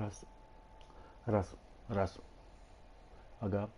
Раз, раз, раз. Ага.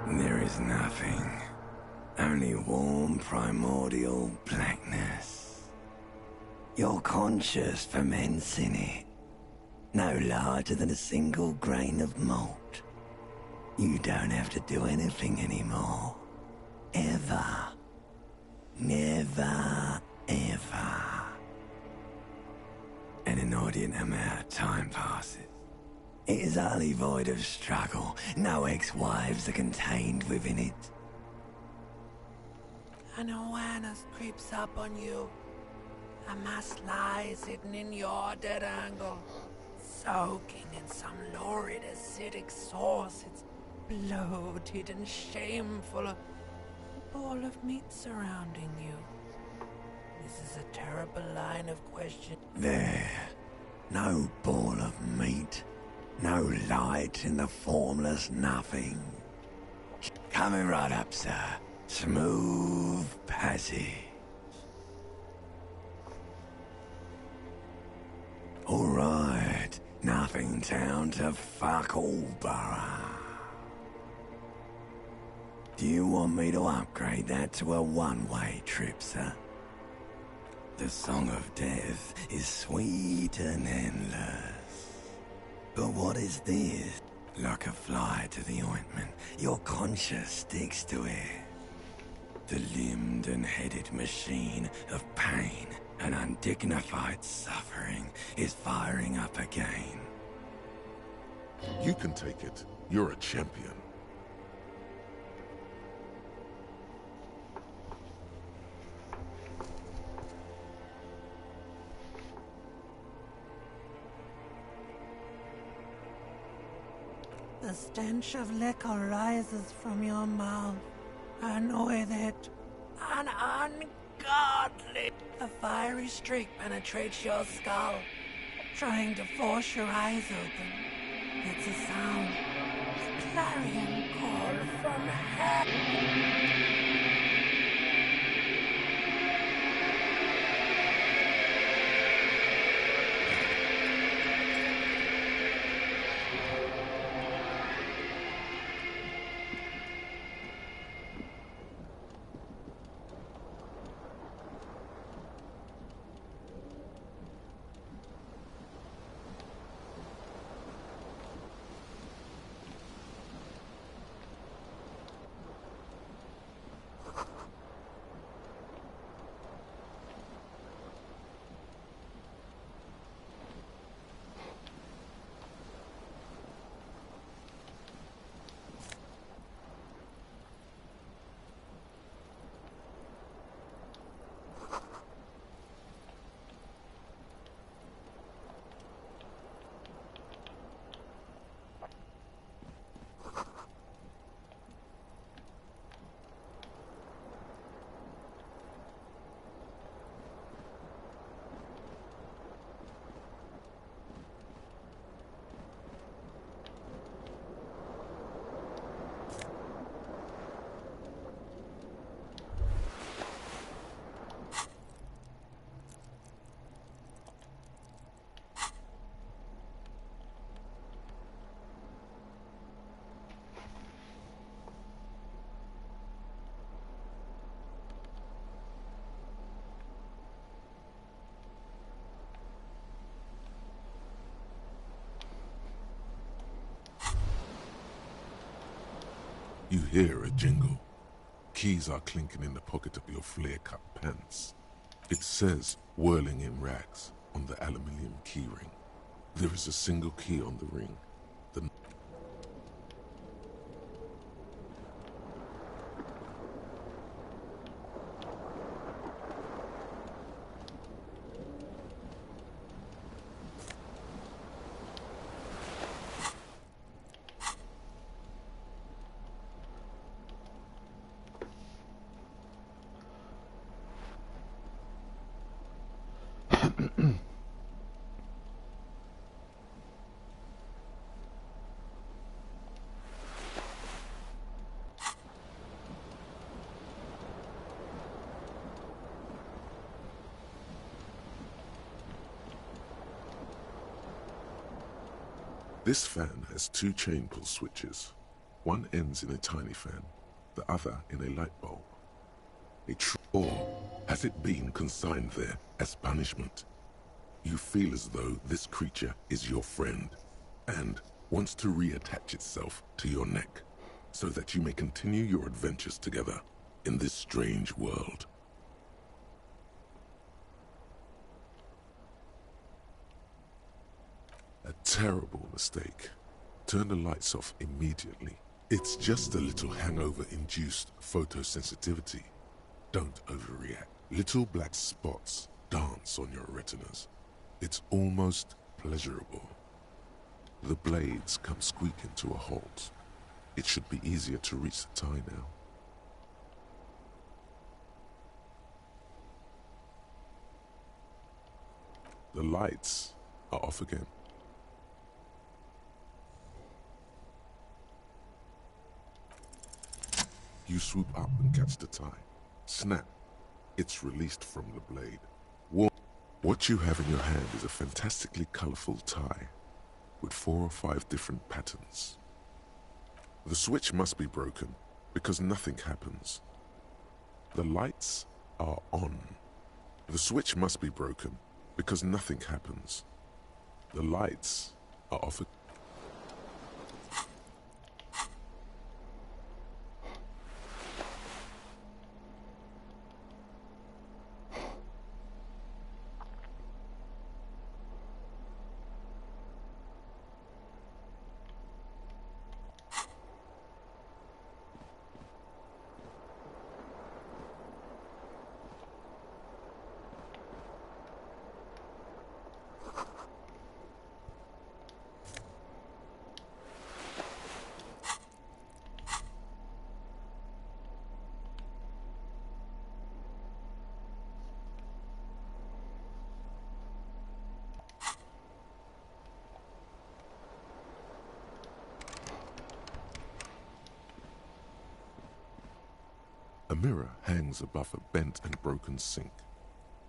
There is nothing. Only warm primordial blackness. Your conscious ferments in it. No larger than a single grain of malt. You don't have to do anything anymore. Ever. Never, ever. An inordinate amount of time passes. It is utterly void of struggle. No ex-wives are contained within it. An awareness creeps up on you. A mass lies hidden in your dead angle. soaking in some lurid acidic sauce. It's bloated and shameful. A ball of meat surrounding you. This is a terrible line of question. There. No ball of meat. No light in the formless nothing. Coming right up, sir. Smooth passage. All right. Nothing town to fuck all borough. Do you want me to upgrade that to a one-way trip, sir? The song of death is sweet and endless. But what is this? Like a fly to the ointment, your conscience sticks to it. The limbed and headed machine of pain and undignified suffering is firing up again. You can take it. You're a champion. The stench of liquor rises from your mouth, and with it, an ungodly. A fiery streak penetrates your skull, trying to force your eyes open. It's a sound, a clarion call from hell. You hear a jingle. Keys are clinking in the pocket of your flare-cut pants. It says, whirling in rags, on the aluminium keyring. There is a single key on the ring. The This fan has two chain pull switches. One ends in a tiny fan, the other in a light bulb. Or has it been consigned there as punishment? You feel as though this creature is your friend and wants to reattach itself to your neck so that you may continue your adventures together in this strange world. A terrible mistake. Turn the lights off immediately. It's just a little hangover-induced photosensitivity. Don't overreact. Little black spots dance on your retinas. It's almost pleasurable. The blades come squeaking to a halt. It should be easier to reach the tie now. The lights are off again. You swoop up and catch the tie. Snap. It's released from the blade. What you have in your hand is a fantastically colorful tie with 4 or 5 different patterns. The switch must be broken because nothing happens. The lights are on. The switch must be broken because nothing happens. The lights are off. A mirror hangs above a bent and broken sink.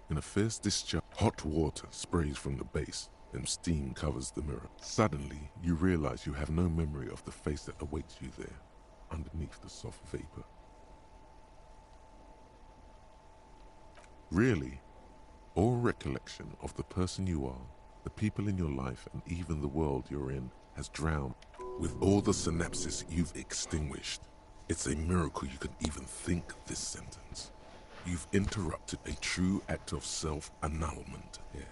In a fierce discharge, hot water sprays from the base and steam covers the mirror. Suddenly, you realize you have no memory of the face that awaits you there, underneath the soft vapor. Really, all recollection of the person you are, the people in your life, and even the world you're in has drowned. With all the synapses you've extinguished, it's a miracle you can even think this sentence. You've interrupted a true act of self-annulment here.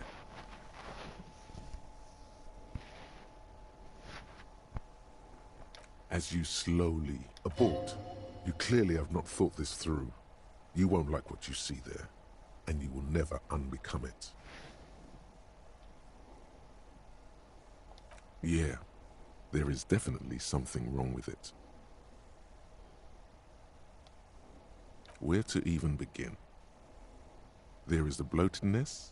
As you slowly abort, you clearly have not thought this through. You won't like what you see there, and you will never unbecome it. Yeah, there is definitely something wrong with it. Where to even begin? There is the bloatedness,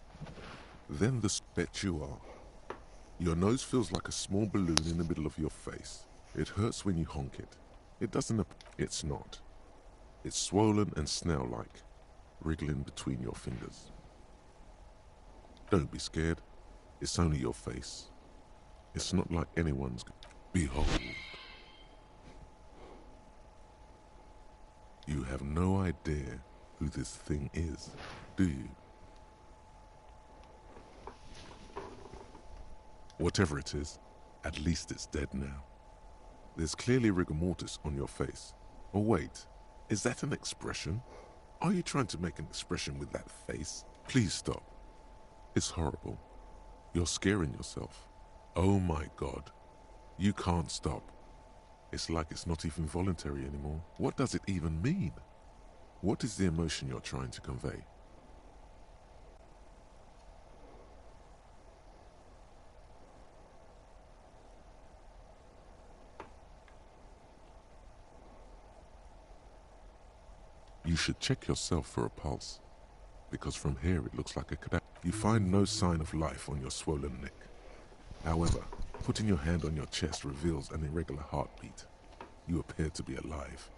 then the spit you are. Your nose feels like a small balloon in the middle of your face. It hurts when you honk it. It doesn't. It's not. It's swollen and snail-like, wriggling between your fingers. Don't be scared. It's only your face. It's not like anyone's. Behold. You have no idea who this thing is, do you? Whatever it is, at least it's dead now. There's clearly rigor mortis on your face. Oh wait, is that an expression? Are you trying to make an expression with that face? Please stop. It's horrible. You're scaring yourself. Oh my God. You can't stop. It's like it's not even voluntary anymore. What does it even mean? What is the emotion you're trying to convey? You should check yourself for a pulse, because from here it looks like a cadaver. You find no sign of life on your swollen neck. However, putting your hand on your chest reveals an irregular heartbeat. You appear to be alive,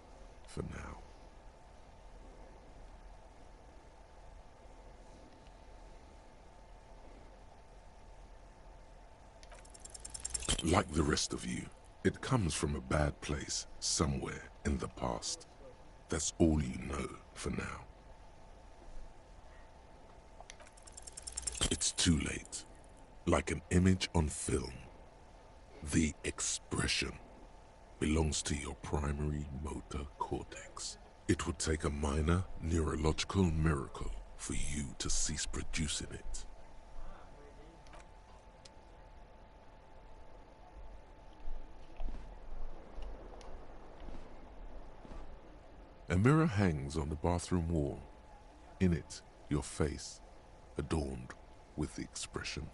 for now. Like the rest of you, it comes from a bad place somewhere in the past. That's all you know for now. It's too late. Like an image on film. The expression belongs to your primary motor cortex. It would take a minor neurological miracle for you to cease producing it. A mirror hangs on the bathroom wall. In it, your face, adorned with the expression.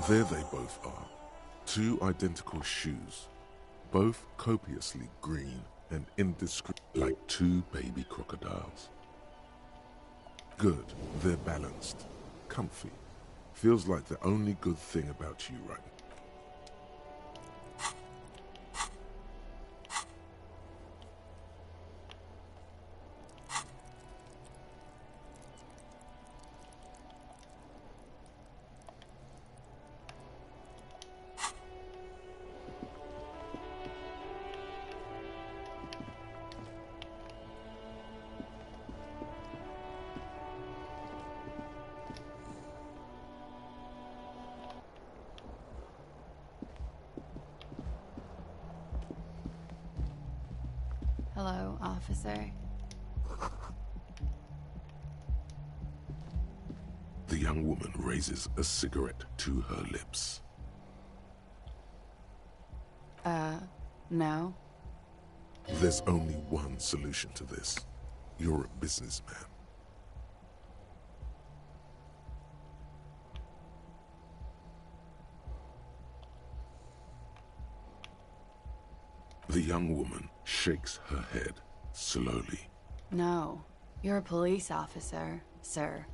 There they both are. Two identical shoes, both copiously green and indiscreet, like two baby crocodiles. Good, they're balanced, comfy. Feels like the only good thing about you right now. Hello, officer. The young woman raises a cigarette to her lips. No. There's only one solution to this. You're a businessman. The young woman shakes her head slowly. No. You're a police officer, sir.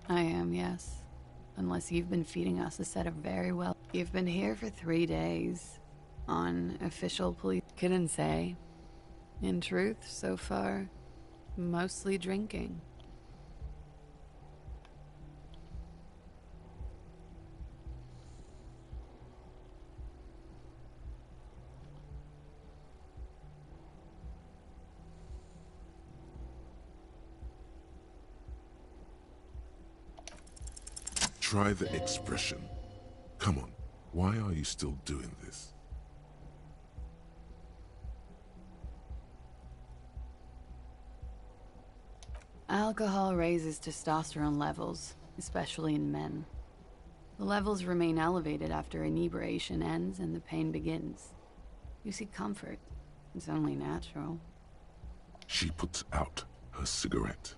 I am, yes. Unless you've been feeding us a set of very well. You've been here for 3 days. On official police. Couldn't say. In truth, so far, mostly drinking. Try the expression. Come on, why are you still doing this? Alcohol raises testosterone levels, especially in men. The levels remain elevated after inebriation ends and the pain begins. You seek comfort. It's only natural. She puts out her cigarette.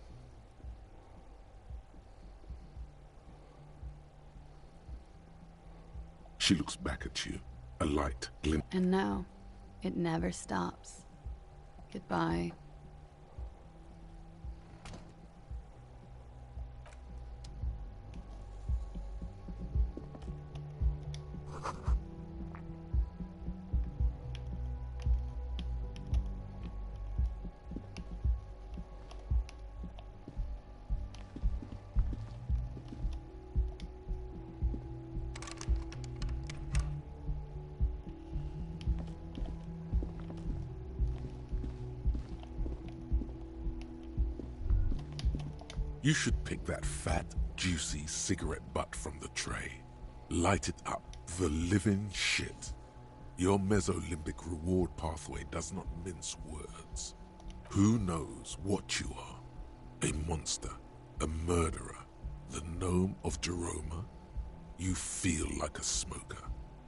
She looks back at you, a light glint. And no, it never stops. Goodbye. You should pick that fat, juicy cigarette butt from the tray. Light it up, the living shit. Your Mesolimbic reward pathway does not mince words. Who knows what you are? A monster, a murderer, the gnome of Jeroma? You feel like a smoker,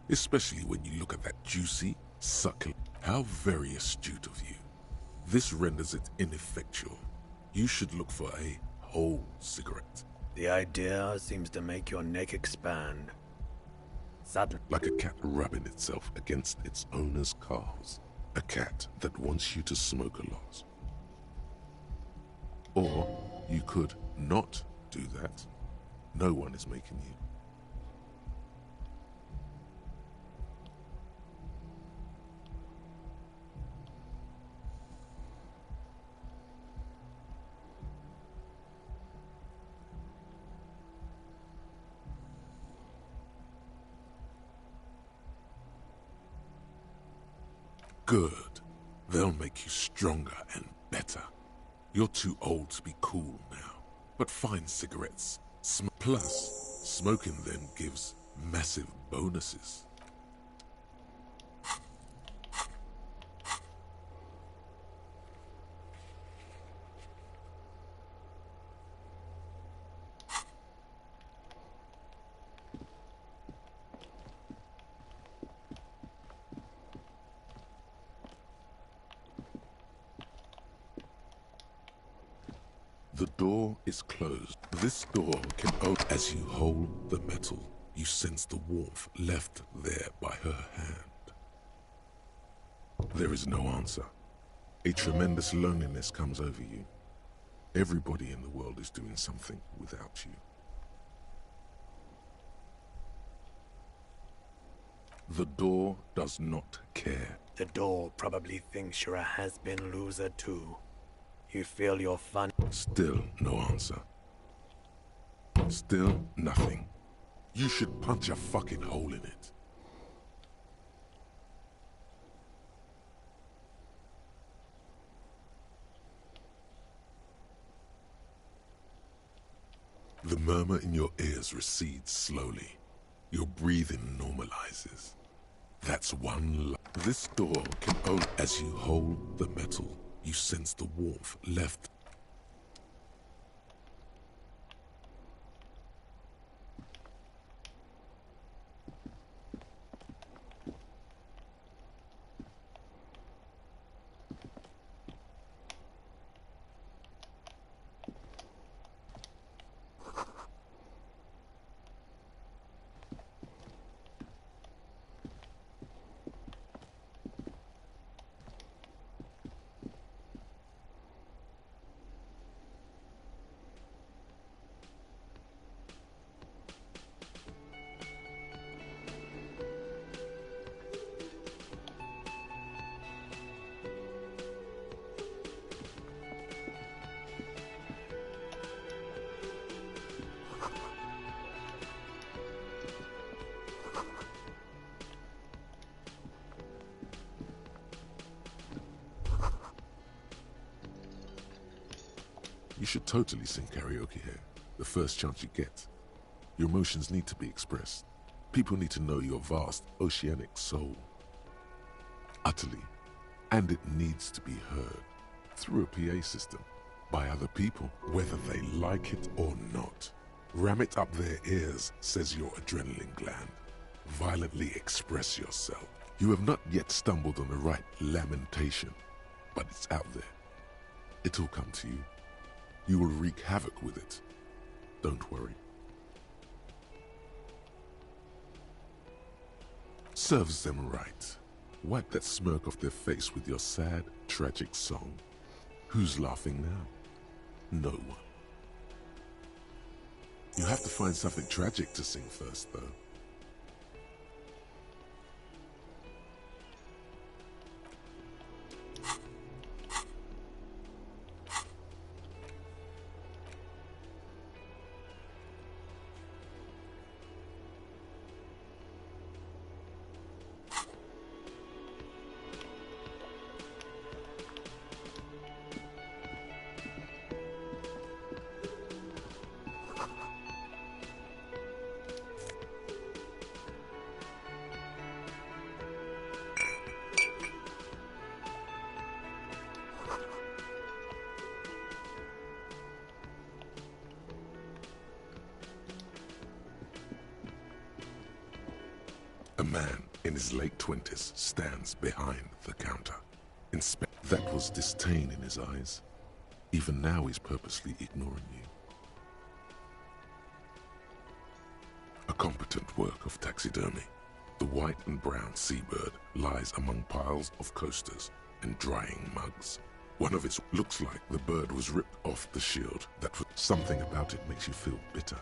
especially when you look at that juicy, succulent. How very astute of you. This renders it ineffectual. You should look for a whole cigarette. The idea seems to make your neck expand. Suddenly. Like a cat rubbing itself against its owner's calves. A cat that wants you to smoke a lot. Or you could not do that. No one is making you. Good. They'll make you stronger and better. You're too old to be cool now. But fine cigarettes. Plus, smoking them gives massive bonuses. The door is closed. This door can open. As you hold the metal, you sense the warmth left there by her hand. There is no answer. A tremendous loneliness comes over you. Everybody in the world is doing something without you. The door does not care. The door probably thinks you're a has-been loser too. You feel your fun. Still no answer. Still nothing. You should punch a fucking hole in it. The murmur in your ears recedes slowly. Your breathing normalizes. That's one. This door can open. As you hold the metal, you sense the warmth left. You should totally sing karaoke here, the first chance you get. Your emotions need to be expressed. People need to know your vast, oceanic soul. Utterly. And it needs to be heard. Through a PA system. By other people, whether they like it or not. Ram it up their ears, says your adrenaline gland. Violently express yourself. You have not yet stumbled on the right lamentation, but it's out there. It'll come to you. You will wreak havoc with it. Don't worry. Serves them right. Wipe that smirk off their face with your sad, tragic song. Who's laughing now? No one. You have to find something tragic to sing first, though. A man in his late 20s stands behind the counter. That was disdain in his eyes. Even now he's purposely ignoring you. A competent work of taxidermy. The white and brown seabird lies among piles of coasters and drying mugs. One of it looks like the bird was ripped off the shield. That was something about it makes you feel bitter.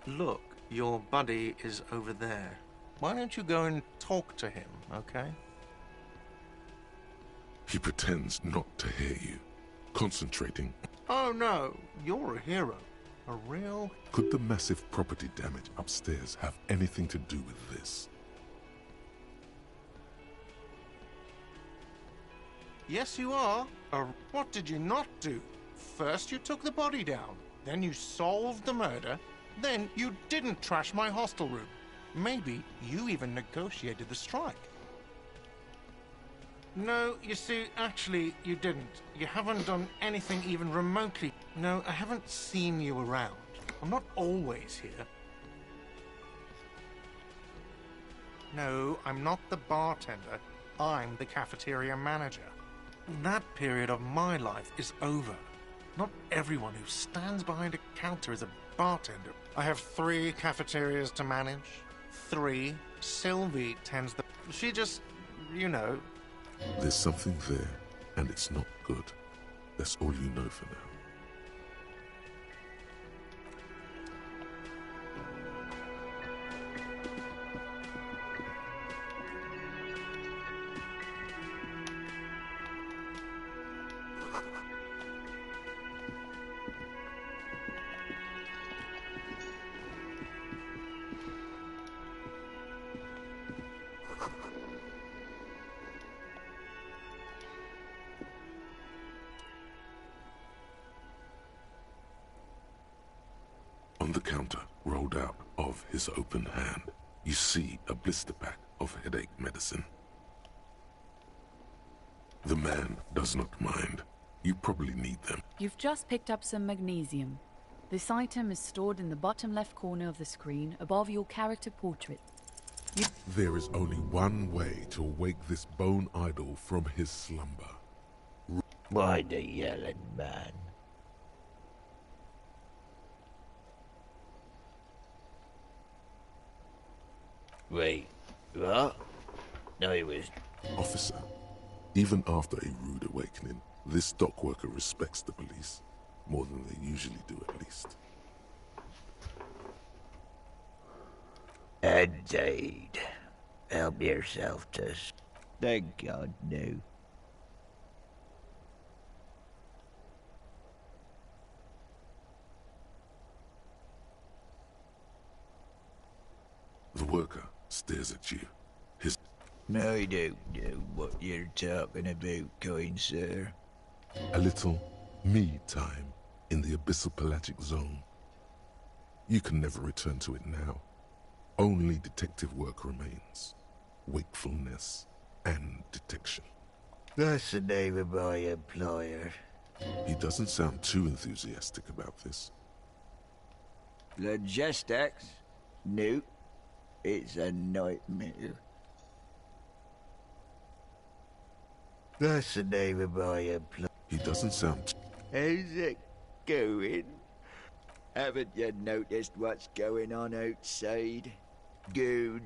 Look, your buddy is over there. Why don't you go and talk to him, okay? He pretends not to hear you, concentrating. Oh no, you're a hero. A real... Could the massive property damage upstairs have anything to do with this? Yes, you are. What did you not do? First you took the body down, then you solved the murder, then you didn't trash my hostel room. Maybe you even negotiated the strike. No, you see, actually, you didn't. You haven't done anything even remotely. No, I haven't seen you around. I'm not always here. No, I'm not the bartender. I'm the cafeteria manager. That period of my life is over. Not everyone who stands behind a counter is a bartender. I have 3 cafeterias to manage. 3. Sylvie tends the... She just, you know... There's something there, and it's not good. That's all you know for now. On the counter, rolled out of his open hand, you see a blister pack of headache medicine. The man does not mind. You probably need them. You've just picked up some magnesium. This item is stored in the bottom left corner of the screen above your character portrait. There is only one way to wake this bone idol from his slumber. Why the yelling man? Wait, what? No, he was... Officer, even after a rude awakening, this dock worker respects the police. More than they usually do, at least. Indeed. Help yourself to... Thank God, no. The worker stares at you. His... I don't know what you're talking about, kind sir. A little me time in the abyssal pelagic zone. You can never return to it now. Only detective work remains. Wakefulness and detection. That's the name of my employer. He doesn't sound too enthusiastic about this. Logistics? Nope. It's a nightmare. That's the name of my employer. He doesn't sound... How's it going? Haven't you noticed what's going on outside? Good.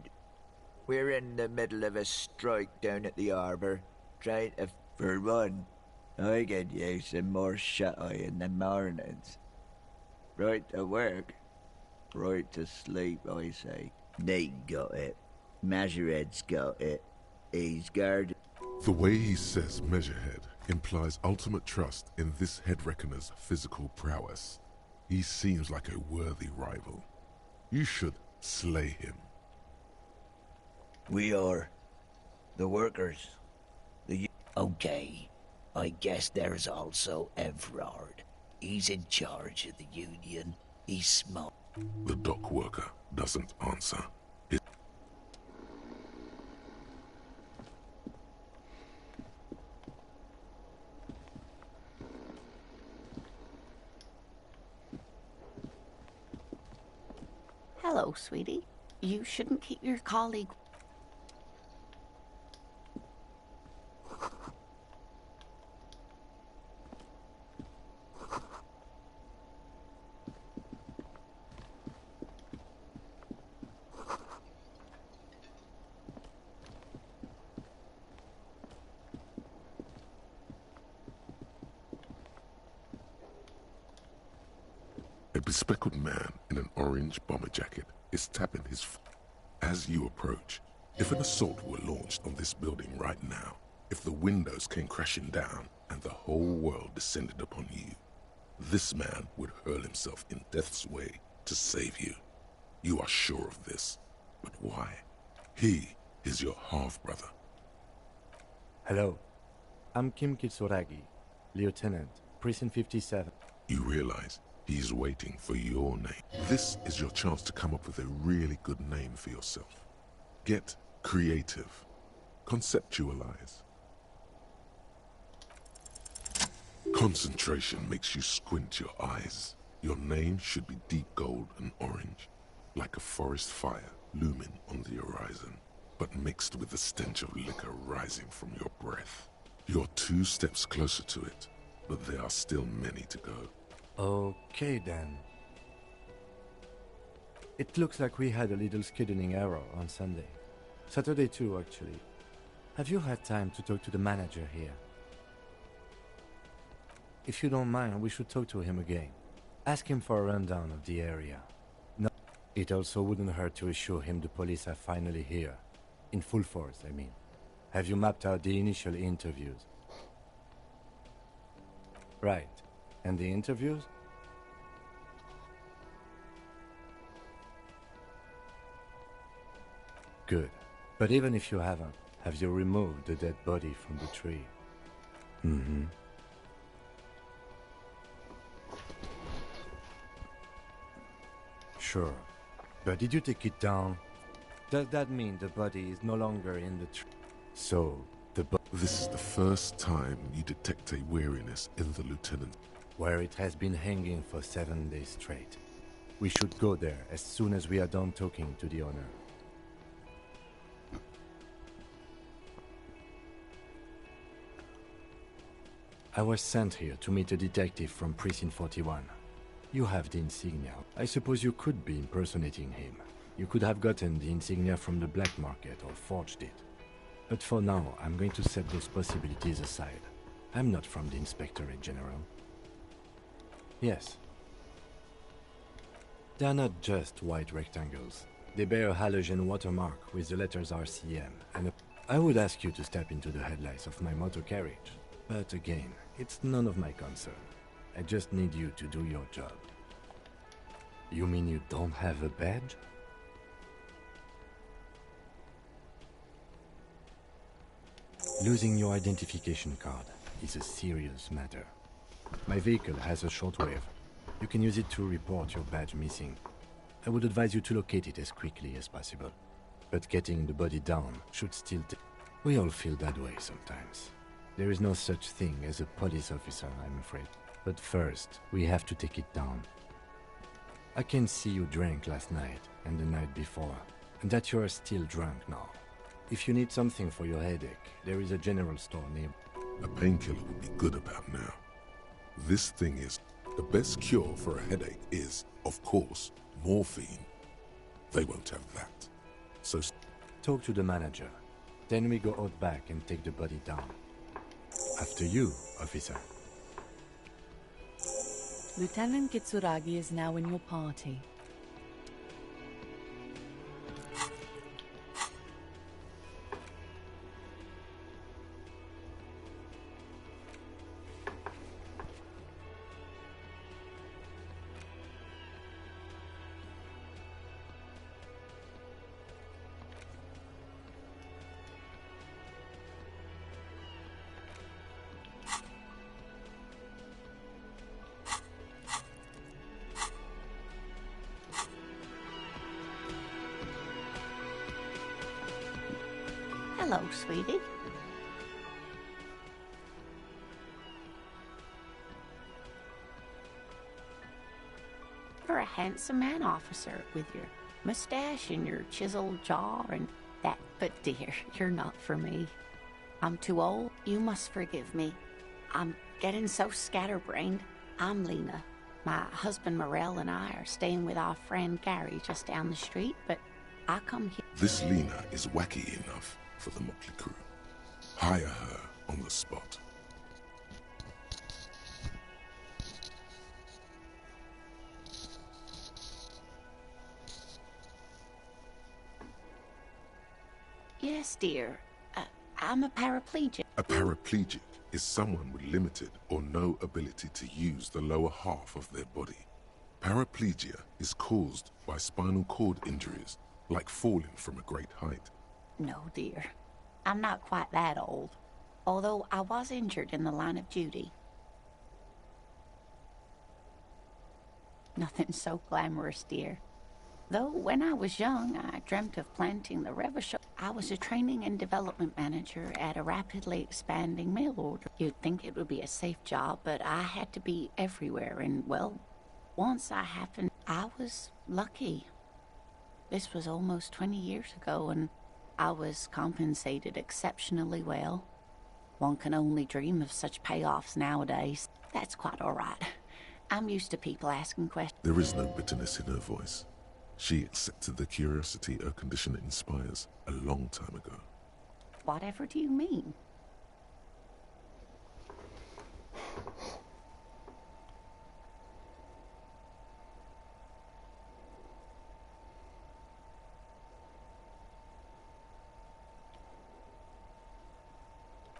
We're in the middle of a strike down at the harbour, trying to... For one, I could use some more shut-eye in the mornings. Right to work, right to sleep, I say. Nate got it. Measurehead's got it. He's guarded. The way he says Measurehead implies ultimate trust in this head reckoner's physical prowess. He seems like a worthy rival. You should slay him. We are the workers. Okay, I guess there's also Everard. He's in charge of the union. He's smart. The dock worker doesn't answer. Hello, sweetie. You shouldn't keep your colleague... A bespectacled man in an orange bomber jacket is tapping his foot. As you approach, if an assault were launched on this building right now, if the windows came crashing down and the whole world descended upon you, this man would hurl himself in death's way to save you. You are sure of this, but why? He is your half-brother. Hello. I'm Kim Kitsuragi, Lieutenant, Prison 57. You realize he's waiting for your name. This is your chance to come up with a really good name for yourself. Get creative. Conceptualize. Concentration makes you squint your eyes. Your name should be deep gold and orange, like a forest fire looming on the horizon. but mixed with the stench of liquor rising from your breath. You're 2 steps closer to it, but there are still many to go. Okay then. It looks like we had a little scheduling error on Sunday. Saturday too, actually. Have you had time to talk to the manager here? If you don't mind, we should talk to him again. Ask him for a rundown of the area. No, it also wouldn't hurt to assure him the police are finally here. In full force, I mean. Have you mapped out the initial interviews? Right. And the interviews? Good. But even if you haven't, have you removed the dead body from the tree? Mm-hmm. Sure. But did you take it down? Does that mean the body is no longer in the tree? So, This is the first time you detect a weariness in the lieutenant. Where it has been hanging for 7 days straight. We should go there as soon as we are done talking to the owner. I was sent here to meet a detective from Precinct 41. You have the insignia. I suppose you could be impersonating him. You could have gotten the insignia from the black market or forged it. But for now, I'm going to set those possibilities aside. I'm not from the Inspectorate General. Yes. They are not just white rectangles. They bear a halogen watermark with the letters RCM and I would ask you to step into the headlights of my motor carriage. But again, it's none of my concern. I just need you to do your job. You mean you don't have a badge? Losing your identification card is a serious matter. My vehicle has a shortwave. You can use it to report your badge missing. I would advise you to locate it as quickly as possible. But getting the body down should still take... We all feel that way sometimes. There is no such thing as a police officer, I'm afraid. But first, we have to take it down. I can see you drank last night and the night before, and that you are still drunk now. If you need something for your headache, there is a general store near. A painkiller would be good about now. This thing is, the best cure for a headache is, of course, morphine. They won't have that. So talk to the manager. Then we go out back and take the body down. After you, officer. Lieutenant Kitsuragi is now in your party. Hello, sweetie. You're a handsome man, officer, with your mustache and your chiseled jaw and that. But dear, you're not for me. I'm too old. You must forgive me. I'm getting so scatterbrained. I'm Lena. My husband Morel and I are staying with our friend Gary just down the street, but I come here. This Lena is wacky enough for the motley crew. Hire her on the spot. Yes, dear. I'm a paraplegic. A paraplegic is someone with limited or no ability to use the lower half of their body. Paraplegia is caused by spinal cord injuries, like falling from a great height. No, dear. I'm not quite that old. Although I was injured in the line of duty. Nothing so glamorous, dear. Though when I was young, I dreamt of planting the Revolution. I was a training and development manager at a rapidly expanding mail order. You'd think it would be a safe job, but I had to be everywhere, and well, once I happened, I was lucky. This was almost 20 years ago, and I was compensated exceptionally well. One can only dream of such payoffs nowadays. That's quite all right. I'm used to people asking questions. There is no bitterness in her voice. She accepted the curiosity her condition inspires a long time ago. Whatever do you mean?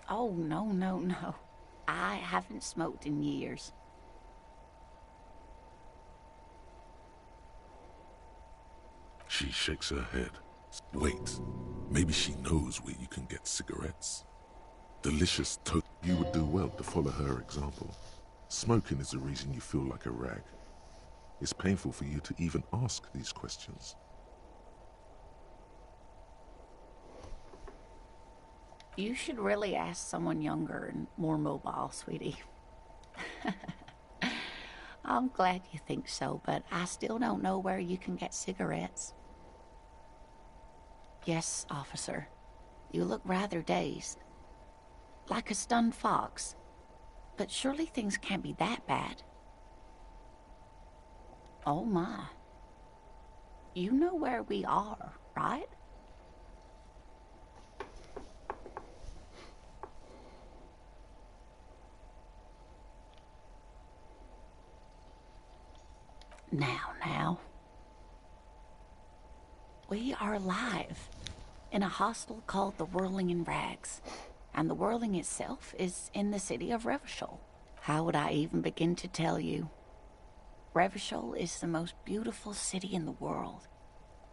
Oh, no. I haven't smoked in years. She shakes her head. Wait, maybe she knows where you can get cigarettes. Delicious toast. You would do well to follow her example. Smoking is the reason you feel like a rag. It's painful for you to even ask these questions. You should really ask someone younger and more mobile, sweetie. I'm glad you think so, but I still don't know where you can get cigarettes. Yes, officer. You look rather dazed. Like a stunned fox. But surely things can't be that bad. Oh my. You know where we are, right? Now. We are live in a hostel called the Whirling in Rags, and the Whirling itself is in the city of Revachol. How would I even begin to tell you? Revachol is the most beautiful city in the world.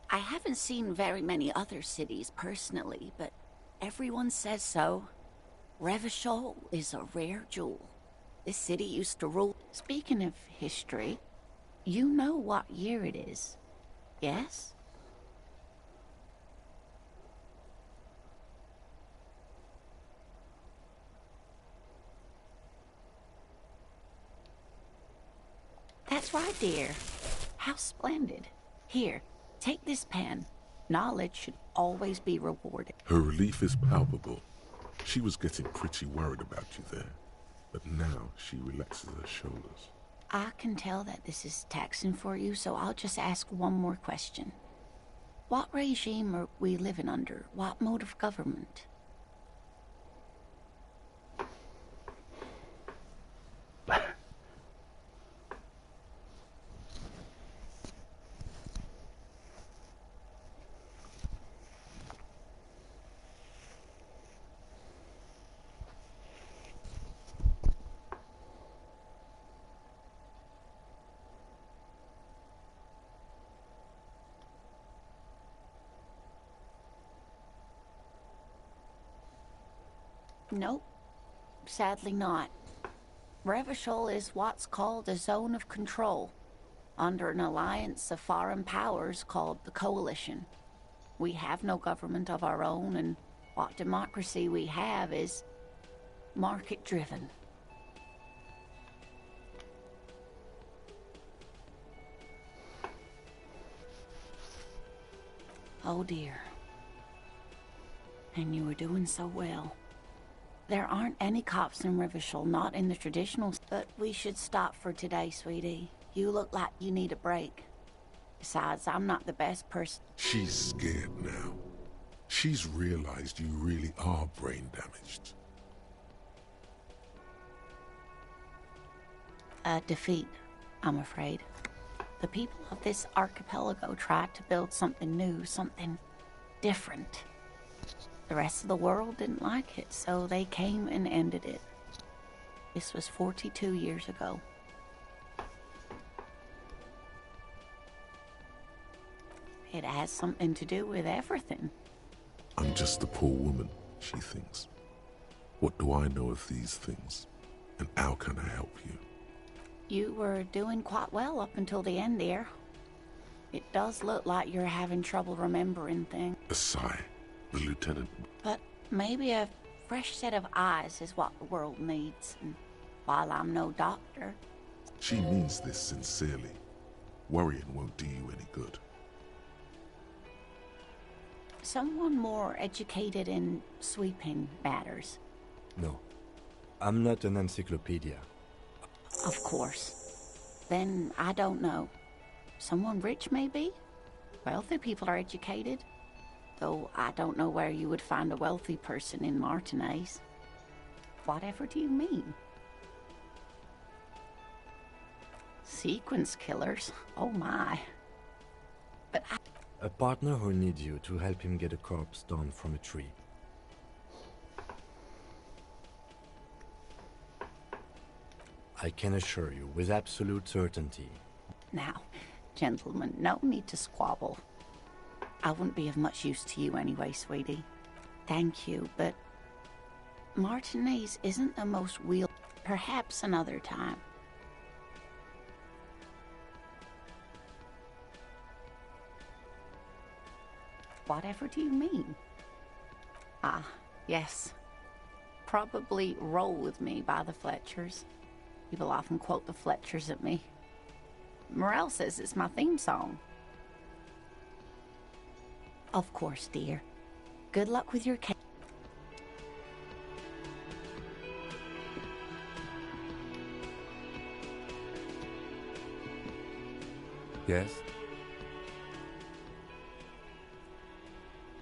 I haven't seen very many other cities personally, but everyone says so. Revachol is a rare jewel. This city used to rule. Speaking of history, you know what year it is, yes? That's right, dear. How splendid. Here, take this pen. Knowledge should always be rewarded. Her relief is palpable. She was getting pretty worried about you there, but now she relaxes her shoulders. I can tell that this is taxing for you, so I'll just ask one more question. What regime are we living under? What mode of government? Nope, sadly not. Revachol is what's called a zone of control, under an alliance of foreign powers called the Coalition. We have no government of our own, and what democracy we have is market-driven. Oh dear. And you were doing so well. There aren't any cops in Revachol, not in the traditional... But we should stop for today, sweetie. You look like you need a break. Besides, I'm not the best person... She's scared now. She's realized you really are brain damaged. A defeat, I'm afraid. The people of this archipelago tried to build something new, something different. The rest of the world didn't like it, so they came and ended it. This was 42 years ago. It has something to do with everything. I'm just a poor woman, she thinks. What do I know of these things? And how can I help you? You were doing quite well up until the end there. It does look like you're having trouble remembering things. A sigh. The lieutenant... But maybe a fresh set of eyes is what the world needs. And while I'm no doctor... She means this sincerely. Worrying won't do you any good. Someone more educated in sweeping matters. No. I'm not an encyclopedia. Of course. Then I don't know. Someone rich, maybe? Wealthy people are educated. Though I don't know where you would find a wealthy person in Martinez. Whatever do you mean? Sequence killers? Oh my. But A partner who needs you to help him get a corpse down from a tree. I can assure you with absolute certainty. Now, gentlemen, no need to squabble. I wouldn't be of much use to you anyway, sweetie. Thank you, but Martinez isn't the most wheel. Perhaps another time. Whatever do you mean? Ah, yes. Probably Roll With Me by the Fletchers. People often quote the Fletchers at me. Morel says it's my theme song. Of course, dear. Good luck with your case. Yes?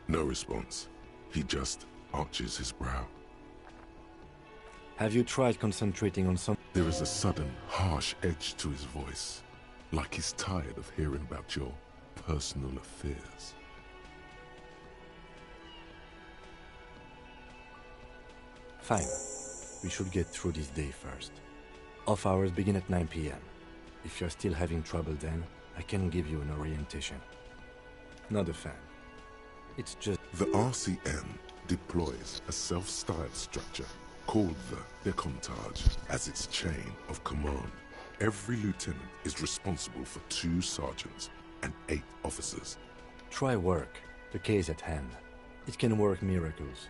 No response. He just arches his brow. Have you tried concentrating on some... There is a sudden, harsh edge to his voice, like he's tired of hearing about your personal affairs. Fine. We should get through this day first. Off hours begin at 9 p.m. If you're still having trouble then, I can give you an orientation. Not a fan. It's just... The RCN deploys a self-styled structure called the Decomptage as its chain of command. Every lieutenant is responsible for 2 sergeants and 8 officers. Try work. The case at hand. It can work miracles.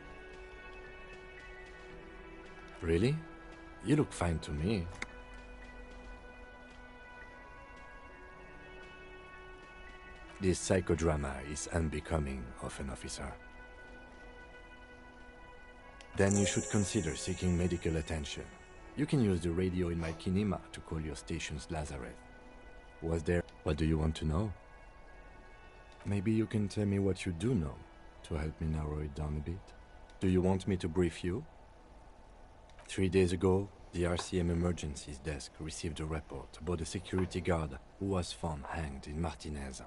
Really? You look fine to me. This psychodrama is unbecoming of an officer. Then you should consider seeking medical attention. You can use the radio in my kinema to call your station's Lazareth. Was there... What do you want to know? Maybe you can tell me what you do know, to help me narrow it down a bit. Do you want me to brief you? 3 days ago, the RCM Emergencies Desk received a report about a security guard who was found hanged in Martinez.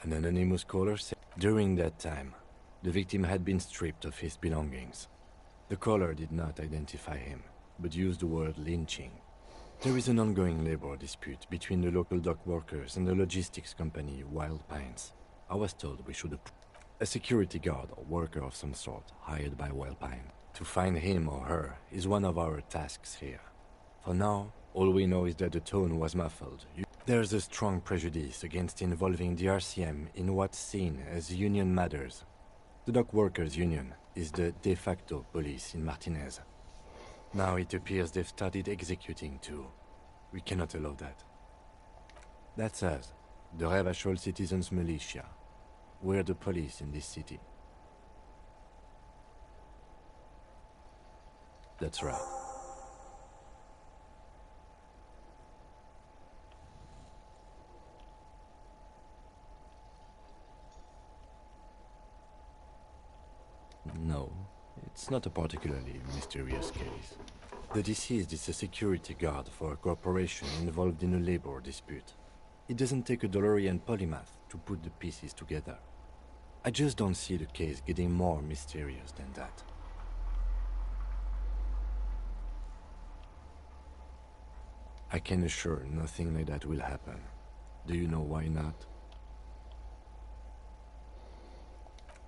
An anonymous caller said during that time, the victim had been stripped of his belongings. The caller did not identify him, but used the word lynching. There is an ongoing labor dispute between the local dock workers and the logistics company Wild Pines. I was told we should approve a security guard or worker of some sort hired by Wild Pine. To find him or her is one of our tasks here. For now, all we know is that the tone was muffled. There's a strong prejudice against involving the RCM in what's seen as union matters. The dock workers' union is the de facto police in Martinez. Now it appears they've started executing too. We cannot allow that. That's us, the Revachol Citizens Militia. We're the police in this city. That's right. No, it's not a particularly mysterious case. The deceased is a security guard for a corporation involved in a labor dispute. It doesn't take a DeLorean polymath to put the pieces together. I just don't see the case getting more mysterious than that. I can assure nothing like that will happen. Do you know why not?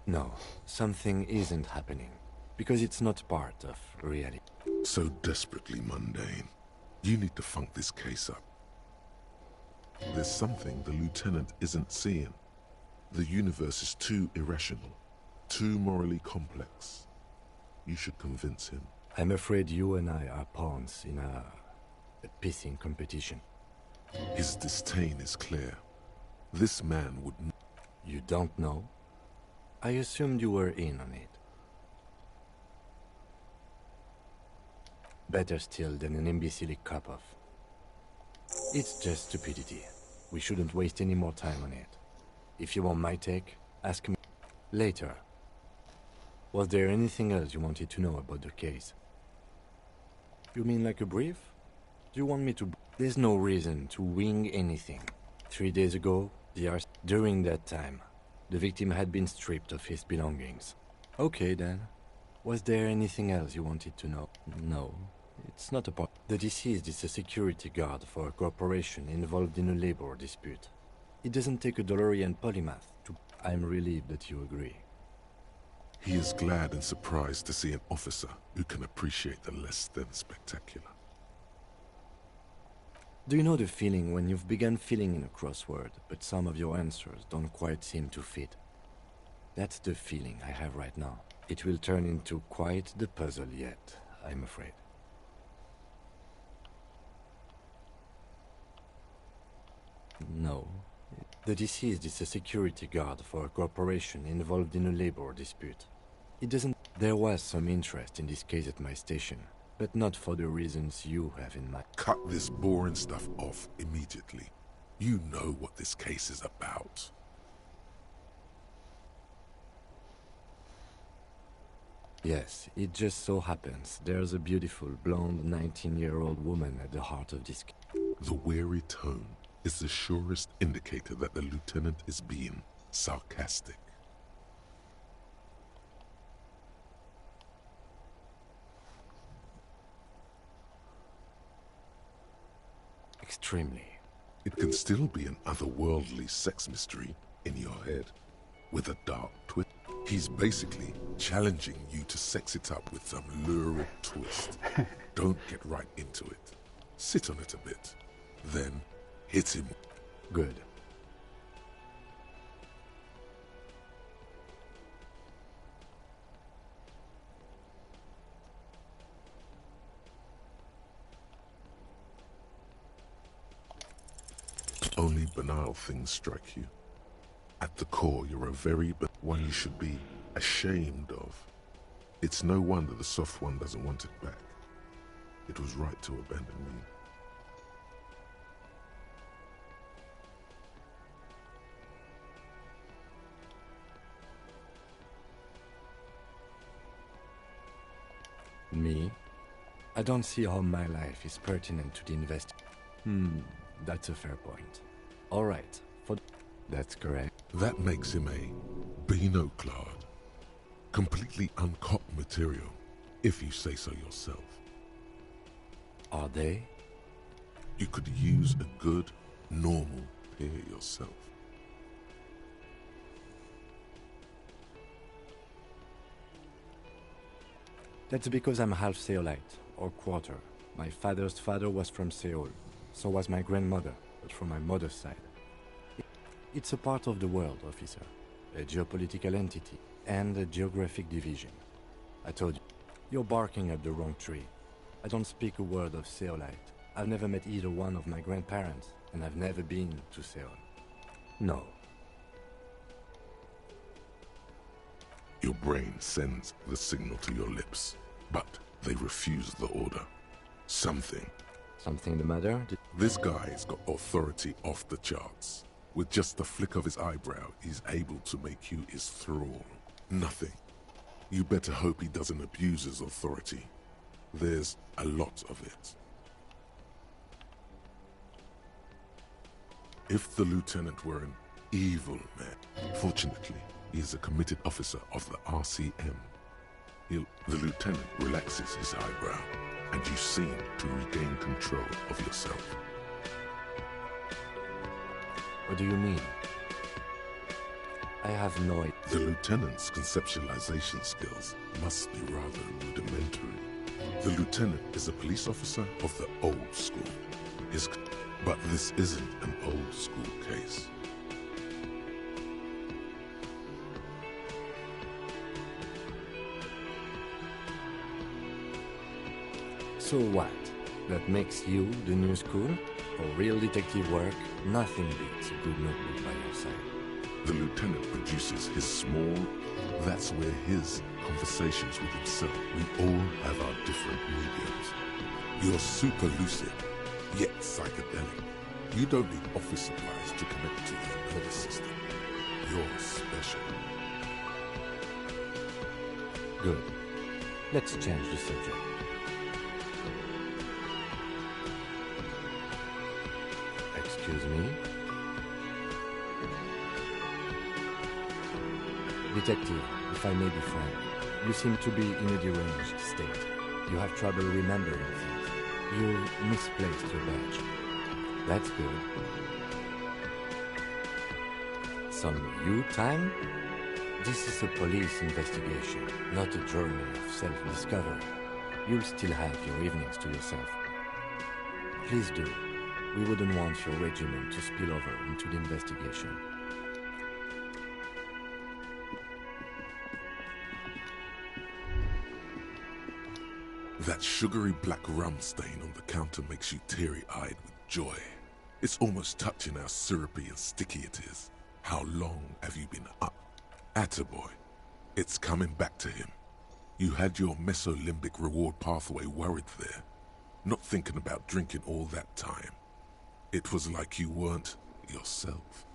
No, something isn't happening, because it's not part of reality. So desperately mundane. You need to funk this case up. There's something the lieutenant isn't seeing. The universe is too irrational, too morally complex. You should convince him. I'm afraid you and I are pawns in a pissing competition. His disdain is clear. This man would... You don't know? I assumed you were in on it. Better still than an imbecile cop-off. It's just stupidity. We shouldn't waste any more time on it. If you want my take, ask me later. Was there anything else you wanted to know about the case? You mean like a brief? Do you want me to... There's no reason to wing anything. 3 days ago, during that time, the victim had been stripped of his belongings. Okay then. Was there anything else you wanted to know? No, it's not a part. The deceased is a security guard for a corporation involved in a labor dispute. It doesn't take a DeLorean polymath to... I'm relieved that you agree. He is glad and surprised to see an officer who can appreciate the less than spectacular. Do you know the feeling when you've begun filling in a crossword, but some of your answers don't quite seem to fit? That's the feeling I have right now. It will turn into quite the puzzle yet, I'm afraid. No. The deceased is a security guard for a corporation involved in a labor dispute. It doesn't... There was some interest in this case at my station, but not for the reasons you have in mind. Cut this boring stuff off immediately. You know what this case is about. Yes, it just so happens there's a beautiful blonde 19-year-old woman at the heart of this case. The weary tone is the surest indicator that the lieutenant is being sarcastic. Extremely. It can still be an otherworldly sex mystery in your head, with a dark twist. He's basically challenging you to sex it up with some lurid twist. Don't get right into it. Sit on it a bit, then hit him. Good. Only banal things strike you. At the core, you're a very one you should be ashamed of. It's no wonder the soft one doesn't want it back. It was right to abandon me. Me? I don't see how my life is pertinent to the that's a fair point. All right, that's correct. That makes him a Beano-clad, completely uncopped material, if you say so yourself. Are they? You could use a good, normal pair yourself. That's because I'm half Seolite, or quarter. My father's father was from Seoul. So was my grandmother, but from my mother's side. It's a part of the world, officer. A geopolitical entity, and a geographic division. I told you, you're barking up the wrong tree. I don't speak a word of Seolite. I've never met either one of my grandparents, and I've never been to Seoul. No. Your brain sends the signal to your lips, but they refuse the order. Something the matter? This guy's got authority off the charts. With just the flick of his eyebrow, he's able to make you his thrall. Nothing. You better hope he doesn't abuse his authority. There's a lot of it. If the lieutenant were an evil man, fortunately, he is a committed officer of the RCM. The lieutenant relaxes his eyebrow, and you seem to regain control of yourself. What do you mean? I have no idea. The lieutenant's conceptualization skills must be rather rudimentary. The lieutenant is a police officer of the old school. But this isn't an old school case. So what? That makes you the new school? For real detective work, nothing beats a good notebook by your side. The lieutenant produces his small... That's where his conversations with himself. We all have our different mediums. You're super lucid, yet psychedelic. You don't need office supplies to connect to your nervous system. You're special. Good. Let's change the subject. Excuse me? Detective, if I may be frank, you seem to be in a deranged state. You have trouble remembering things. You misplaced your badge. That's good. Some you time? This is a police investigation, not a journey of self-discovery. You'll still have your evenings to yourself. Please do. We wouldn't want your regiment to spill over into the investigation. That sugary black rum stain on the counter makes you teary-eyed with joy. It's almost touching how syrupy and sticky it is. How long have you been up? Attaboy. It's coming back to him. You had your mesolimbic reward pathway worried there, not thinking about drinking all that time. It was like you weren't yourself.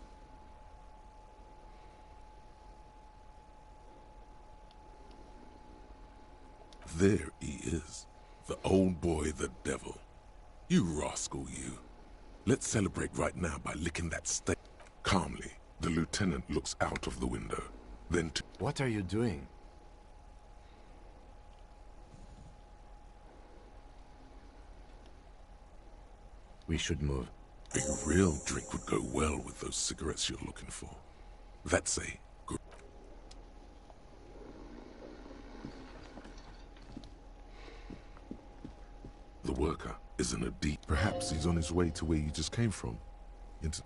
There he is, the old boy, the devil. You rascal, you. Let's celebrate right now by licking that steak. Calmly, the lieutenant looks out of the window, then to... What are you doing? We should move. A real drink would go well with those cigarettes you're looking for. That's a good... The worker isn't a deep. Perhaps he's on his way to where you just came from. Into...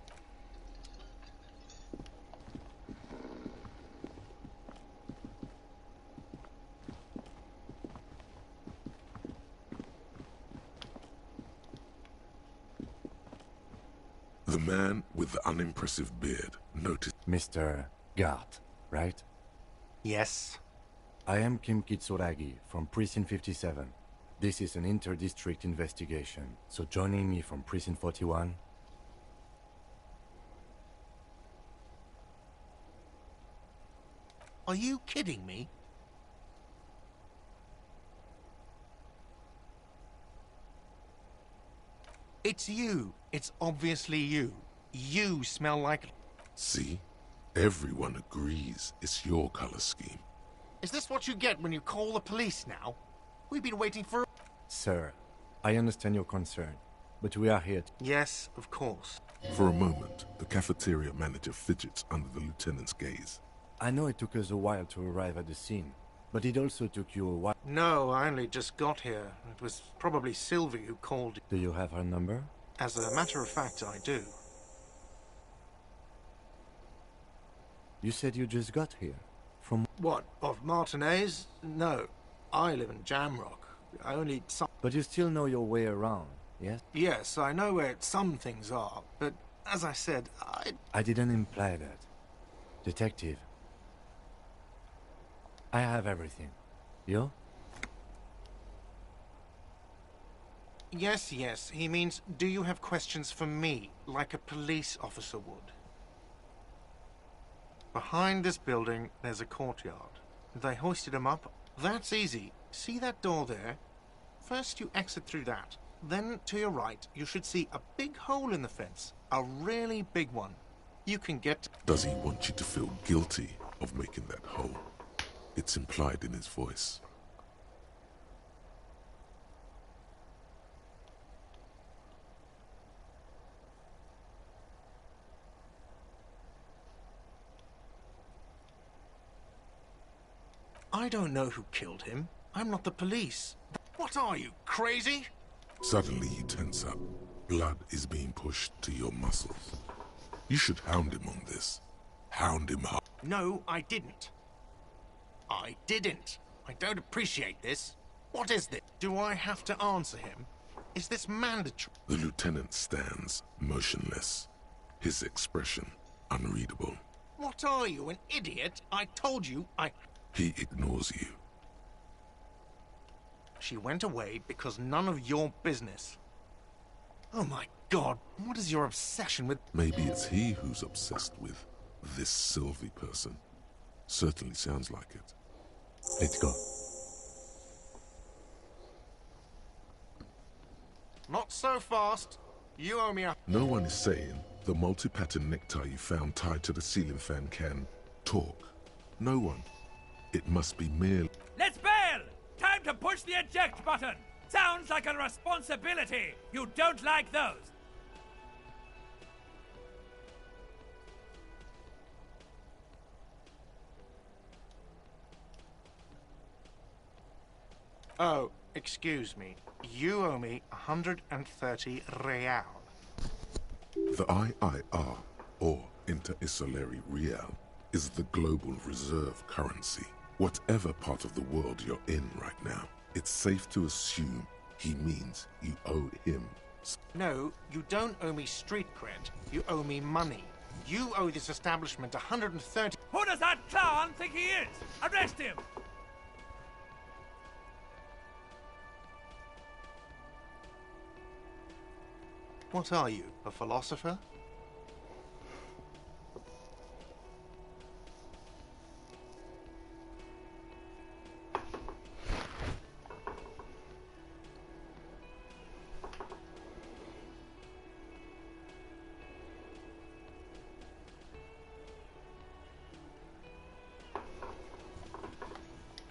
The man with the unimpressive beard noticed... Mr. Gart, right? Yes. I am Kim Kitsuragi from Precinct 57. This is an inter-district investigation, so joining me from Precinct 41... Are you kidding me? It's you. It's obviously you. You smell like... See? Everyone agrees it's your color scheme. Is this what you get when you call the police now? We've been waiting for... Sir, I understand your concern, but we are here to... Yes, of course. For a moment, the cafeteria manager fidgets under the lieutenant's gaze. I know it took us a while to arrive at the scene, but it also took you a while... No, I only just got here. It was probably Sylvie who called... Do you have her number? As a matter of fact, I do. You said you just got here. From... What, of Martinez? No. I live in Jamrock. I only... But you still know your way around, yes? Yes, I know where some things are, but as I said, I didn't imply that. Detective. I have everything. You? Yes, yes. He means, do you have questions for me, like a police officer would? Behind this building, there's a courtyard. They hoisted him up. That's easy. See that door there? First you exit through that. Then, to your right, you should see a big hole in the fence. A really big one. You can get... Does he want you to feel guilty of making that hole? It's implied in his voice. I don't know who killed him. I'm not the police. What are you, crazy? Suddenly you tense up. Blood is being pushed to your muscles. You should hound him on this. Hound him hard. No, I didn't. I didn't. I don't appreciate this. What is this? Do I have to answer him? Is this mandatory? The lieutenant stands motionless, his expression unreadable. What are you, an idiot? I told you He ignores you. She went away because none of your business. Oh my god, what is your obsession with... Maybe it's he who's obsessed with this Sylvie person. Certainly sounds like it. Let's go. Not so fast. You owe me a... No one is saying the multi-pattern necktie you found tied to the ceiling fan can talk. No one. It must be merely... Let's bail! Time to push the eject button! Sounds like a responsibility! You don't like those! Oh, excuse me. You owe me 130 real. The IIR, or Inter-Isolary Real, is the global reserve currency. Whatever part of the world you're in right now, it's safe to assume he means you owe him. No, you don't owe me street cred. You owe me money. You owe this establishment 130... Who does that clown think he is? Arrest him! What are you, a philosopher?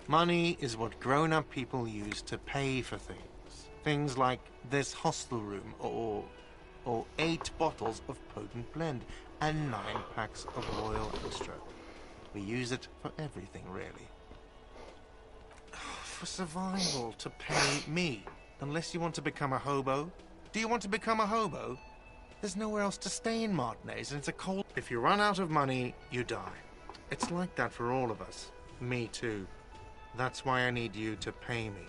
Money is what grown-up people use to pay for things. Things like this hostel room, or 8 bottles of potent blend, and 9 packs of Royal Extra. We use it for everything, really. For survival, to pay me. Unless you want to become a hobo. Do you want to become a hobo? There's nowhere else to stay in Martinez, and it's a cold... If you run out of money, you die. It's like that for all of us. Me too. That's why I need you to pay me.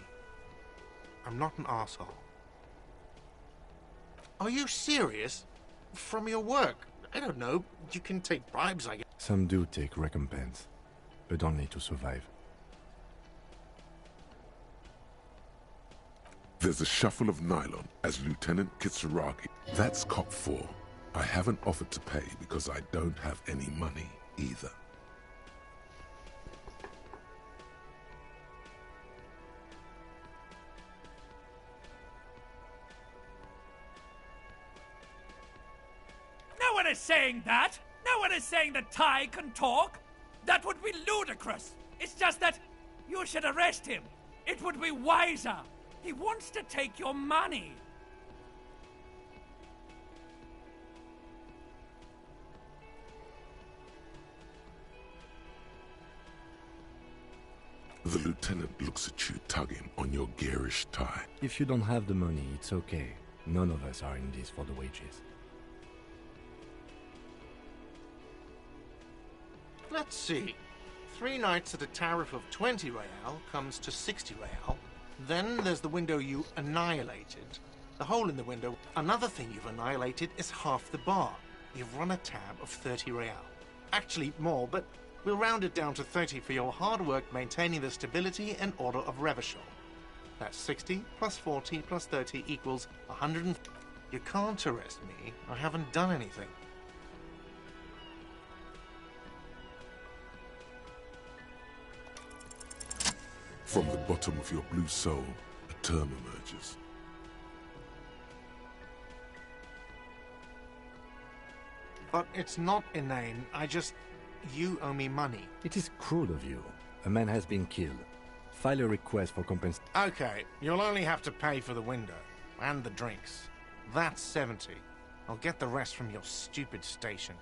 I'm not an asshole. Are you serious? From your work? I don't know. You can take bribes, I guess. Some do take recompense, but only to survive. There's a shuffle of nylon as Lieutenant Kitsuragi. That's Cop 4. I haven't offered to pay because I don't have any money either. No one is saying that! No one is saying that Ty can talk! That would be ludicrous! It's just that you should arrest him! It would be wiser! He wants to take your money! The lieutenant looks at you tugging on your garish tie. If you don't have the money, it's okay. None of us are in this for the wages. Let's see. 3 nights at a tariff of 20 real comes to 60 real. Then there's the window you annihilated. The hole in the window. Another thing you've annihilated is half the bar. You've run a tab of 30 real. Actually more, but we'll round it down to 30 for your hard work maintaining the stability and order of Revachol. That's 60 plus 40 plus 30 equals 100. You can't arrest me. I haven't done anything. From the bottom of your blue soul, a term emerges. But it's not inane. You owe me money. It is cruel of you. A man has been killed. File a request for compensation. Okay, you'll only have to pay for the window. And the drinks. That's 70. I'll get the rest from your stupid station.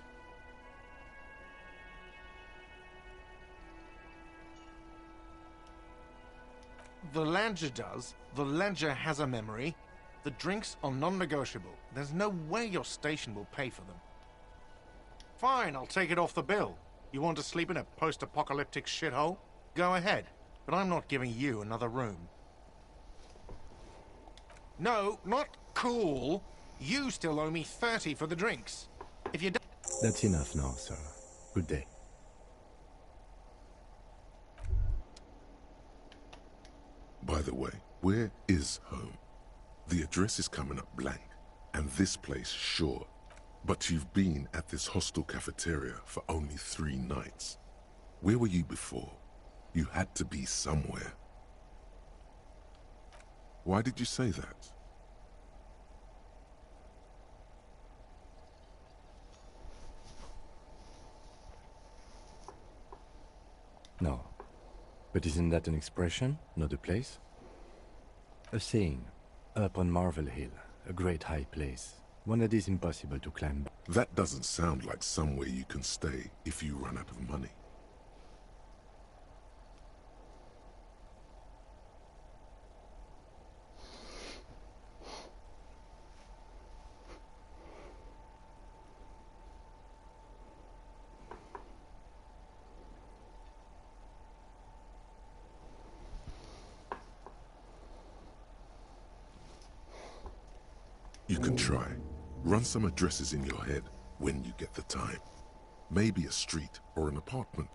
The ledger does. The ledger has a memory. The drinks are non-negotiable. There's no way your station will pay for them. Fine, I'll take it off the bill. You want to sleep in a post-apocalyptic shithole? Go ahead, but I'm not giving you another room. No, not cool. You still owe me 30 for the drinks. If you don't... That's enough now, sir. Good day. By the way, where is home? The address is coming up blank, and this place sure. But you've been at this hostel cafeteria for only 3 nights. Where were you before? You had to be somewhere. Why did you say that? No. But isn't that an expression, not a place? A saying, up on Marvel Hill, a great high place, one that is impossible to climb. That doesn't sound like somewhere you can stay if you run out of money. You can try. Run some addresses in your head when you get the time. Maybe a street or an apartment.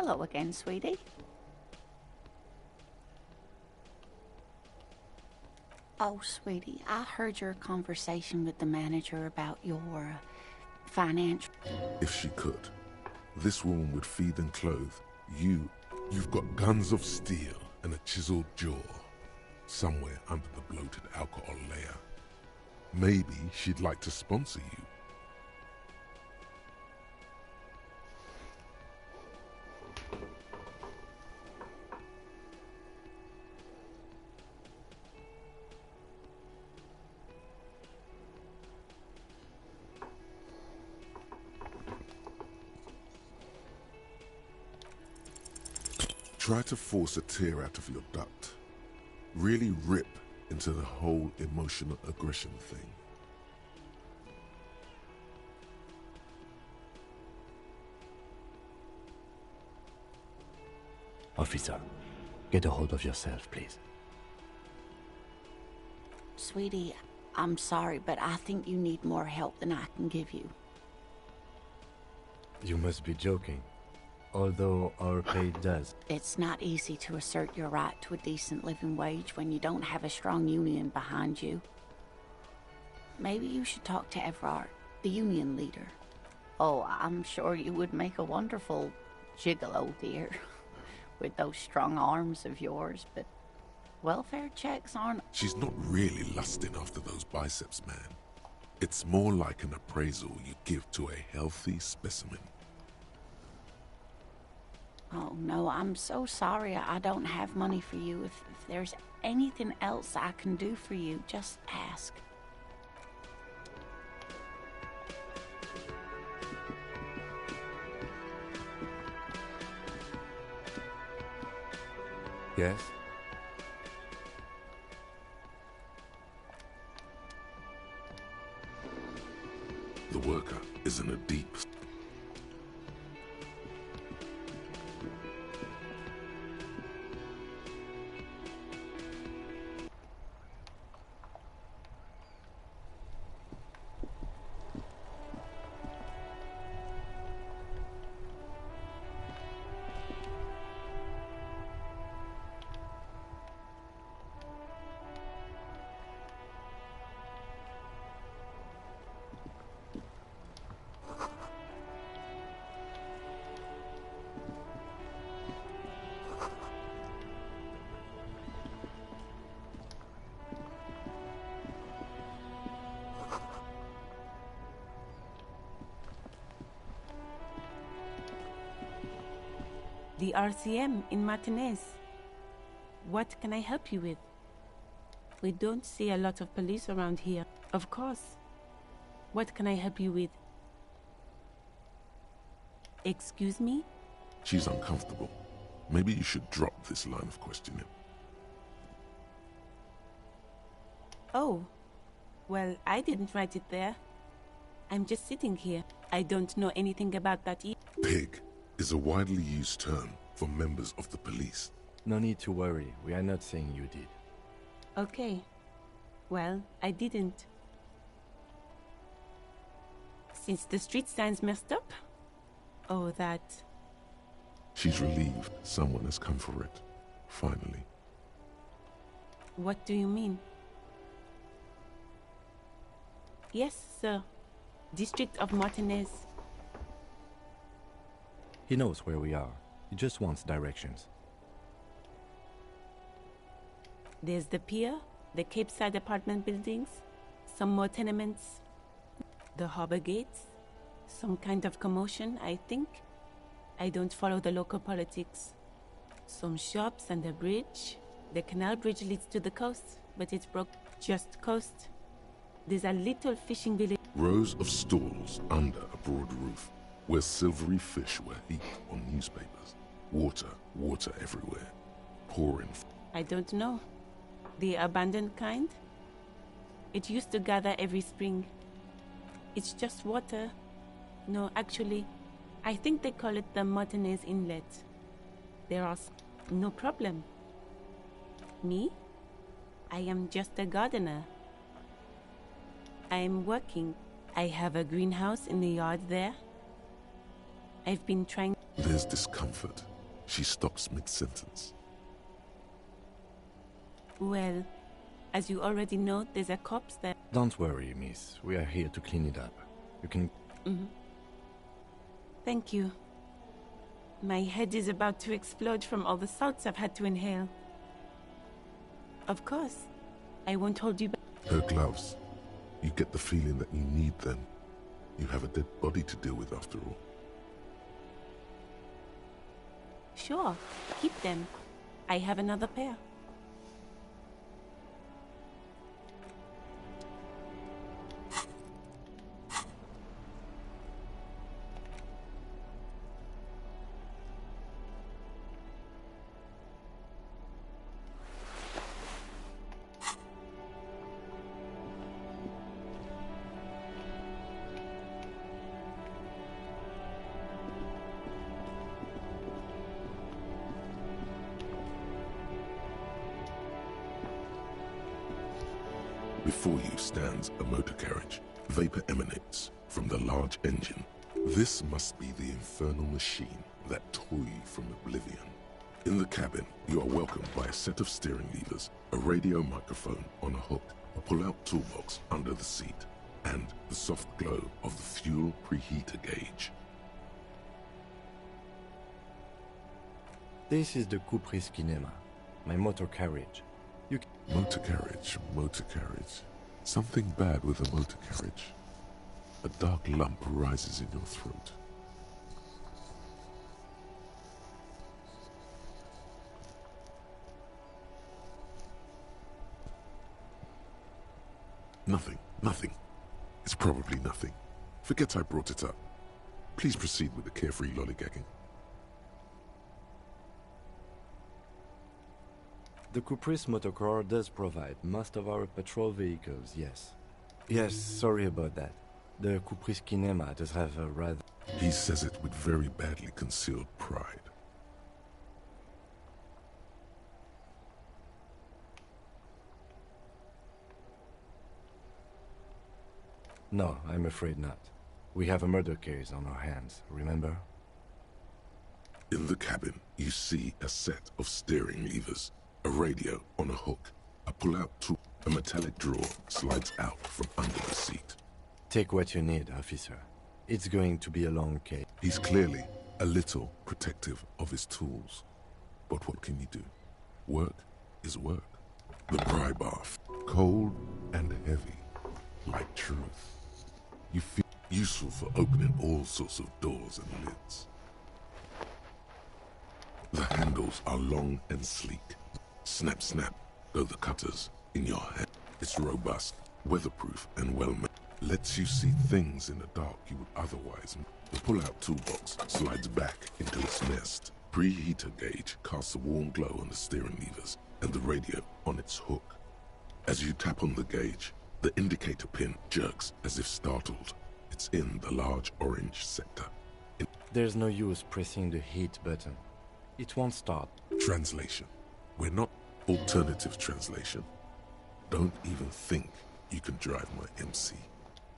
Hello again, sweetie. Oh, sweetie, I heard your conversation with the manager about your financial... If she could, this woman would feed and clothe you. You've got guns of steel and a chiseled jaw somewhere under the bloated alcohol layer. Maybe she'd like to sponsor you. Try to force a tear out of your duct. Really rip into the whole emotional aggression thing. Officer, get a hold of yourself, please. Sweetie, I'm sorry, but I think you need more help than I can give you. You must be joking. Although our pay does. It's not easy to assert your right to a decent living wage when you don't have a strong union behind you. Maybe you should talk to Everard, the union leader. Oh, I'm sure you would make a wonderful gigolo, dear, with those strong arms of yours, but welfare checks aren't... She's not really lusting after those biceps, man. It's more like an appraisal you give to a healthy specimen. Oh, no, I'm so sorry I don't have money for you. If there's anything else I can do for you, just ask. Yes? The worker is in a deep... The RCM in Martinez. What can I help you with? We don't see a lot of police around here. Of course. What can I help you with? Excuse me? She's uncomfortable. Maybe you should drop this line of questioning. Oh. Well, I didn't write it there. I'm just sitting here. I don't know anything about that either. Pig is a widely used term for members of the police. No need to worry. We are not saying you did. Okay. Well, I didn't. Since the street sign's messed up? Oh, that. She's relieved someone has come for it. Finally. What do you mean? Yes, sir. District of Martinez. He knows where we are. He just wants directions. There's the pier, the Cape Side apartment buildings, some more tenements, the harbor gates, some kind of commotion, I think. I don't follow the local politics. Some shops and a bridge. The canal bridge leads to the coast, but it's broke. Just coast. There's a little fishing village. Rows of stalls under a broad roof, where silvery fish were heaped on newspapers. Water everywhere. Pouring. I don't know. The abandoned kind? It used to gather every spring. It's just water. No, actually, I think they call it the Martinez Inlet. There are... No problem. Me? I am just a gardener. I am working. I have a greenhouse in the yard there. I've been trying... There's discomfort. She stops mid-sentence. Well, as you already know, there's a corpse there. Don't worry, miss. We are here to clean it up. You can... Thank you. My head is about to explode from all the salts I've had to inhale. Of course. I won't hold you back. Her gloves. You get the feeling that you need them. You have a dead body to deal with after all. Sure, keep them. I have another pair. Before you stands a motor carriage. Vapor emanates from the large engine. This must be the infernal machine, that toy from oblivion. In the cabin, you are welcomed by a set of steering levers, a radio microphone on a hook, a pull-out toolbox under the seat, and the soft glow of the fuel preheater gauge. This is the Caprice Kinema, my motor carriage. Motor carriage, motor carriage. Something bad with a motor carriage. A dark lump rises in your throat. Nothing. It's probably nothing. Forget I brought it up. Please proceed with the carefree lollygagging. The Caprice motorcar does provide most of our patrol vehicles, yes. Yes, sorry about that. The Caprice Kinema does have a rather... He says it with very badly concealed pride. No, I'm afraid not. We have a murder case on our hands, remember? In the cabin, you see a set of steering levers, a radio on a hook, a pull-out tool, a metallic drawer slides out from under the seat. Take what you need, officer. It's going to be a long case. He's clearly a little protective of his tools. But what can you do? Work is work. The pry bar, cold and heavy, like truth. You feel useful for opening all sorts of doors and lids. The handles are long and sleek. Snap, snap, go the cutters in your hand. It's robust, weatherproof, and well-made. Lets you see things in the dark you would otherwise miss. The pull-out toolbox slides back into its nest. Preheater gauge casts a warm glow on the steering levers and the radio on its hook. As you tap on the gauge, the indicator pin jerks as if startled. It's in the large orange sector. There's no use pressing the heat button. It won't start. Translation. We're not alternative translation. Don't even think you can drive my MC.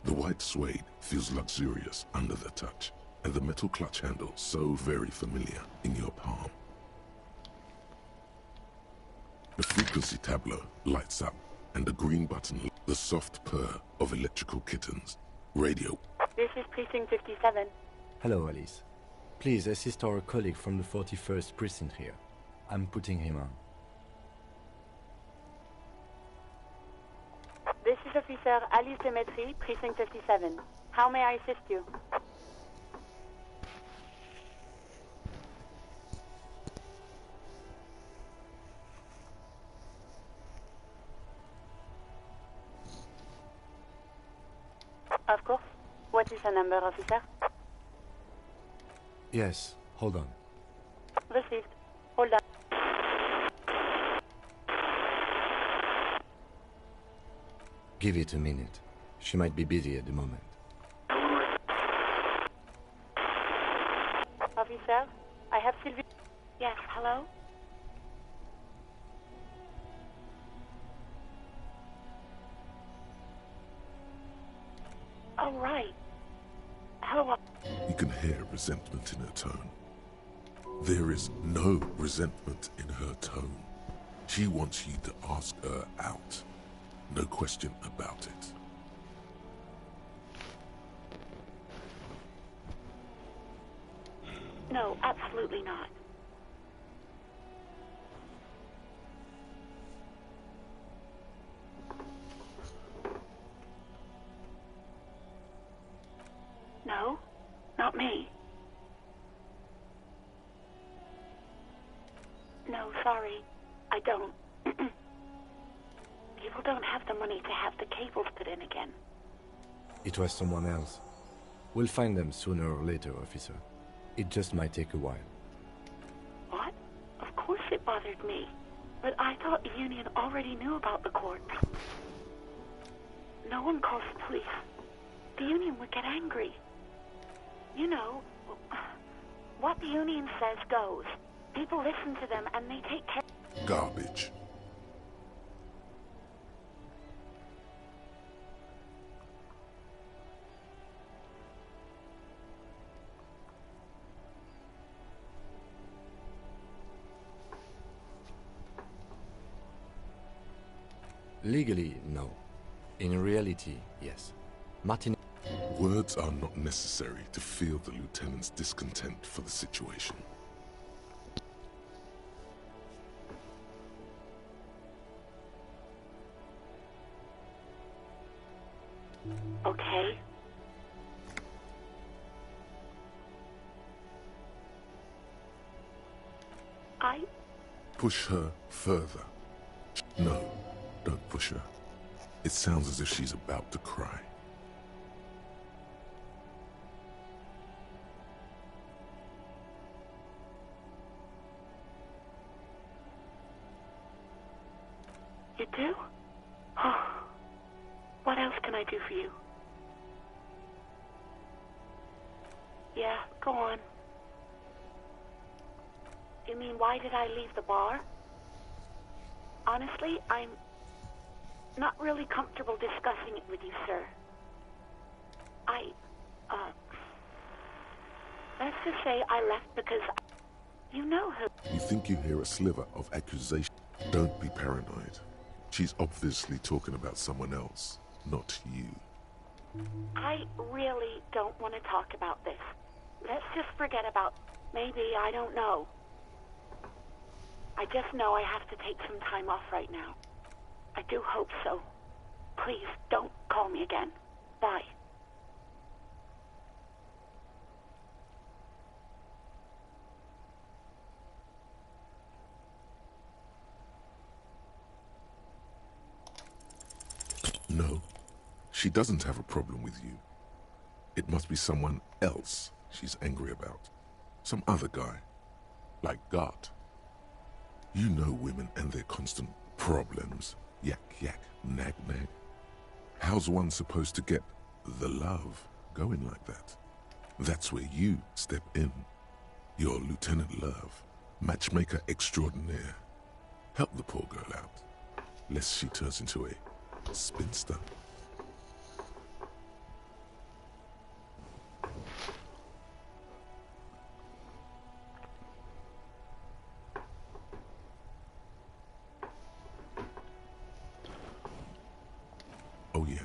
The white suede feels luxurious under the touch, and the metal clutch handle so very familiar in your palm. The frequency tableau lights up, and the green button, the soft purr of electrical kittens. Radio. This is Precinct 57. Hello, Alice. Please assist our colleague from the 41st Precinct here. I'm putting him on. This is Officer Alice Demetri, Precinct 57. How may I assist you? Of course. What is the number, officer? Yes, hold on. Received. Hold on. Give it a minute. She might be busy at the moment. Officer, I have Sylvie. Yes, hello? Oh, right. Hello. You can hear resentment in her tone. There is no resentment in her tone. She wants you to ask her out. No question about it. No, absolutely not. No, not me. No, sorry, I don't. People don't have the money to have the cables put in again. It was someone else. We'll find them sooner or later, officer. It just might take a while. What? Of course it bothered me. But I thought the Union already knew about the court. No one calls the police. The Union would get angry. You know, what the Union says goes. People listen to them and they take care. Garbage. Legally, no. In reality, yes. Martin... Words are not necessary to feel the lieutenant's discontent for the situation. Okay. Push her further. No, don't push her. It sounds as if she's about to cry. You do? Oh. What else can I do for you? Yeah, go on. You mean, why did I leave the bar? Honestly, I'm not really comfortable discussing it with you, sir. Let's just say I left because you know who. You think you hear a sliver of accusation? Don't be paranoid. She's obviously talking about someone else, not you. I really don't want to talk about this. Let's just forget about... Maybe, I don't know. I just know I have to take some time off right now. I do hope so. Please, don't call me again. Bye. No, she doesn't have a problem with you. It must be someone else she's angry about. Some other guy. Like Gart. You know women and their constant problems. Yak, yak, nag, nag. How's one supposed to get the love going like that? That's where you step in. You're Lieutenant Love, matchmaker extraordinaire. Help the poor girl out, lest she turns into a spinster. Oh yeah,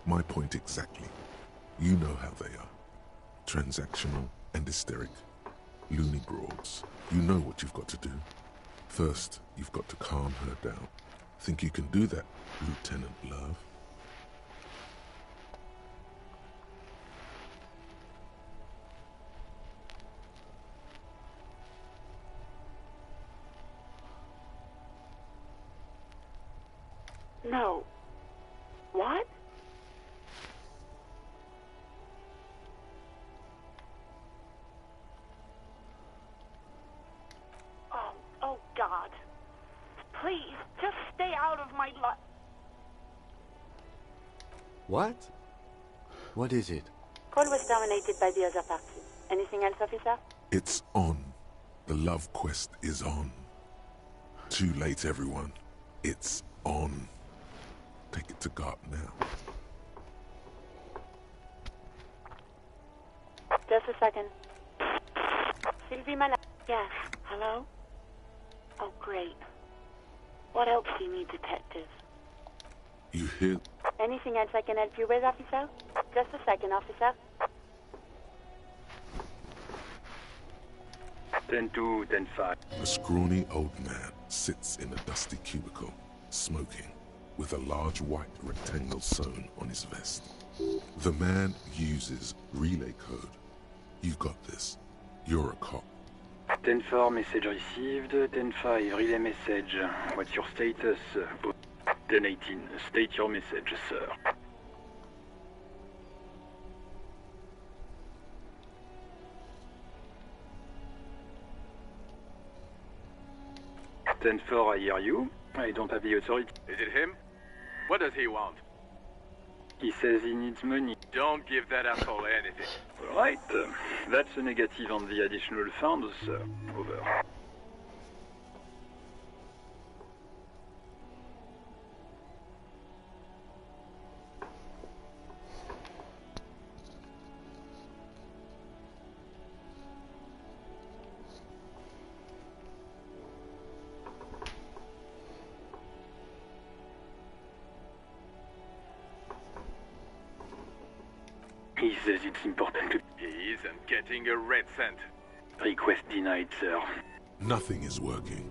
my point exactly. You know how they are. Transactional and hysteric. Loony broads. You know what you've got to do. First, you've got to calm her down. Think you can do that, Lieutenant Love? No. What? Oh God. Please, just stay out of my life. What? What is it? Call was terminated by the other party. Anything else, officer? It's on. The love quest is on. Too late, everyone. It's on. Take it to Gart now. Just a second. Sylvie Malak. Yes. Hello? Oh, great. What else do you need, detective? You hear? Anything else I can help you with, officer? Just a second, officer. 10-2, 10-5. A scrawny old man sits in a dusty cubicle, smoking, with a large white rectangle sewn on his vest. The man uses relay code. You got this. You're a cop. 10-4, message received. 10-5, relay message. What's your status? 10-18, state your message, sir. I hear you. I don't have the authority. Is it him? What does he want? He says he needs money. Don't give that asshole anything. All right. That's a negative on the additional funds, sir. Over. He says it's important to... He isn't getting a red cent. Request denied, sir. Nothing is working.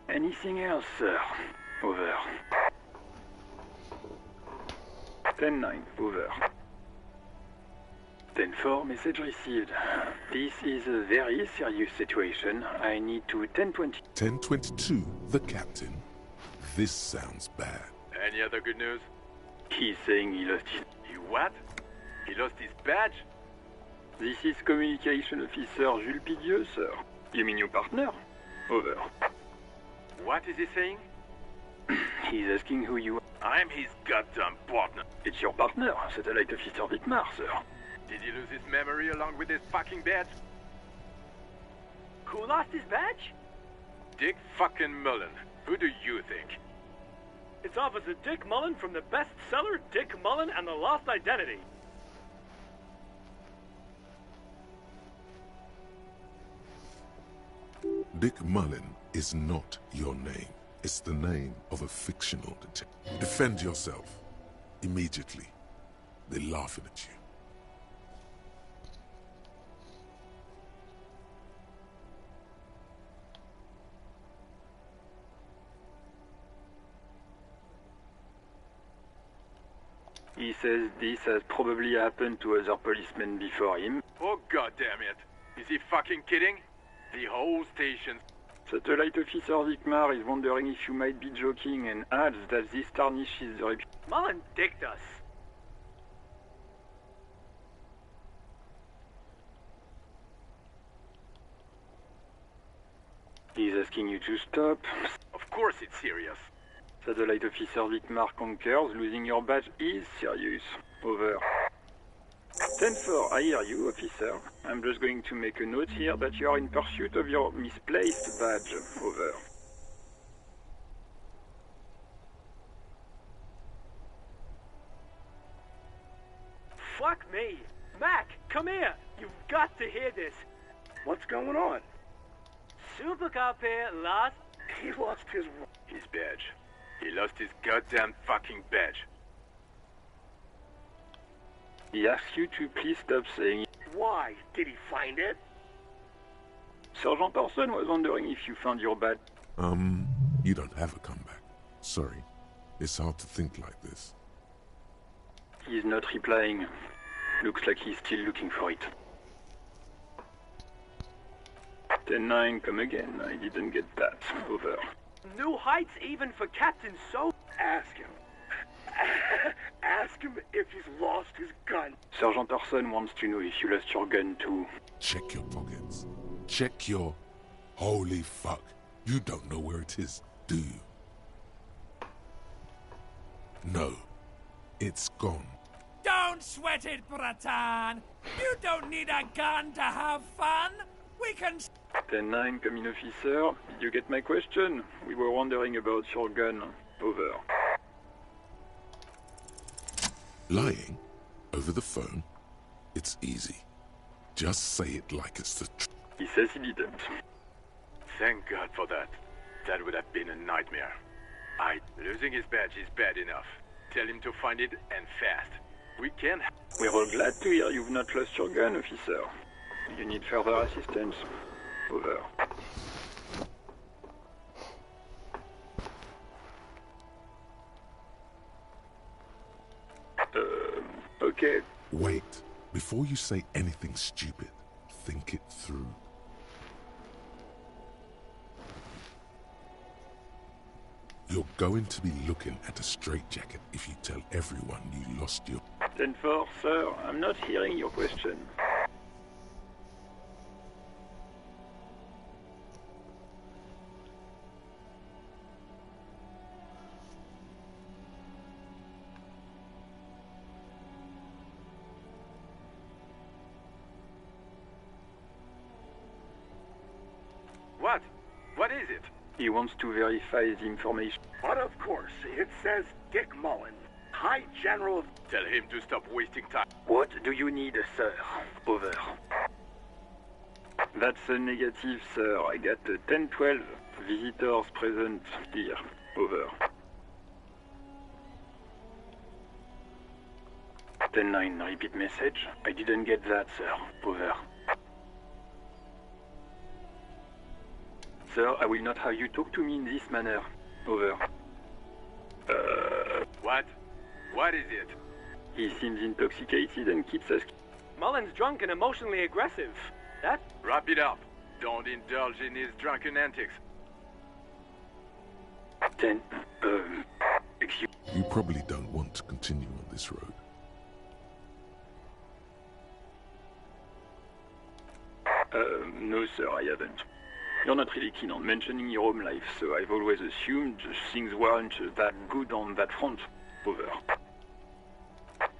Anything else, sir? Over. 10-9, over. 10-4, message received. This is a very serious situation. I need to 10-20. 1022, the captain. This sounds bad. Any other good news? He's saying he lost his... He what? He lost his badge? This is Communication Officer Jules Pidieux, sir. You mean your partner? Over. What is he saying? He's asking who you are. I'm his goddamn partner. It's your partner, Satellite Officer Vicmar, sir. Did he lose his memory along with his fucking badge? Who lost his badge? Dick fucking Mullen. Who do you think? It's Officer Dick Mullen from the bestseller Dick Mullen and the Lost Identity. Dick Mullen is not your name. It's the name of a fictional detective. Defend yourself. Immediately. They're laughing at you. He says this has probably happened to other policemen before him. Oh god damn it. Is he fucking kidding? The whole station... Satellite Officer Vicmar is wondering if you might be joking and adds that this tarnishes the reputation. Mullen dicked us. He's asking you to stop. Of course it's serious. Satellite Officer Vicmar concurs. Losing your badge is serious. Over. 10-4, I hear you, officer. I'm just going to make a note here that you are in pursuit of your misplaced badge. Over. Fuck me. Mac, come here. You've got to hear this. What's going on? Super Cop here lost... He lost his badge. He lost his goddamn fucking badge. He asks you to please stop saying it. Why? Did he find it? Sergeant Orson was wondering if you found your badge. You don't have a comeback. Sorry. It's hard to think like this. He's not replying. Looks like he's still looking for it. 10-9, come again. I didn't get that. Over. New heights even for Captain So. Ask him. Ask him if he's lost his gun. Sergeant Orson wants to know if you lost your gun too. Check your pockets. Check your... Holy fuck. You don't know where it is, do you? No. It's gone. Don't sweat it, Bratan. You don't need a gun to have fun. We can... 10-9, come in, officer. Did you get my question? We were wondering about your gun. Over. Lying? Over the phone? It's easy. Just say it like it's the truth. He says he didn't. Thank God for that. That would have been a nightmare. Losing his badge is bad enough. Tell him to find it, and fast. We can... We're all glad to hear you've not lost your gun, officer. You need further assistance. Over. Okay. Wait. Before you say anything stupid, think it through. You're going to be looking at a straitjacket if you tell everyone you lost your... 10-4, sir. I'm not hearing your question. What? What is it? He wants to verify the information. But of course, it says Dick Mullen, High General of... Tell him to stop wasting time. What do you need, sir? Over. That's a negative, sir. I got 10-12 visitors present here. Over. 10-9, repeat message. I didn't get that, sir. Over. Sir, I will not have you talk to me in this manner. Over. What? What is it? He seems intoxicated and keeps asking. Mullen's drunk and emotionally aggressive. That? Wrap it up. Don't indulge in his drunken antics. 10. Excuse. You probably don't want to continue on this road. No, sir, I haven't. You're not really keen on mentioning your home life, so I've always assumed things weren't that good on that front. Over.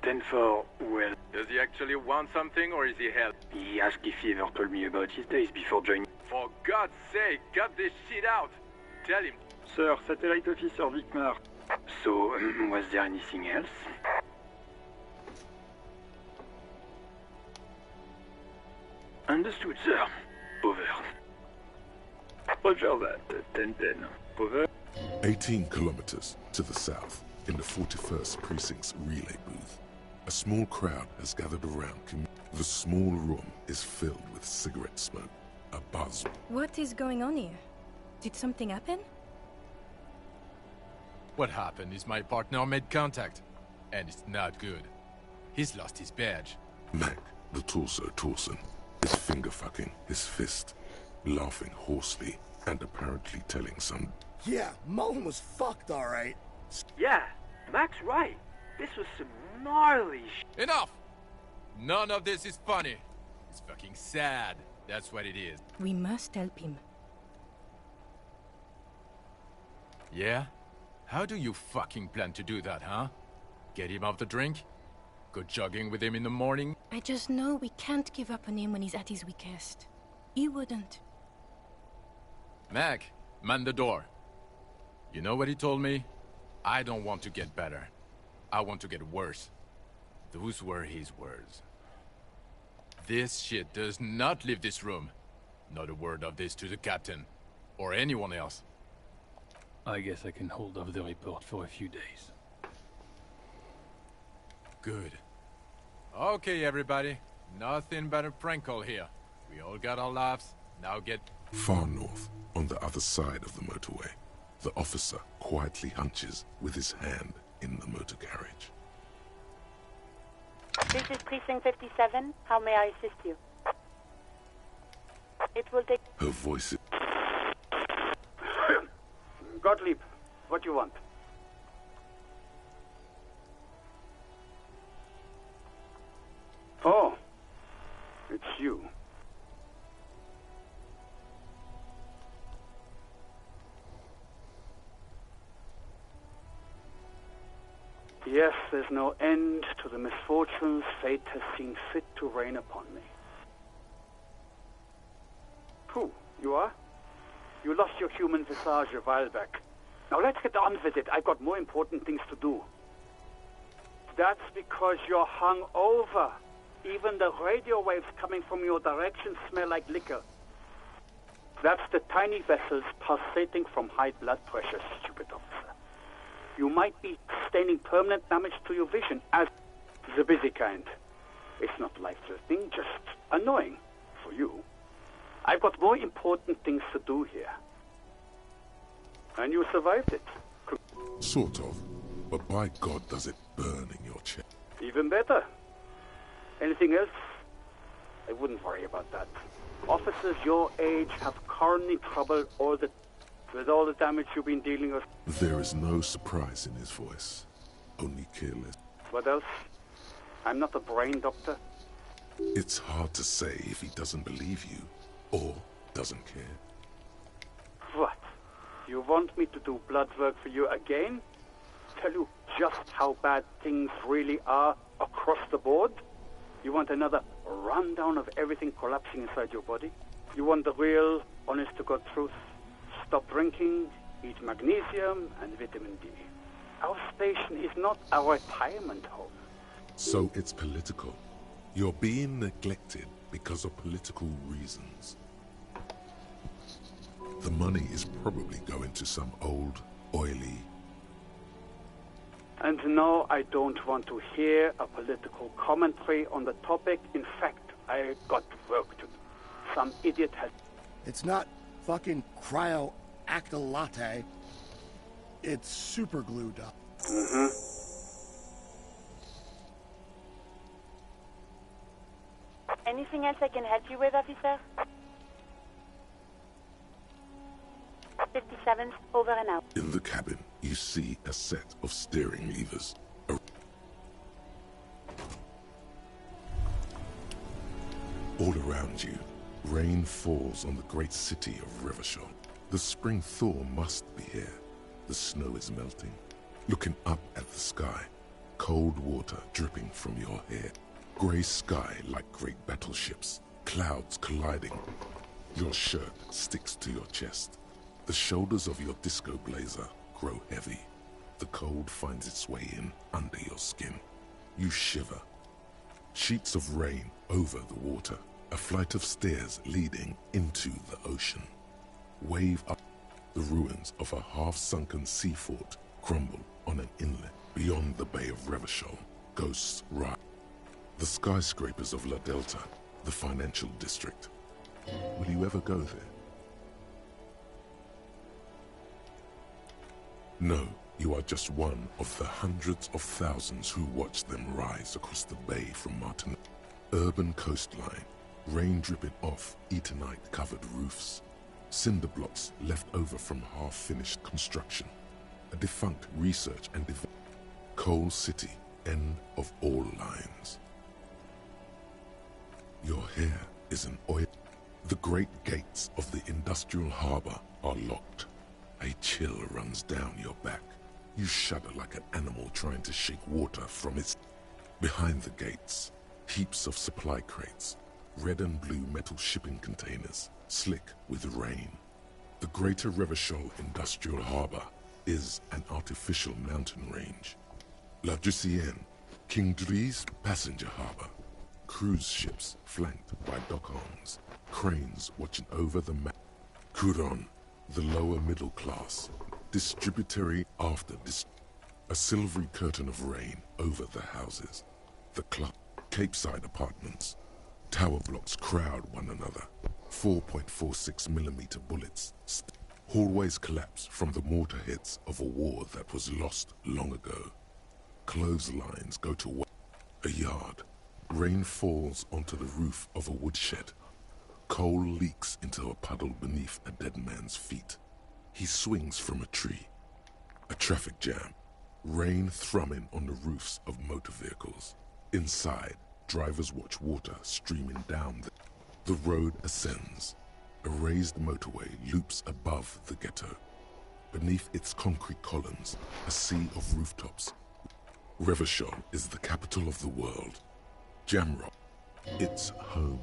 10-4, well... Does he actually want something, or is he hell? He asked if he ever told me about his days before joining... For God's sake, cut this shit out! Tell him. Sir, Satellite Officer Vicmar. So, was there anything else? Understood, sir. Over. Roger that. 10-10. Over. 18 kilometers to the south, in the 41st Precinct's relay booth, a small crowd has gathered around. The small room is filled with cigarette smoke, a buzz. What is going on here? Did something happen? What happened is my partner made contact, and it's not good. He's lost his badge. Mac, the torso Torson, is finger-fucking his fist, laughing hoarsely and apparently telling some... Yeah, Mullen was fucked, alright. Yeah, Mac's right. This was some gnarly Enough! None of this is funny. It's fucking sad. That's what it is. We must help him. Yeah? How do you fucking plan to do that, huh? Get him off the drink? Go jogging with him in the morning? I just know we can't give up on him when he's at his weakest. He wouldn't. Mac, man the door. You know what he told me? I don't want to get better. I want to get worse. Those were his words. This shit does not leave this room. Not a word of this to the captain. Or anyone else. I guess I can hold off the report for a few days. Good. Okay, everybody. Nothing but a prank call here. We all got our laughs. Now get... Far north, on the other side of the motorway, the officer quietly hunches with his hand in the motor carriage. This is Precinct 57. How may I assist you? It will take... Her voice is... Gottlieb, what do you want? Oh, it's you. Yes, there's no end to the misfortunes fate has seen fit to rain upon me. Who? You are? You lost your human visage a while back. Now let's get on with it. I've got more important things to do. That's because you're hung over. Even the radio waves coming from your direction smell like liquor. That's the tiny vessels pulsating from high blood pressure, stupid officer. You might be sustaining permanent damage to your vision, as the busy kind. It's not life-threatening, just annoying for you. I've got more important things to do here. And you survived it. Sort of, but by God does it burn in your chest. Even better. Anything else? I wouldn't worry about that. Officers your age have coronary trouble with all the damage you've been dealing with. There is no surprise in his voice, only careless. What else? I'm not a brain doctor. It's hard to say if he doesn't believe you, or doesn't care. What? You want me to do blood work for you again? Tell you just how bad things really are across the board? You want another rundown of everything collapsing inside your body? You want the real, honest-to-God truth? Stop drinking, eat magnesium and vitamin D. Our station is not a retirement home. So it's political. You're being neglected because of political reasons. The money is probably going to some old, oily... And no, I don't want to hear a political commentary on the topic. In fact, I got work to do. Some idiot has... It's not fucking cryo-acta-latte. It's super glued up. Mm-hmm. Anything else I can help you with, officer? 57's over and out. In the cabin, you see a set of steering levers. All around you, rain falls on the great city of Revachol. The spring thaw must be here. The snow is melting. Looking up at the sky, cold water dripping from your hair. Grey sky like great battleships, clouds colliding. Your shirt sticks to your chest. The shoulders of your disco blazer grow heavy. The cold finds its way in under your skin. You shiver. Sheets of rain over the water. A flight of stairs leading into the ocean. Wave up. The ruins of a half-sunken sea fort crumble on an inlet beyond the Bay of Revachol. Ghosts rise. The skyscrapers of La Delta, the financial district. Will you ever go there? No, you are just one of the hundreds of thousands who watch them rise across the bay from Martinique. Urban coastline, rain dripping off Eternite-covered roofs. Cinder blocks left over from half-finished construction. A defunct research and development. Coal City, end of all lines. Your hair is an oil. The great gates of the industrial harbor are locked. A chill runs down your back. You shudder like an animal trying to shake water from its... Behind the gates, heaps of supply crates, red and blue metal shipping containers, slick with rain. The Greater Revachol Industrial Harbor is an artificial mountain range. La Drusienne, King Dries passenger harbor. Cruise ships flanked by dock arms, cranes watching over the map. Couronne, the lower middle class, distributary after a silvery curtain of rain over the houses. The club, Capeside apartments. Tower blocks crowd one another. 4.46mm bullets. Hallways collapse from the mortar hits of a war that was lost long ago. Clotheslines go to a yard. Rain falls onto the roof of a woodshed. Coal leaks into a puddle beneath a dead man's feet. He swings from a tree. A traffic jam. Rain thrumming on the roofs of motor vehicles. Inside, drivers watch water streaming down. The road ascends. A raised motorway loops above the ghetto. Beneath its concrete columns, a sea of rooftops. Revachol is the capital of the world. Jamrock, its home.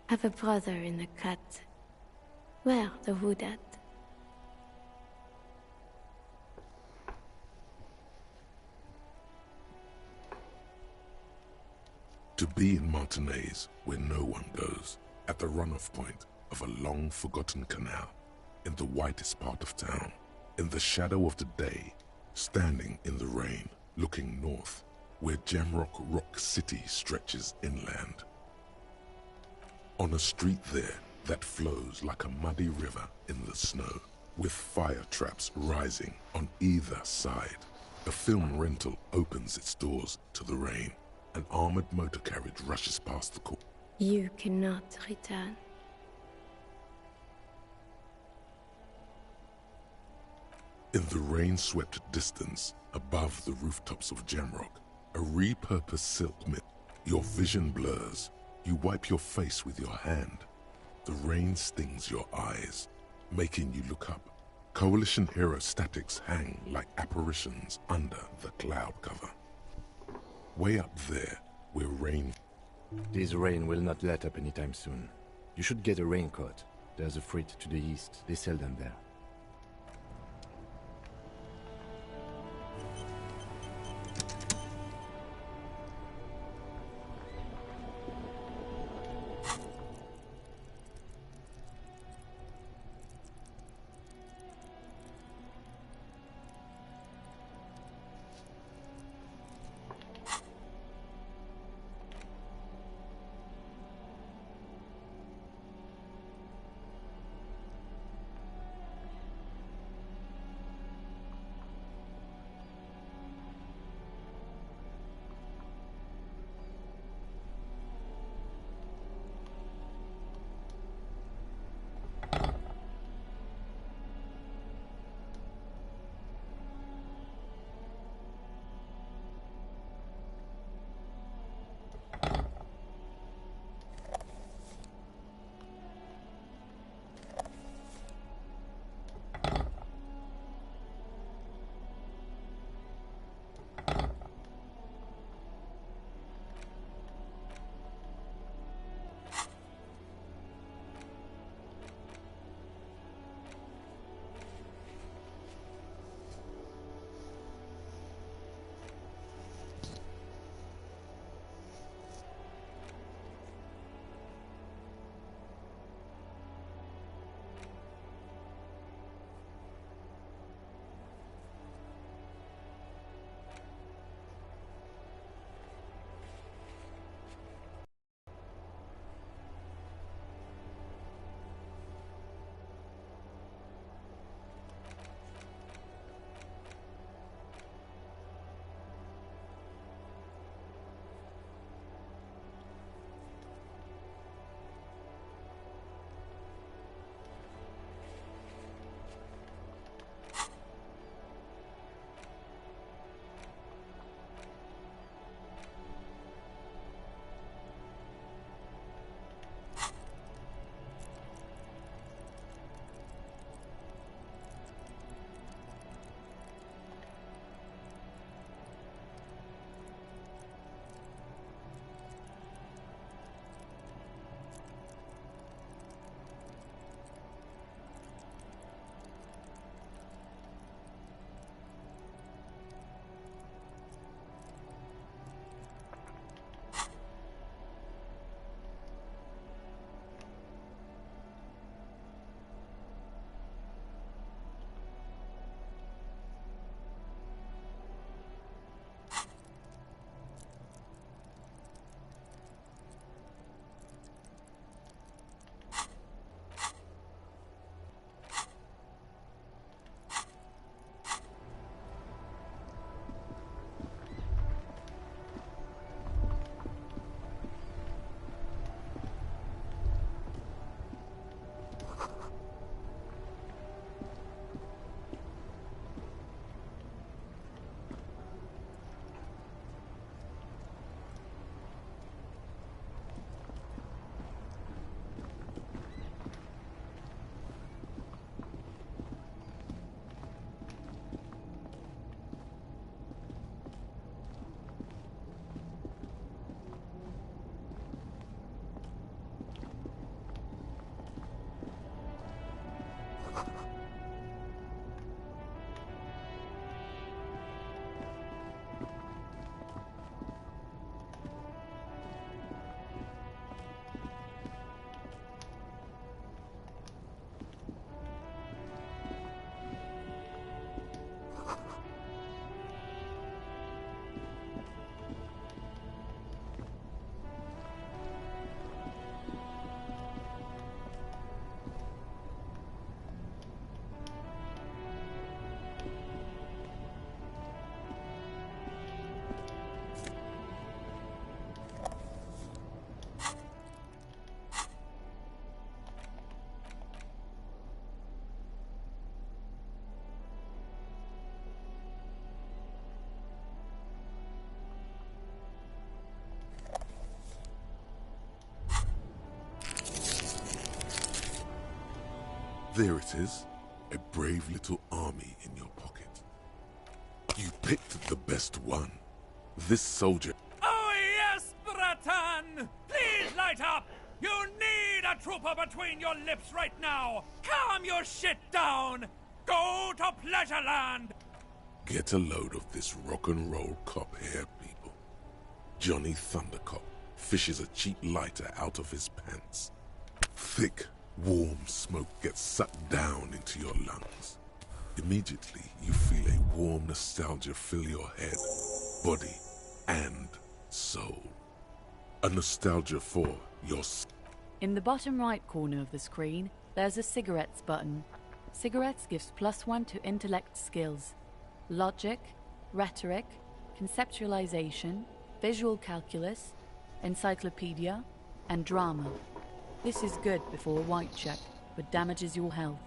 I have a brother in the cut. Where the wood at? To be in Martinaise, where no one goes, at the runoff point of a long-forgotten canal, in the whitest part of town, in the shadow of the day, standing in the rain, looking north, where Jamrock Rock City stretches inland. On a street there that flows like a muddy river in the snow, with fire traps rising on either side, a film rental opens its doors to the rain. An armored motor carriage rushes past the court. You cannot return. In the rain-swept distance, above the rooftops of Jamrock, a repurposed silk mitt. Your vision blurs. You wipe your face with your hand. The rain stings your eyes, making you look up. Coalition aerostatics hang like apparitions under the cloud cover. Way up there, where rain... This rain will not let up anytime soon. You should get a raincoat. There's a freight to the east. They sell them there. There it is. A brave little army in your pocket. You picked the best one. This soldier... Oh yes, Bratan! Please light up! You need a trooper between your lips right now! Calm your shit down! Go to Pleasureland! Get a load of this rock and roll cop here, people. Johnny Thundercop fishes a cheap lighter out of his pants. Thick, warm smoke gets sucked down into your lungs. Immediately, you feel a warm nostalgia fill your head, body, and soul. A nostalgia for your... In the bottom right corner of the screen, there's a cigarettes button. Cigarettes gives +1 to intellect skills. Logic, rhetoric, conceptualization, visual calculus, encyclopedia, and drama. This is good before a white check, but damages your health.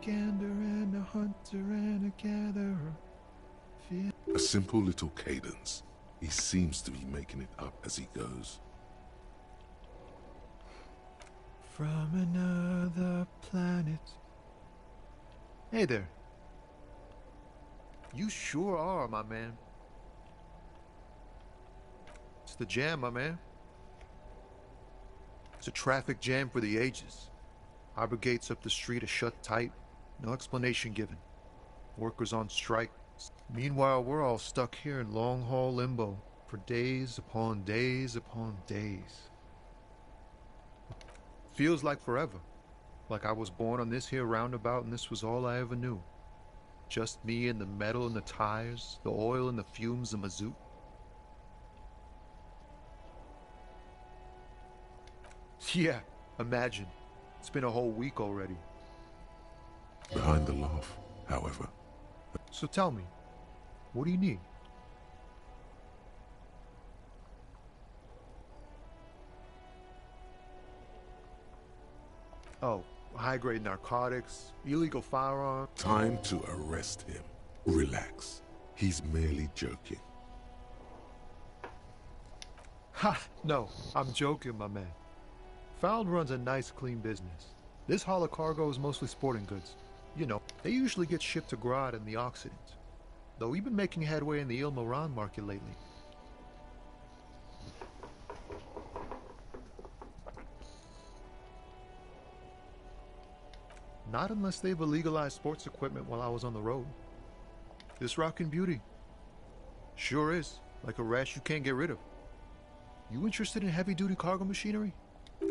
gander and a hunter and a gatherer. A simple little cadence. He seems to be making it up as he goes. From another planet. Hey there. You sure are, my man. It's the jam, my man. It's a traffic jam for the ages. Harbor gates up the street are shut tight. No explanation given. Workers on strike. Meanwhile, we're all stuck here in long-haul limbo for days upon days upon days. Feels like forever. Like I was born on this here roundabout and this was all I ever knew. Just me and the metal and the tires, the oil and the fumes of mazout. Yeah, imagine. It's been a whole week already. Behind the laugh, however. So tell me, what do you need? Oh, high-grade narcotics, illegal firearms. Time to arrest him. Relax. He's merely joking. Ha! No, I'm joking, my man. Found runs a nice, clean business. This haul of cargo is mostly sporting goods. You know, they usually get shipped to Grad and the Occident. Though we've been making headway in the Il Moran market lately. Not unless they've illegalized sports equipment while I was on the road. This rockin' beauty. Sure is, like a rash you can't get rid of. You interested in heavy-duty cargo machinery?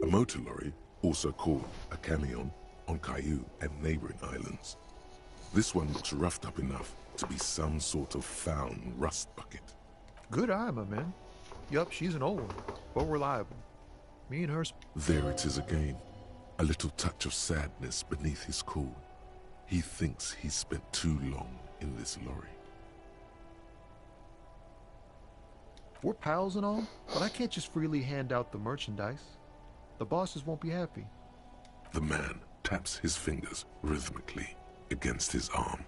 A motor lorry, also called a camion, on Caillou and neighboring islands. This one looks roughed up enough to be some sort of found rust bucket. Good eye, my man. Yup, she's an old one, but reliable. Me and her... There it is again. A little touch of sadness beneath his cool. He thinks he's spent too long in this lorry. We're pals and all, but I can't just freely hand out the merchandise. The bosses won't be happy. The man taps his fingers rhythmically against his arm.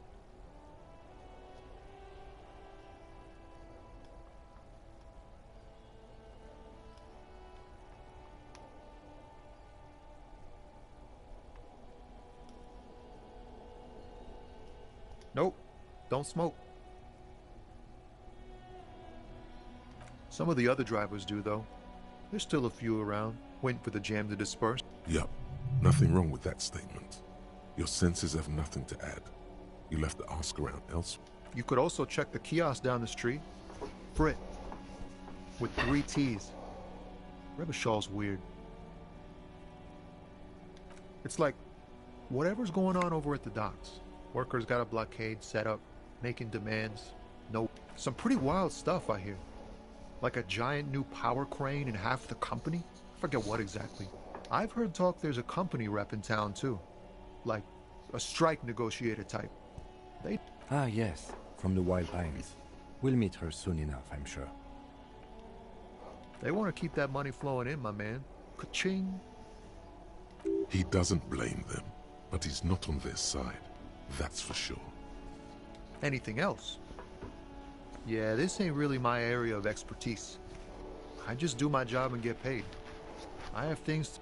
Nope, don't smoke. Some of the other drivers do, though. There's still a few around, waiting for the jam to disperse. Yup, nothing wrong with that statement. Your senses have nothing to add. You'll have to ask around elsewhere. You could also check the kiosk down the street. Frit. With 3 T's. Revachol's weird. It's like, whatever's going on over at the docks. Workers got a blockade set up, making demands. No, some pretty wild stuff I hear. Like a giant new power crane in half the company? I forget what exactly. I've heard talk there's a company rep in town too. Like a strike negotiator type. They... Ah, yes, from the Wild Pines. We'll meet her soon enough, I'm sure. They want to keep that money flowing in, my man. Ka-ching. He doesn't blame them, but he's not on their side. That's for sure. Anything else? Yeah, this ain't really my area of expertise. I just do my job and get paid. I have things...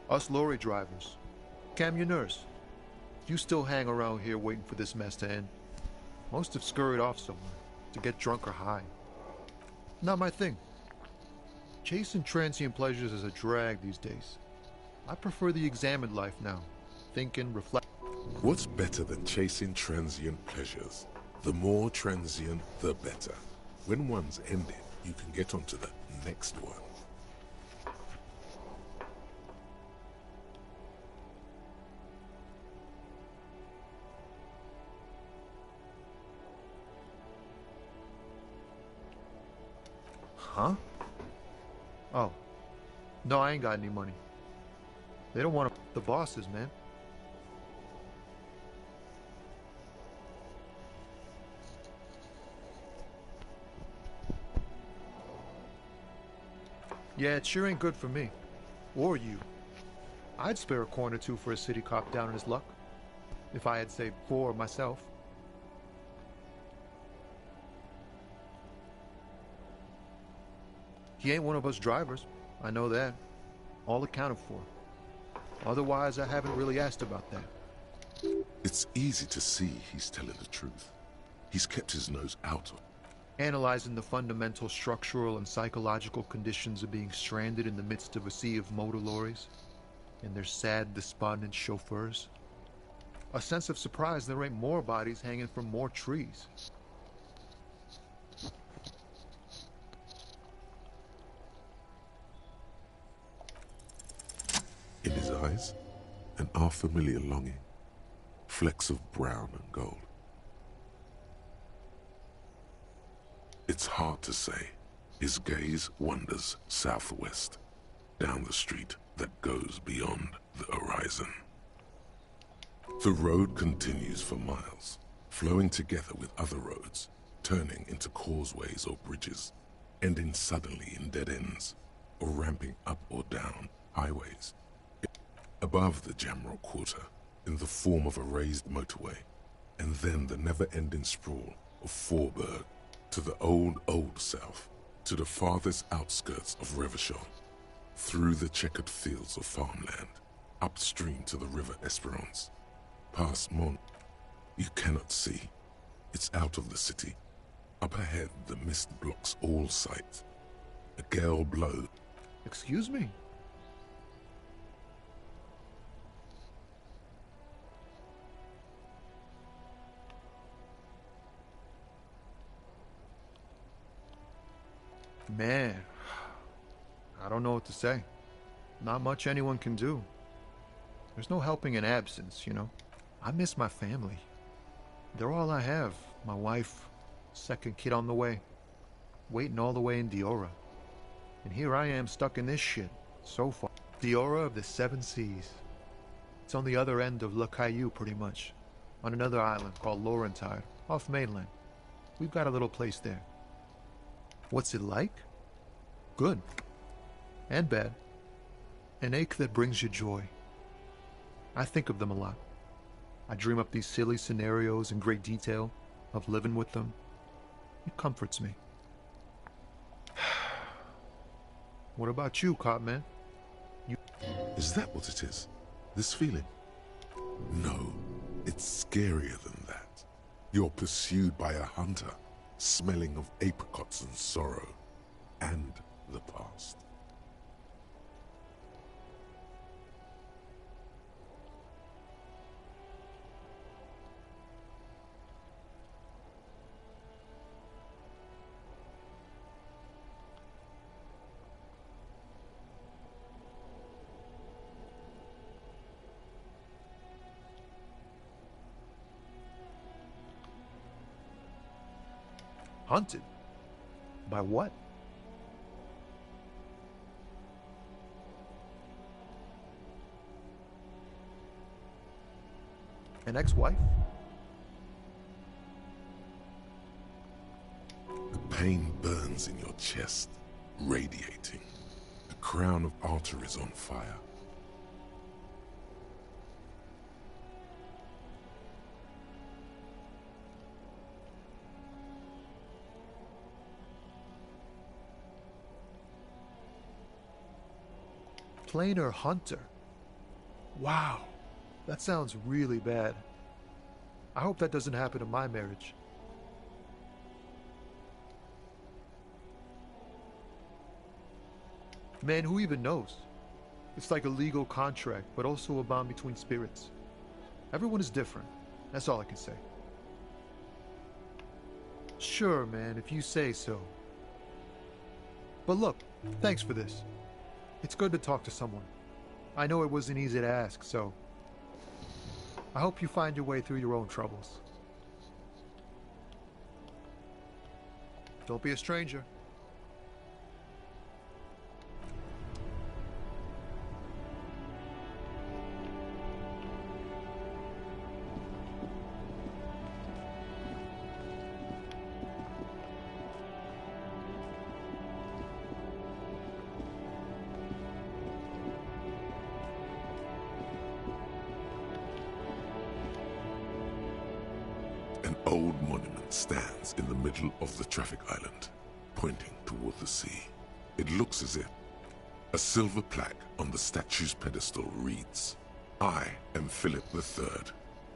Us lorry drivers. Camionneurs. You still hang around here waiting for this mess to end. Most have scurried off somewhere, to get drunk or high. Not my thing. Chasing transient pleasures is a drag these days. I prefer the examined life now. Thinking, reflect... What's better than chasing transient pleasures? The more transient, the better. When one's ended, you can get onto the next one. Huh? Oh. No, I ain't got any money. They don't want to... The bosses, man. Yeah, it sure ain't good for me. Or you. I'd spare a coin or two for a city cop down in his luck. If I had saved 4 myself. He ain't one of us drivers. I know that. All accounted for. Otherwise, I haven't really asked about that. It's easy to see he's telling the truth. He's kept his nose out of it. Analyzing the fundamental structural and psychological conditions of being stranded in the midst of a sea of motor lorries and their sad, despondent chauffeurs. A sense of surprise there ain't more bodies hanging from more trees. In his eyes, an unfamiliar longing, flecks of brown and gold. It's hard to say. His gaze wanders southwest, down the street that goes beyond the horizon. The road continues for miles, flowing together with other roads, turning into causeways or bridges, ending suddenly in dead ends, or ramping up or down highways. Above the Jamrock Quarter, in the form of a raised motorway, and then the never-ending sprawl of Forburg, to the old south, to the farthest outskirts of Revachol, through the checkered fields of farmland, upstream to the river Esperance. Past Mont. You cannot see. It's out of the city. Up ahead, the mist blocks all sight. A gale blows. Excuse me? Man, I don't know what to say. Not much anyone can do. There's no helping in absence, you know. I miss my family. They're all I have. My wife, second kid on the way, waiting all the way in Diora. And here I am stuck in this shit, so far. Diora of the Seven Seas. It's on the other end of Le Caillou, pretty much. On another island called Laurentide, off mainland. We've got a little place there. What's it like? Good. And bad. An ache that brings you joy. I think of them a lot. I dream up these silly scenarios in great detail of living with them. It comforts me. What about you, Copman? Is that what it is? This feeling? No, it's scarier than that. You're pursued by a hunter, smelling of apricots and sorrow, and the past. Hunted? By what? An ex-wife? The pain burns in your chest, radiating. The crown of arteries on fire. Plainer hunter. Wow, that sounds really bad. I hope that doesn't happen in my marriage. Man, who even knows? It's like a legal contract, but also a bond between spirits. Everyone is different. That's all I can say. Sure, man, if you say so. But look, thanks for this. It's good to talk to someone. I know it wasn't easy to ask, so I hope you find your way through your own troubles. Don't be a stranger. An old monument stands in the middle of the traffic island, pointing toward the sea. It looks as if a silver plaque on the statue's pedestal reads, "I am Philip III,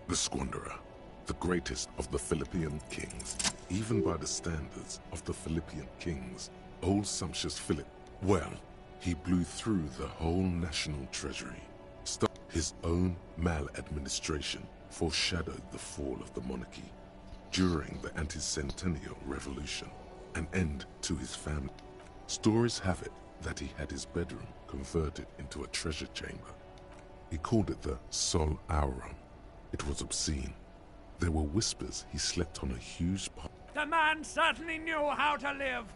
the Squanderer, the greatest of the Philippian kings." Even by the standards of the Philippian kings, old sumptuous Philip, well, he blew through the whole national treasury. His own maladministration foreshadowed the fall of the monarchy. During the anti-centennial revolution, an end to his family. Stories have it that he had his bedroom converted into a treasure chamber. He called it the Sol Aurum. It was obscene. There were whispers he slept on a huge pot. The man certainly knew how to live.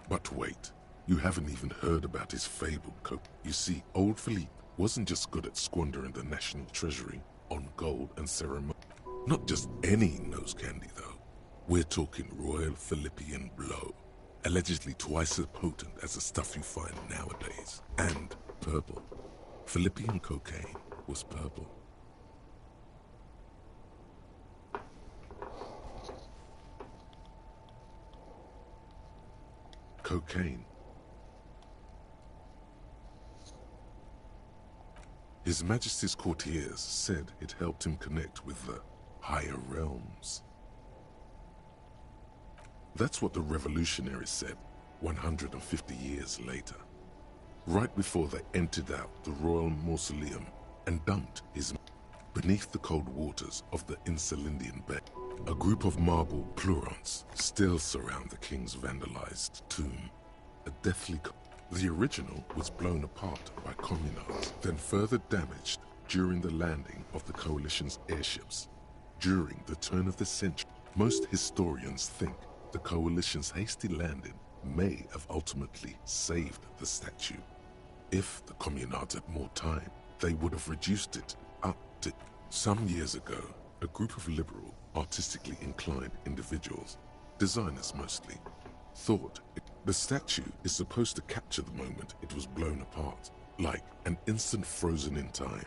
But wait, you haven't even heard about his fabled coat. You see, old Philippe wasn't just good at squandering the national treasury on gold and ceremony. Not just any nose candy, though. We're talking royal Philippian blow, allegedly twice as potent as the stuff you find nowadays. And purple. Philippian cocaine was purple. cocaine. His Majesty's courtiers said it helped him connect with the higher realms. That's what the revolutionaries said 150 years later, right before they emptied out the royal mausoleum and dumped his beneath the cold waters of the Insulindian Bay. A group of marble pleurons still surround the king's vandalized tomb. A deathly The original was blown apart by communards, then further damaged during the landing of the coalition's airships. During the turn of the century, most historians think the coalition's hasty landing may have ultimately saved the statue. If the communards had more time, they would have reduced it up to... Some years ago, a group of liberal, artistically inclined individuals, designers mostly, thought the statue is supposed to capture the moment it was blown apart, like an instant frozen in time,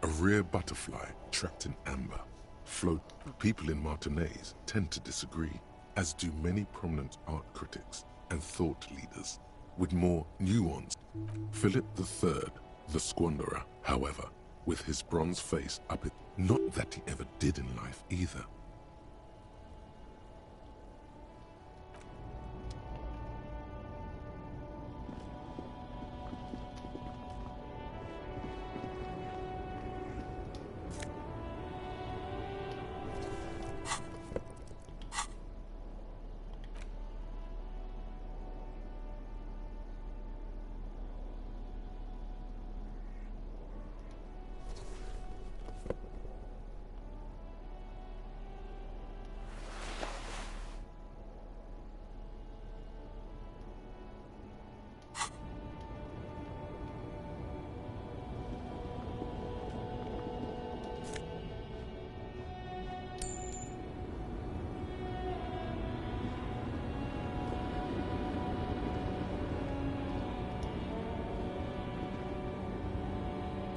a rare butterfly trapped in amber. Float. People in Martinaise tend to disagree, as do many prominent art critics and thought leaders, with more nuance. Philip III, the Squanderer, however, with his bronze face up it, not that he ever did in life either.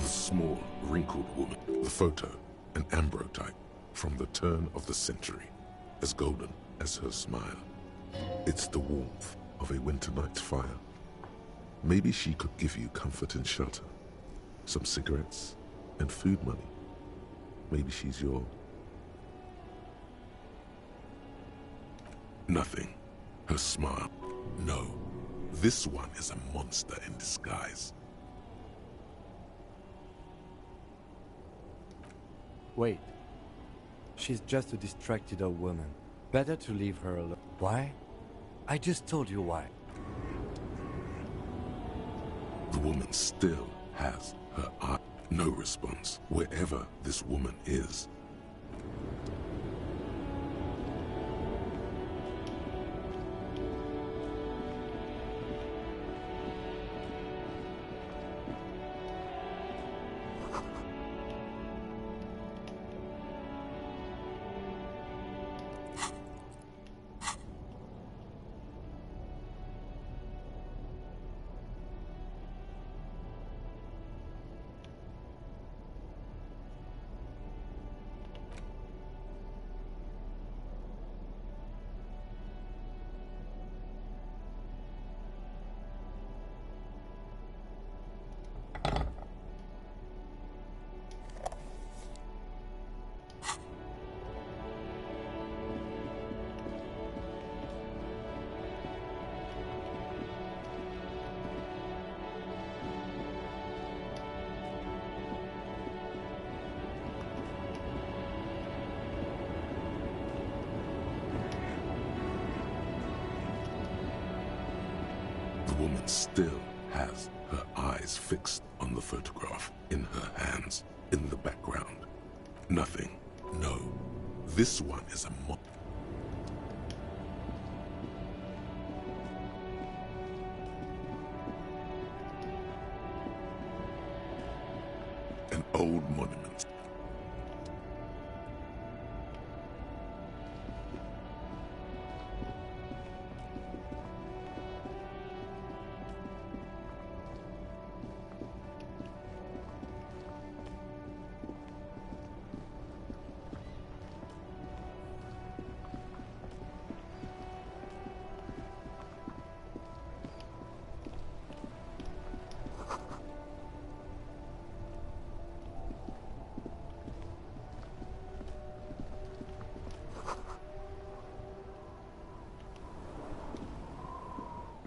Small, wrinkled woman. The photo, an ambrotype from the turn of the century, as golden as her smile. It's the warmth of a winter night's fire. Maybe she could give you comfort and shelter, some cigarettes and food money. Maybe she's your... Nothing. Her smile. No. This one is a monster in disguise. Wait. She's just a distracted old woman. Better to leave her alone. Why? I just told you why. The woman still has her eye. No response, wherever this woman is. The woman still has her eyes fixed on the photograph in her hands, in the background. Nothing. No. This one is a an old monument.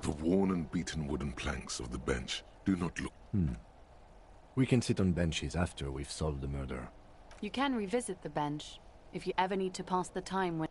The worn and beaten wooden planks of the bench do not look... We can sit on benches after we've solved the murder. You can revisit the bench if you ever need to pass the time when...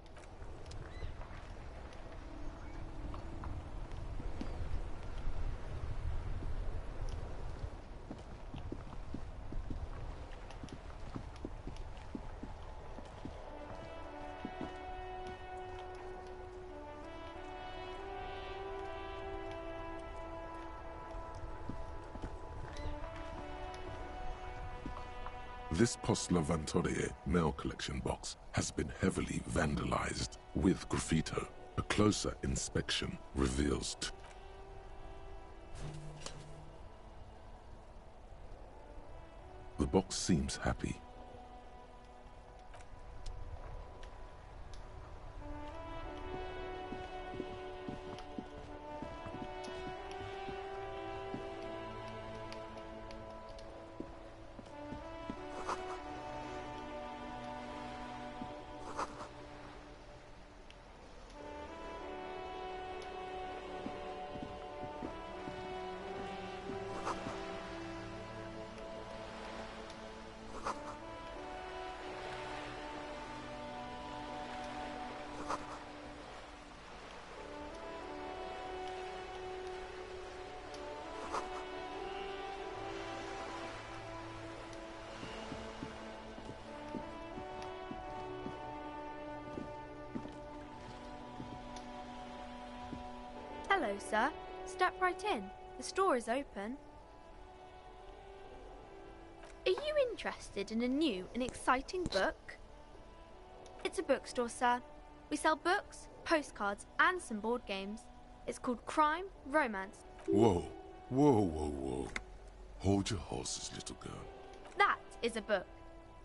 This Post Lavatorie mail collection box has been heavily vandalized with graffito. A closer inspection reveals... The box seems happy. Hello, sir. Step right in. The store is open. Are you interested in a new and exciting book? It's a bookstore, sir. We sell books, postcards, and some board games. It's called Crime, Romance. Whoa, whoa, whoa, whoa. Hold your horses, little girl. That is a book.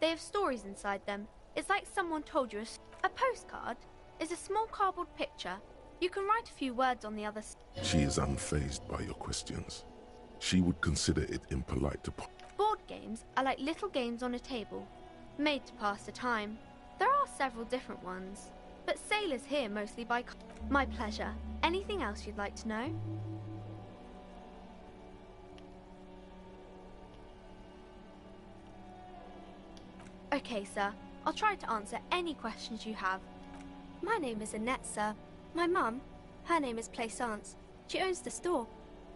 They have stories inside them. It's like someone told you a postcard is a small cardboard picture. You can write a few words on the other side. She is unfazed by your questions. She would consider it impolite to... Board games are like little games on a table, made to pass the time. There are several different ones, but sailors here mostly buy... My pleasure. Anything else you'd like to know? Okay, sir. I'll try to answer any questions you have. My name is Annette, sir. My mum, her name is Plaisance. She owns the store.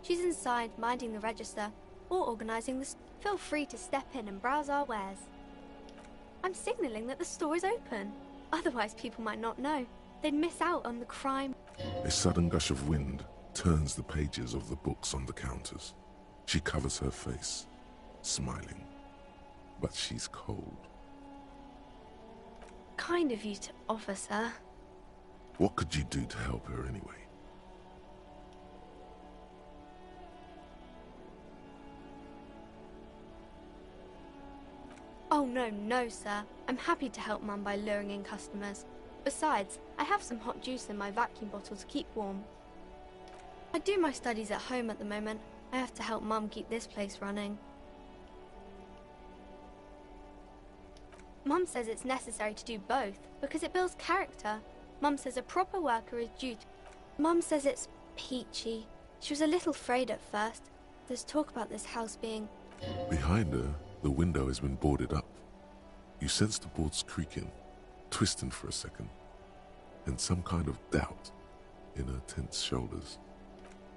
She's inside minding the register or organising the... Feel free to step in and browse our wares. I'm signalling that the store is open. Otherwise people might not know. They'd miss out on the crime. A sudden gush of wind turns the pages of the books on the counters. She covers her face, smiling. But she's cold. Kind of you to offer, sir. What could you do to help her anyway? Oh, no, sir. I'm happy to help Mum by luring in customers. Besides, I have some hot juice in my vacuum bottle to keep warm. I do my studies at home at the moment. I have to help Mum keep this place running. Mum says it's necessary to do both because it builds character. Mum says a proper worker is due to... Mum says it's peachy. She was a little afraid at first. There's talk about this house being... Behind her, the window has been boarded up. You sense the boards creaking, twisting for a second, and some kind of doubt in her tense shoulders.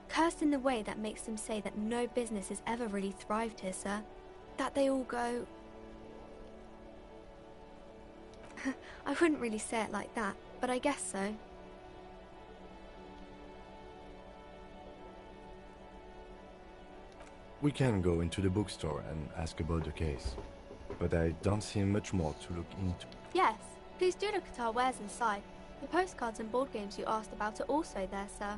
Cursed in the way that makes them say that no business has ever really thrived here, sir. That they all go... I wouldn't really say it like that, but I guess so. We can go into the bookstore and ask about the case, but I don't see much more to look into. Yes, please do look at our wares inside. The postcards and board games you asked about are also there, sir.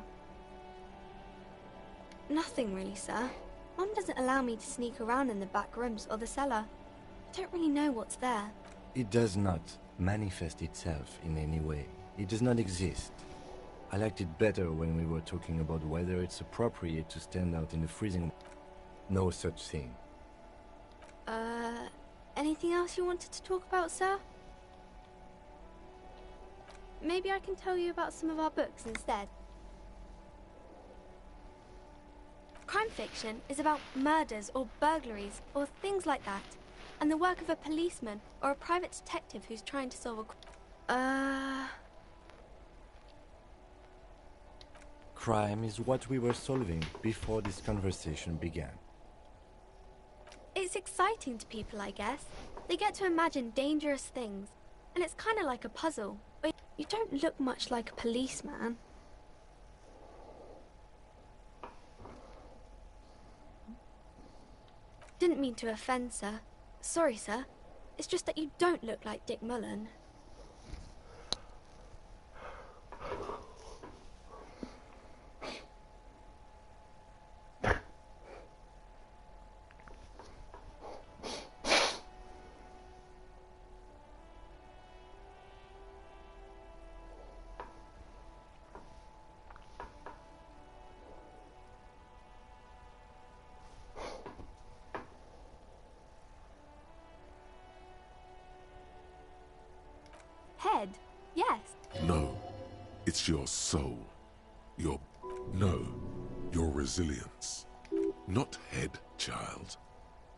Nothing really, sir. Mum doesn't allow me to sneak around in the back rooms or the cellar. I don't really know what's there. It does not manifest itself in any way. It does not exist. I liked it better when we were talking about whether it's appropriate to stand out in the freezing... No such thing. Anything else you wanted to talk about, sir? Maybe I can tell you about some of our books instead. Crime fiction is about murders or burglaries or things like that, and the work of a policeman or a private detective who's trying to solve a Crime is what we were solving before this conversation began. It's exciting to people, I guess. They get to imagine dangerous things, and it's kind of like a puzzle. But you don't look much like a policeman. Didn't mean to offend, sir. Sorry, sir. It's just that you don't look like Dick Mullen. Head? Yes. No, it's your soul. Your resilience. Not head, child.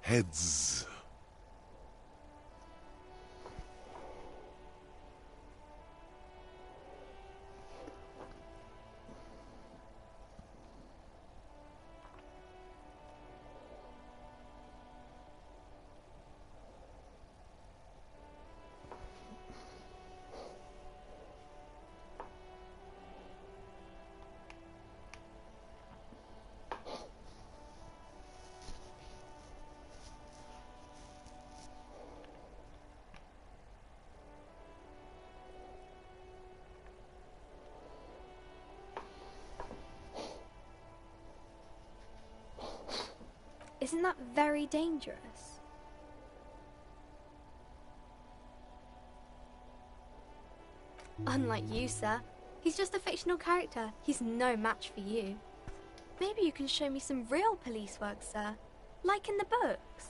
Heads. Isn't that very dangerous? Unlike you, sir. He's just a fictional character. He's no match for you. Maybe you can show me some real police work, sir. Like in the books.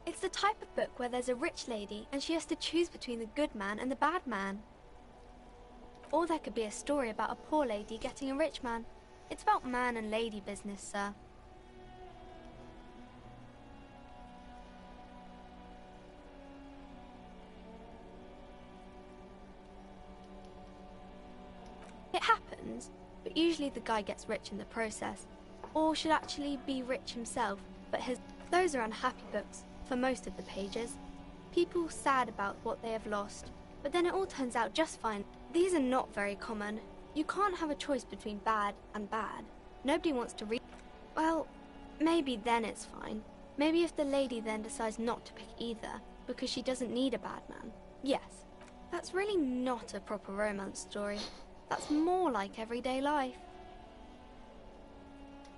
It's the type of book where there's a rich lady and she has to choose between the good man and the bad man. Or there could be a story about a poor lady getting a rich man. It's about man and lady business, sir. It happens, but usually the guy gets rich in the process. Or should actually be rich himself, but those are unhappy books. For most of the pages, people sad about what they have lost, but then it all turns out just fine. These are not very common. You can't have a choice between bad and bad. Nobody wants to read. Well, maybe then it's fine. Maybe if the lady then decides not to pick either, because she doesn't need a bad man. Yes, that's really not a proper romance story. That's more like everyday life.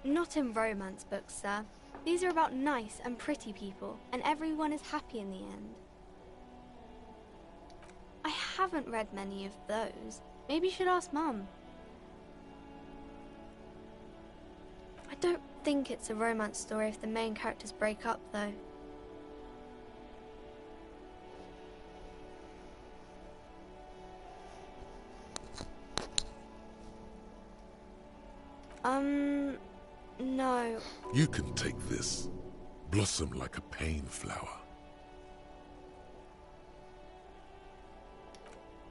Not in romance books, sir. These are about nice and pretty people, and everyone is happy in the end. I haven't read many of those. Maybe you should ask Mum. I don't think it's a romance story if the main characters break up, though. No. You can take this. Blossom like a pain flower.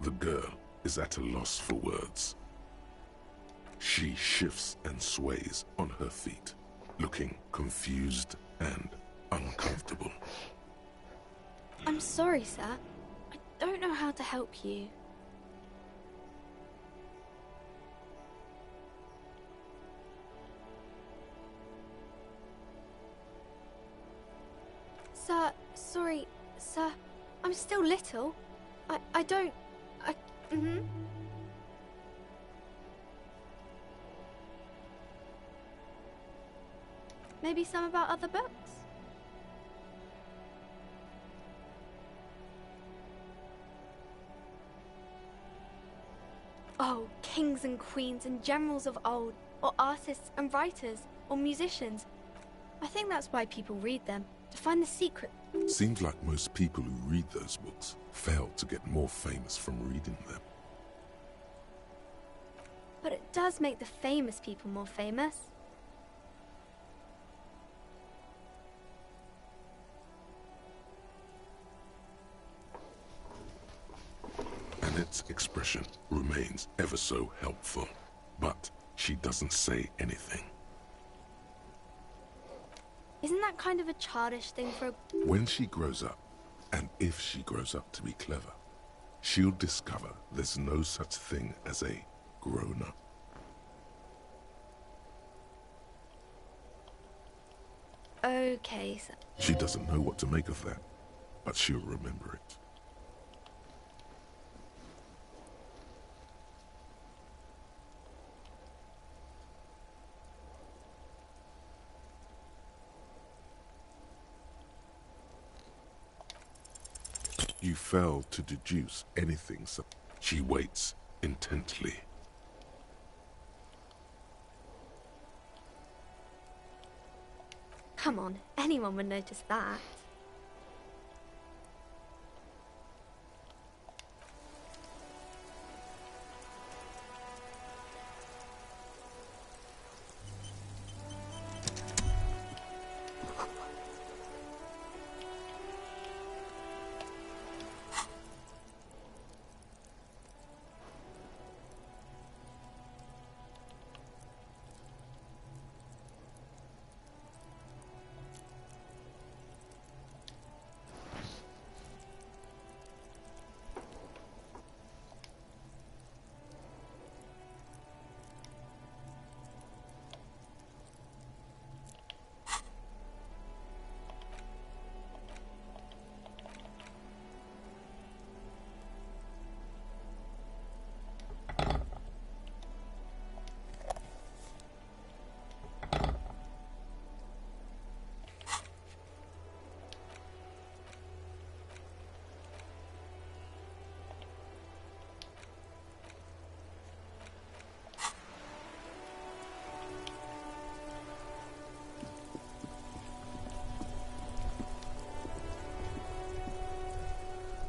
The girl is at a loss for words. She shifts and sways on her feet, looking confused and uncomfortable. I'm sorry, sir. I don't know how to help you. Sir, sorry, sir. I'm still little. I don't... Maybe some about other books? Oh, kings and queens and generals of old. or artists and writers, or musicians. I think that's why people read them, to find the secret. Seems like most people who read those books fail to get more famous from reading them. But it does make the famous people more famous. Annette's expression remains ever so helpful, but she doesn't say anything. Isn't that kind of a childish thing for a... When she grows up, and if she grows up to be clever, she'll discover there's no such thing as a grown-up. Okay, so... She doesn't know what to make of that, but she'll remember it. You fail to deduce anything, so she waits intently. Come on, anyone would notice that.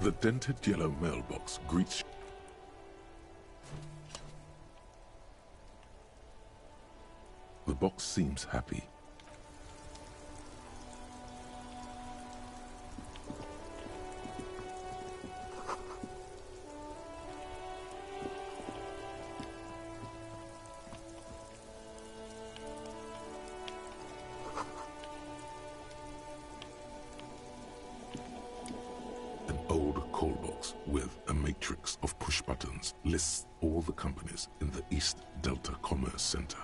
The dented yellow mailbox greets you. The box seems happy. With a matrix of push buttons lists all the companies in the East Delta Commerce Center.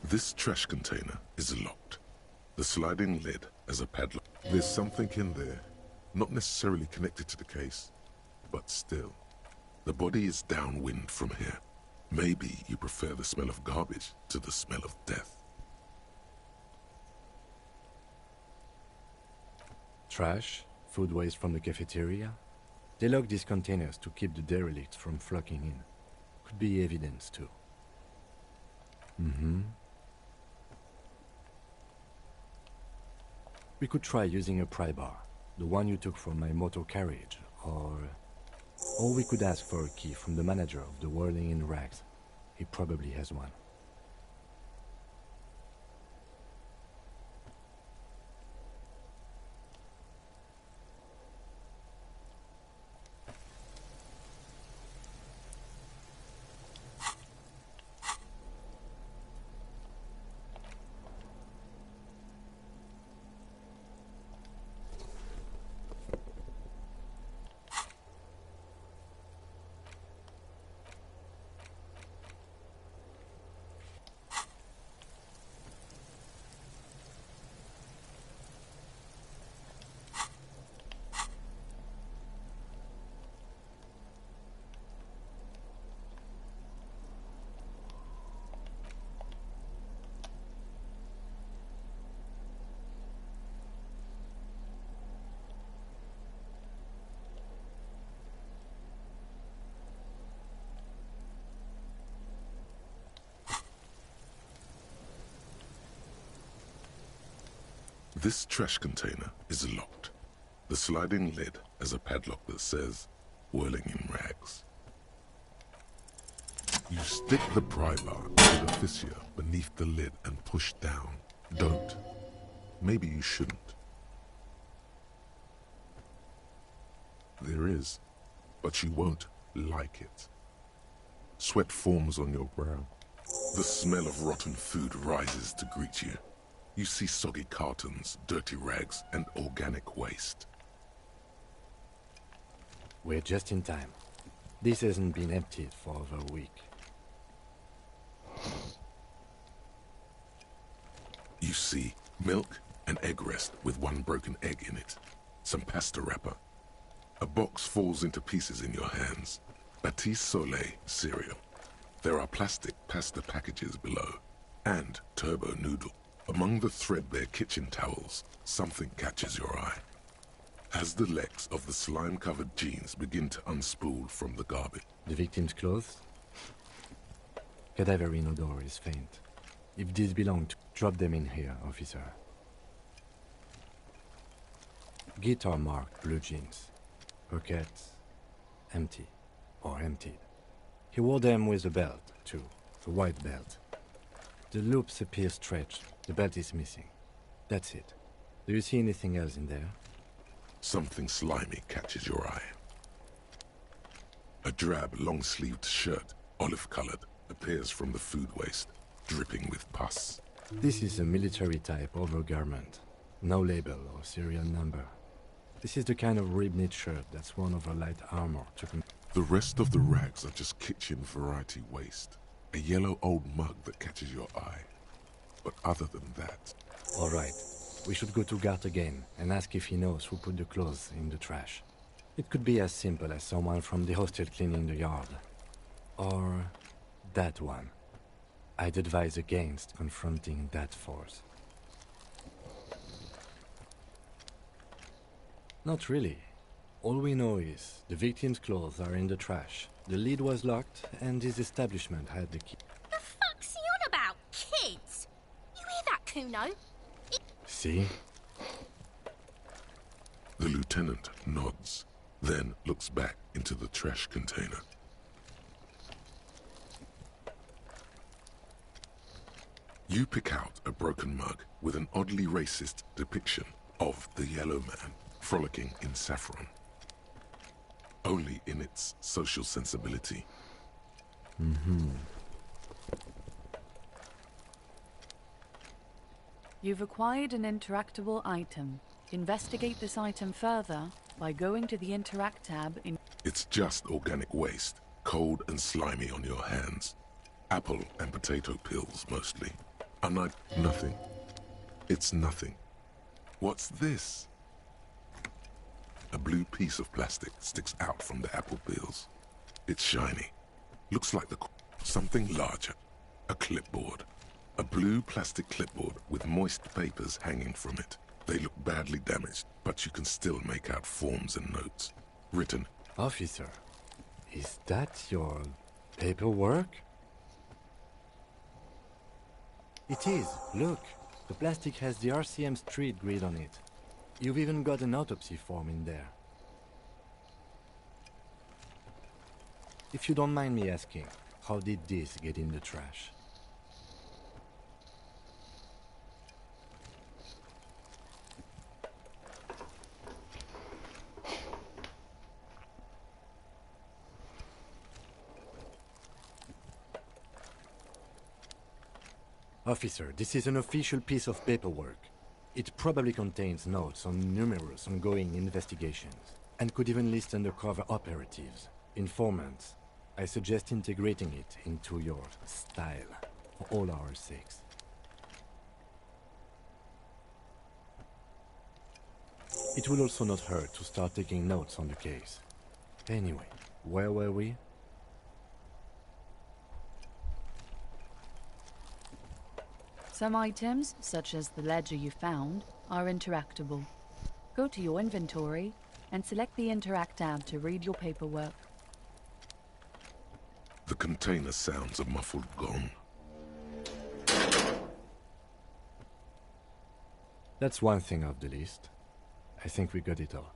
This trash container is locked. The sliding lid has a padlock. There's something in there, not necessarily connected to the case, but still. The body is downwind from here. Maybe you prefer the smell of garbage to the smell of death. Trash, food waste from the cafeteria. They lock these containers to keep the derelicts from flocking in. Could be evidence too. We could try using a pry bar, the one you took from my motor carriage, Or we could ask for a key from the manager of the Whirling in Rags. He probably has one. This trash container is locked. The sliding lid has a padlock that says, Whirling in Rags. You stick the pry bar into the fissure beneath the lid and push down. Don't. Maybe you shouldn't. There is, but you won't like it. Sweat forms on your brow. The smell of rotten food rises to greet you. You see soggy cartons, dirty rags, and organic waste. We're just in time. This hasn't been emptied for over a week. You see milk and egg rest with one broken egg in it. Some pasta wrapper. A box falls into pieces in your hands. Batiste Soleil cereal. There are plastic pasta packages below. And turbo noodle. Among the threadbare kitchen towels, something catches your eye. As the legs of the slime-covered jeans begin to unspool from the garbage. The victim's clothes? Cadaverine odor is faint. If these belong to... Drop them in here, officer. Guitar-marked blue jeans. Pockets empty. Or emptied. He wore them with a belt, too. A white belt. The loops appear stretched. The belt is missing. That's it. Do you see anything else in there? Something slimy catches your eye. A drab, long-sleeved shirt, olive-colored, appears from the food waste, dripping with pus. This is a military-type overgarment. No label or serial number. This is the kind of rib-knit shirt that's worn over light armor to... The rest of the rags are just kitchen variety waste. A yellow old mug that catches your eye. But other than that... All right. We should go to Gart again and ask if he knows who put the clothes in the trash. It could be as simple as someone from the hostel cleaning the yard. Or that one. I'd advise against confronting that force. Not really. All we know is the victim's clothes are in the trash. The lid was locked and his establishment had the key. The fuck's he on about? Kids? You hear that, Kuno? See? The lieutenant nods, then looks back into the trash container. You pick out a broken mug with an oddly racist depiction of the yellow man frolicking in saffron. Only in its social sensibility. Mm-hmm. You've acquired an interactable item. Investigate this item further by going to the Interact tab in... It's just organic waste, cold and slimy on your hands. Apple and potato peels, mostly. Nothing. It's nothing. What's this? A blue piece of plastic sticks out from the apple peels. It's shiny. Looks like something larger. A clipboard. A blue plastic clipboard with moist papers hanging from it. They look badly damaged, but you can still make out forms and notes. Written. Officer, is that your paperwork? It is. Look. The plastic has the RCM street grid on it. You've even got an autopsy form in there. If you don't mind me asking, how did this get in the trash? Officer, this is an official piece of paperwork. It probably contains notes on numerous ongoing investigations, and could even list undercover operatives, informants. I suggest integrating it into your style, for all our sakes. It will also not hurt to start taking notes on the case. Anyway, where were we? Some items, such as the ledger you found, are interactable. Go to your inventory and select the Interact tab to read your paperwork. The container sounds a muffled gong. That's one thing off the list. I think we got it all.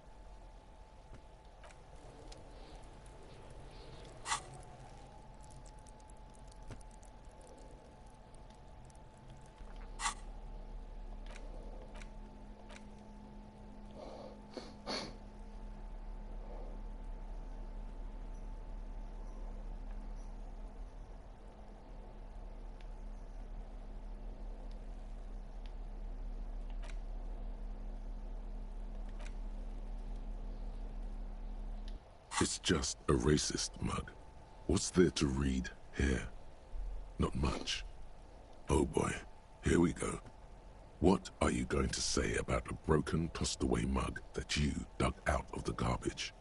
It's just a racist mug. What's there to read here? Not much. Oh boy, here we go. What are you going to say about a broken, tossed-away mug that you dug out of the garbage?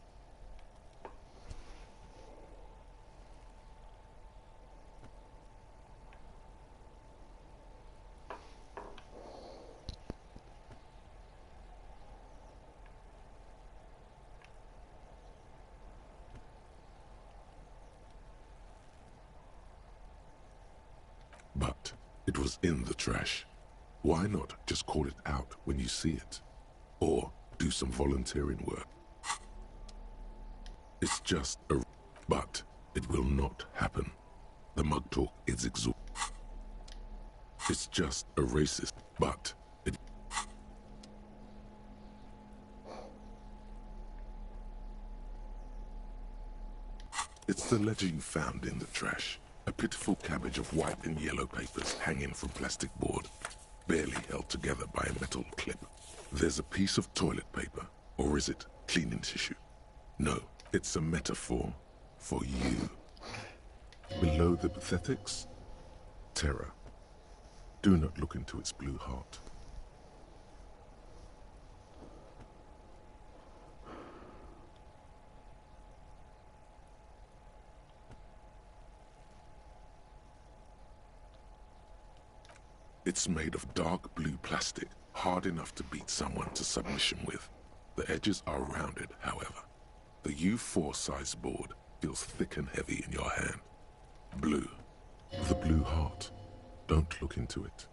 But it was in the trash. Why not just call it out when you see it? Or do some volunteering work? It's just a... But it will not happen. The mug talk is exhausting. It's just a racist, but it... It's the ledger you found in the trash. A pitiful cabbage of white and yellow papers hanging from plastic board, barely held together by a metal clip. There's a piece of toilet paper, or is it cleaning tissue? No, it's a metaphor for you. Below the pathetics, terror. Do not look into its blue heart. It's made of dark blue plastic, hard enough to beat someone to submission with. The edges are rounded, however. The U4 size board feels thick and heavy in your hand. Blue. The blue heart. Don't look into it.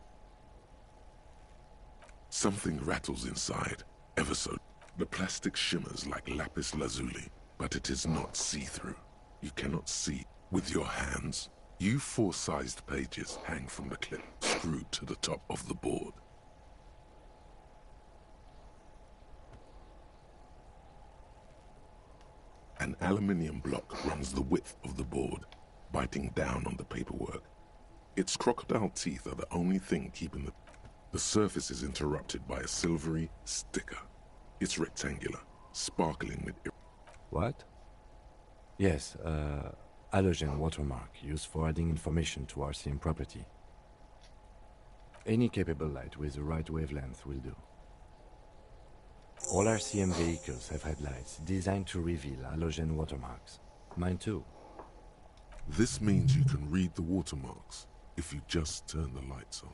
Something rattles inside, ever so. The plastic shimmers like lapis lazuli, but it is not see-through. You cannot see with your hands. U4-sized pages hang from the clip, screwed to the top of the board. An aluminium block runs the width of the board, biting down on the paperwork. Its crocodile teeth are the only thing keeping the surface is interrupted by a silvery sticker. It's rectangular, sparkling with... What? Yes, halogen watermark used for adding information to RCM property. Any capable light with the right wavelength will do. All RCM vehicles have headlights designed to reveal halogen watermarks. Mine too. This means you can read the watermarks if you just turn the lights on.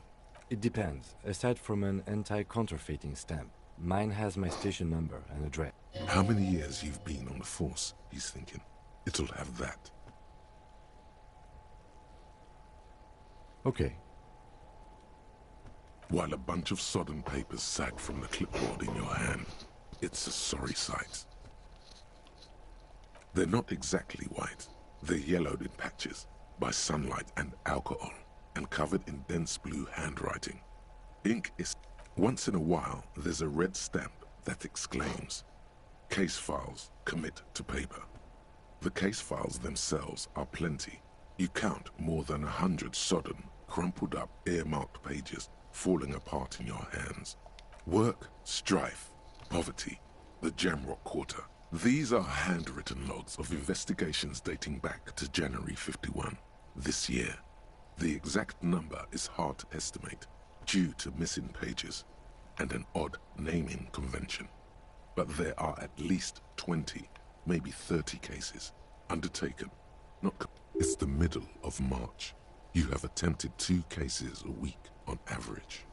It depends. Aside from an anti-counterfeiting stamp, mine has my station number and address. How many years you've been on the force, he's thinking. It'll have that. Okay. While a bunch of sodden papers sag from the clipboard in your hand, it's a sorry sight. They're not exactly white. They're yellowed in patches by sunlight and alcohol, and covered in dense blue handwriting. Ink is... Once in a while, there's a red stamp that exclaims, "Case files, commit to paper." The case files themselves are plenty. You count more than 100 sodden, crumpled up, earmarked pages falling apart in your hands. Work, strife, poverty, the Jamrock Quarter. These are handwritten logs of investigations dating back to January 51, this year. The exact number is hard to estimate, due to missing pages and an odd naming convention. But there are at least 20, maybe 30 cases undertaken. It's the middle of March. You have attempted 2 cases a week on average.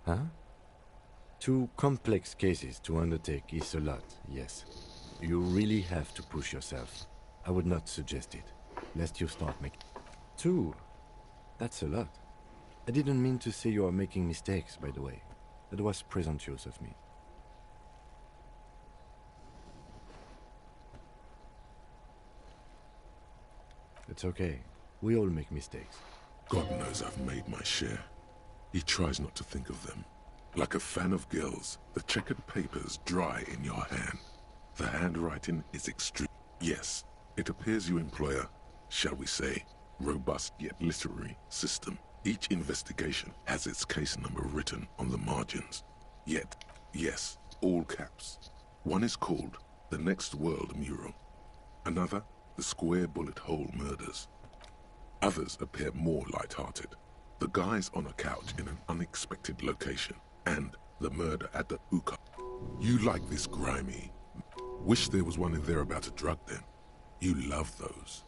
Huh? 2 complex cases to undertake is a lot, yes. You really have to push yourself. I would not suggest it, lest you start making... 2? That's a lot. I didn't mean to say you are making mistakes, by the way. That was presumptuous of me. It's okay. We all make mistakes. God knows I've made my share. He tries not to think of them. Like a fan of girls, the checkered papers dry in your hand. The handwriting is extreme. Yes, it appears you employ a, shall we say, robust yet literary system. Each investigation has its case number written on the margins. Yet, yes, all caps. One is called The Next World Mural. Another, The Square Bullet Hole Murders. Others appear more light-hearted. The guys on a couch in an unexpected location, and the murder at the hookah. You like this grimy. Wish there was one in there about a drug den. You love those.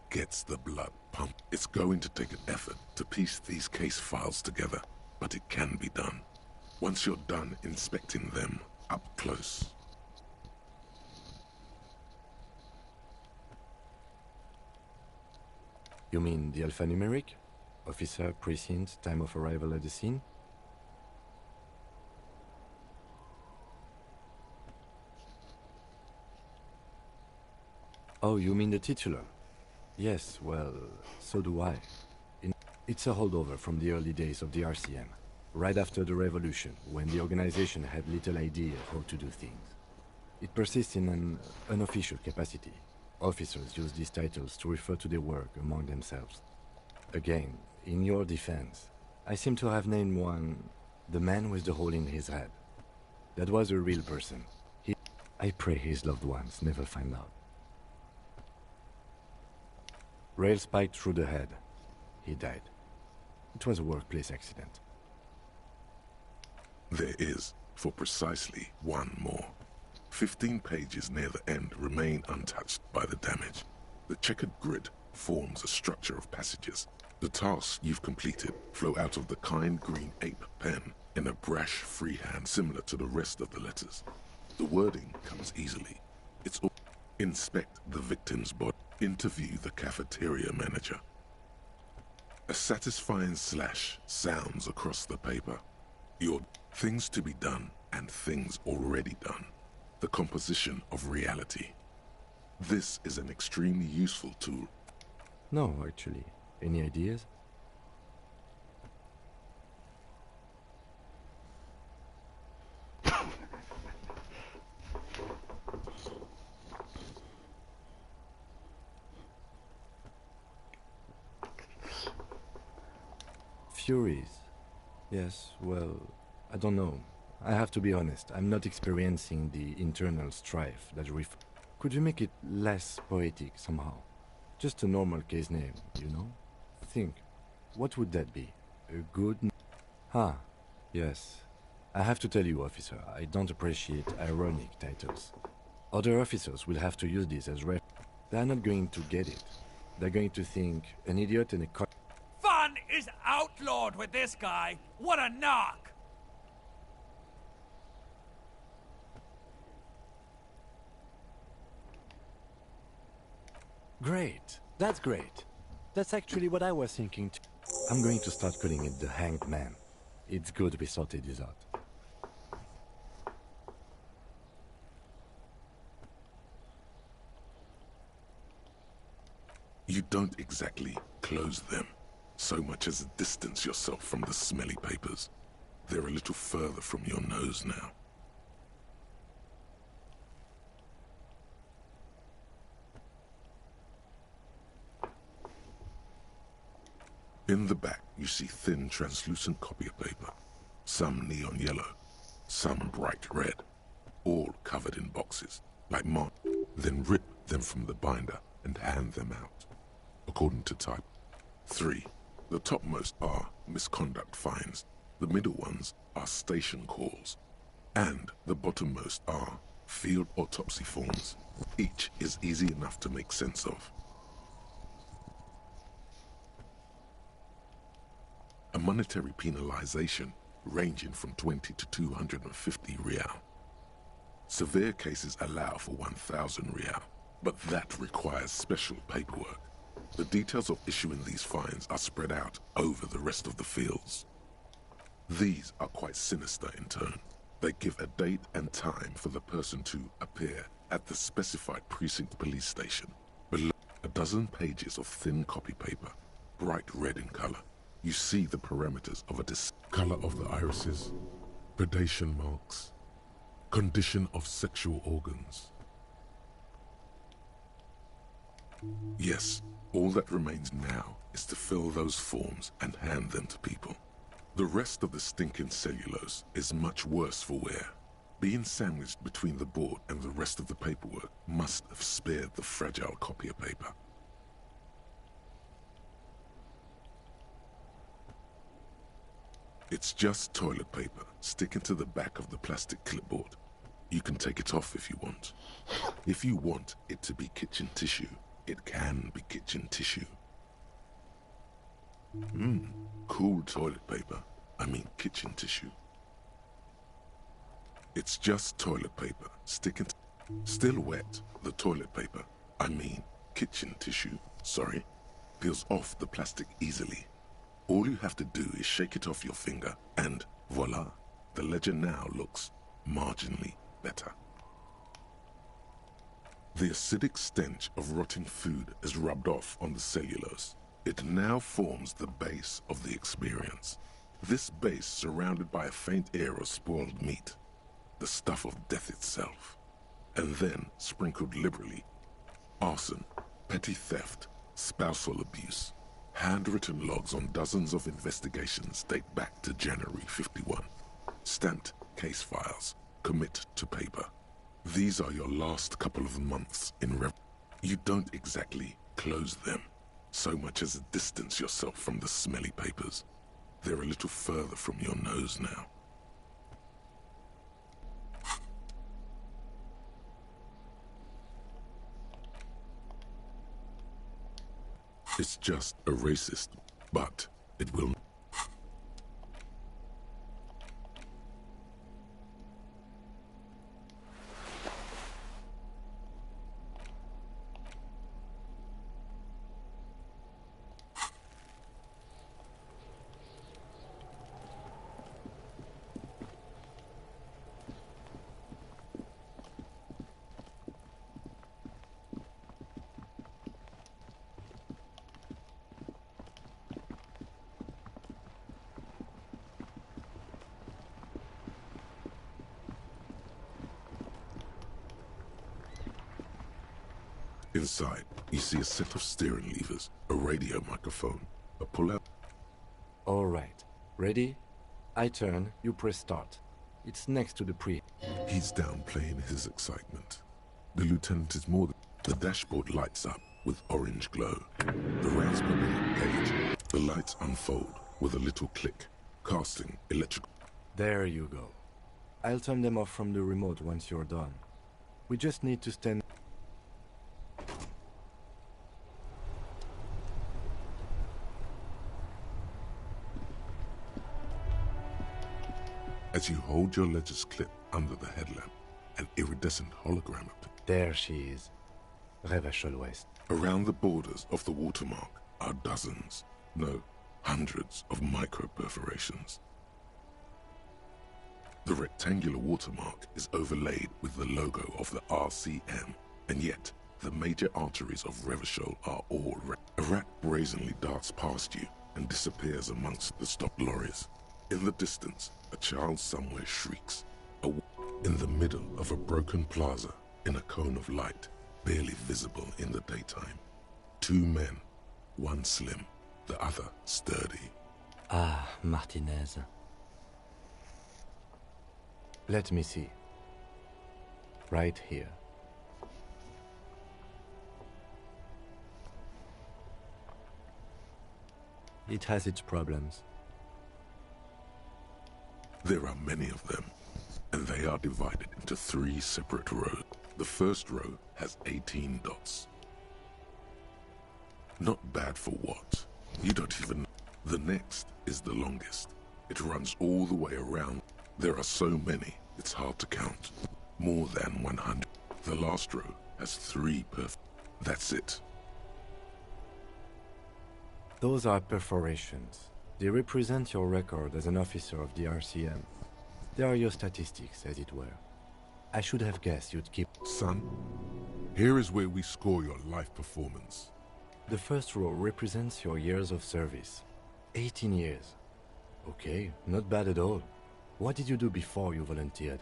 Gets the blood pumped. It's going to take an effort to piece these case files together, but it can be done. Once you're done inspecting them up close. You mean the alphanumeric? Officer, precinct, time of arrival at the scene? Oh, you mean the titular? Yes, well, so do I. It's a holdover from the early days of the RCM, right after the revolution, when the organization had little idea how to do things. It persists in an unofficial capacity. Officers use these titles to refer to their work among themselves. Again, in your defense, I seem to have named one the man with the hole in his head. That was a real person. I pray his loved ones never find out. Rail spiked through the head. He died. It was a workplace accident. There is, for precisely one more. 15 pages near the end remain untouched by the damage. The checkered grid forms a structure of passages. The tasks you've completed flow out of the kind green ape pen in a brash freehand similar to the rest of the letters. The wording comes easily. It's all inspect the victim's body. Interview the cafeteria manager. A satisfying slash sounds across the paper. Your things to be done and things already done. The composition of reality. This is an extremely useful tool. No, actually. Any ideas? Furies. Yes, well, I don't know. I have to be honest, I'm not experiencing the internal strife that Could you make it less poetic somehow? Just a normal case name, you know? Think, what would that be? A good... yes. I have to tell you, officer, I don't appreciate ironic titles. Other officers will have to use this as ref... They're not going to get it. They're going to think, an idiot and a... Fun is outlawed with this guy. What a knock! Great. That's great. That's actually what I was thinking too. I'm going to start calling it the Hanged Man. It's good we sorted this out. You don't exactly close them, so much as distance yourself from the smelly papers. They're a little further from your nose now. In the back, you see thin, translucent copy paper. Some neon yellow, some bright red, all covered in boxes, like mark. Then rip them from the binder and hand them out, according to type. 3. The topmost are misconduct fines, the middle ones are station calls, and the bottommost are field autopsy forms. Each is easy enough to make sense of. A monetary penalization ranging from 20 to 250 real. Severe cases allow for 1,000 real, but that requires special paperwork. The details of issuing these fines are spread out over the rest of the fields. These are quite sinister in tone. They give a date and time for the person to appear at the specified precinct police station. Below a dozen pages of thin copy paper, bright red in color, you see the parameters of a color of the irises, predation marks, condition of sexual organs. Yes, all that remains now is to fill those forms and hand them to people. The rest of the stinking cellulose is much worse for wear. Being sandwiched between the board and the rest of the paperwork must have spared the fragile copier paper. It's just toilet paper sticking to the back of the plastic clipboard. You can take it off if you want. If you want it to be kitchen tissue, it can be kitchen tissue. Cool toilet paper. I mean kitchen tissue. It's just toilet paper sticking to... Still wet, the toilet paper, I mean kitchen tissue, sorry, peels off the plastic easily. All you have to do is shake it off your finger and voila, the ledger now looks marginally better. The acidic stench of rotting food is rubbed off on the cellulose. It now forms the base of the experience. This base surrounded by a faint air of spoiled meat, the stuff of death itself. And then sprinkled liberally, arson, petty theft, spousal abuse. Handwritten logs on dozens of investigations date back to January 51. Stamped case files, commit to paper. These are your last couple of months in rev. You don't exactly close them, so much as distance yourself from the smelly papers. They're a little further from your nose now. It's just a racist, but it will. Inside, you see a set of steering levers, a radio microphone, a pull-out. All right. Ready? I turn, you press start. It's next to the pre. He's downplaying his excitement. The lieutenant is more than... The dashboard lights up with orange glow. The rails engage. The lights unfold with a little click, casting electrical... There you go. I'll turn them off from the remote once you're done. We just need to stand... As you hold your ledger's clip under the headlamp, an iridescent hologram appears. There she is. Revachol West. Around the borders of the watermark are dozens, no, hundreds of micro-perforations. The rectangular watermark is overlaid with the logo of the RCM, and yet the major arteries of Revachol are all red. A rat brazenly darts past you and disappears amongst the stopped lorries. In the distance, a child somewhere shrieks. In the middle of a broken plaza, in a cone of light, barely visible in the daytime. Two men, one slim, the other sturdy. Ah, Martinez. Let me see. Right here. It has its problems. There are many of them, and they are divided into 3 separate rows. The first row has 18 dots. Not bad for what? You don't even... The next is the longest. It runs all the way around. There are so many, it's hard to count. More than 100. The last row has 3 perfect. That's it. Those are perforations. They represent your record as an officer of the RCM. They are your statistics, as it were. I should have guessed you'd keep... Son, here is where we score your life performance. The first row represents your years of service. 18 years. Okay, not bad at all. What did you do before you volunteered?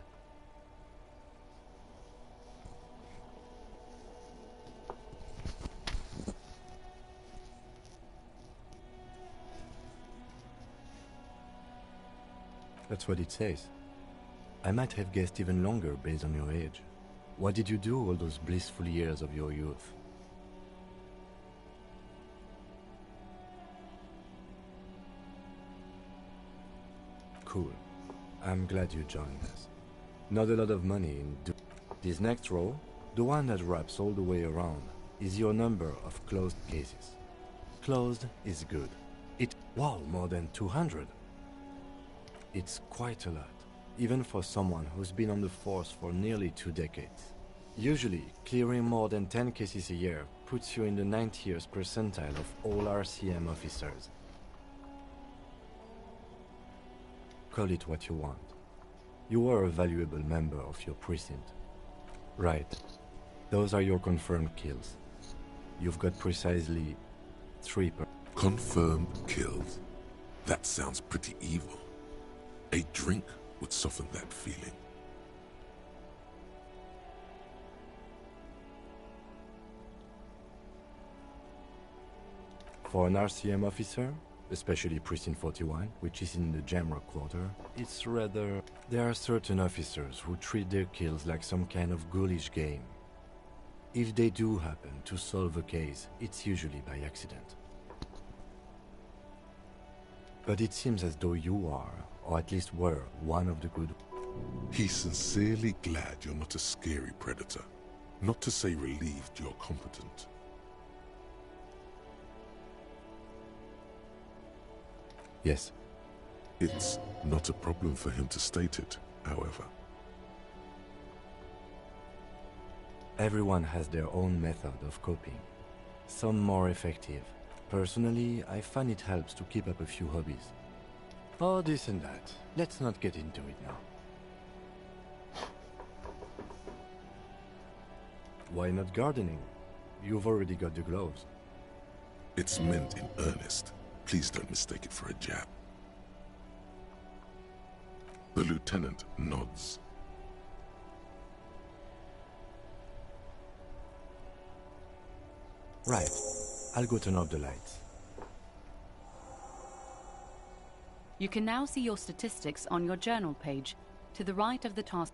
That's what it says. I might have guessed even longer based on your age. What did you do all those blissful years of your youth? Cool. I'm glad you joined us. Not a lot of money in this next row, the one that wraps all the way around, is your number of closed cases. Closed is good. Wow, more than 200. It's quite a lot, even for someone who's been on the force for nearly 2 decades. Usually, clearing more than 10 cases a year puts you in the 90th percentile of all RCM officers. Call it what you want. You are a valuable member of your precinct. Right. Those are your confirmed kills. You've got precisely 3 per... Confirmed kills. That sounds pretty evil. A drink would soften that feeling. For an RCM officer, especially Precinct 41, which is in the Jamrock Quarter, it's rather... There are certain officers who treat their kills like some kind of ghoulish game. If they do happen to solve a case, it's usually by accident. But it seems as though you are, or at least were, one of the good... He's sincerely glad you're not a scary predator. Not to say relieved you're competent. Yes. It's not a problem for him to state it, however. Everyone has their own method of coping. Some more effective. Personally, I find it helps to keep up a few hobbies. Oh, this and that. Let's not get into it now. Why not gardening? You've already got the gloves. It's meant in earnest. Please don't mistake it for a jab. The lieutenant nods. Right. I'll go turn off the lights. You can now see your statistics on your journal page, to the right of the task.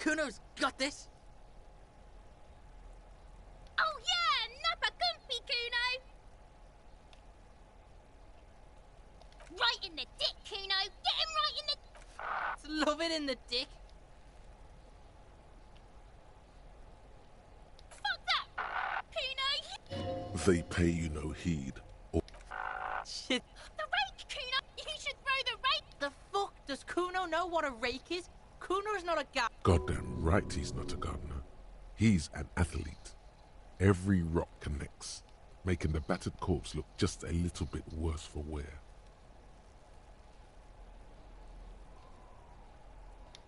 Kuno's got this. Oh yeah, nappa gumpy, Kuno! Right in the dick, Kuno! Get him right in the... It's love it in the dick. Fuck that! Kuno! They pay you no heed. Or Shit. The rake, Kuno! You should throw the rake! The fuck? Does Kuno know what a rake is? Kuno's not a guy. goddamn right he's not a gardener. He's an athlete. Every rock connects, making the battered corpse look just a little bit worse for wear.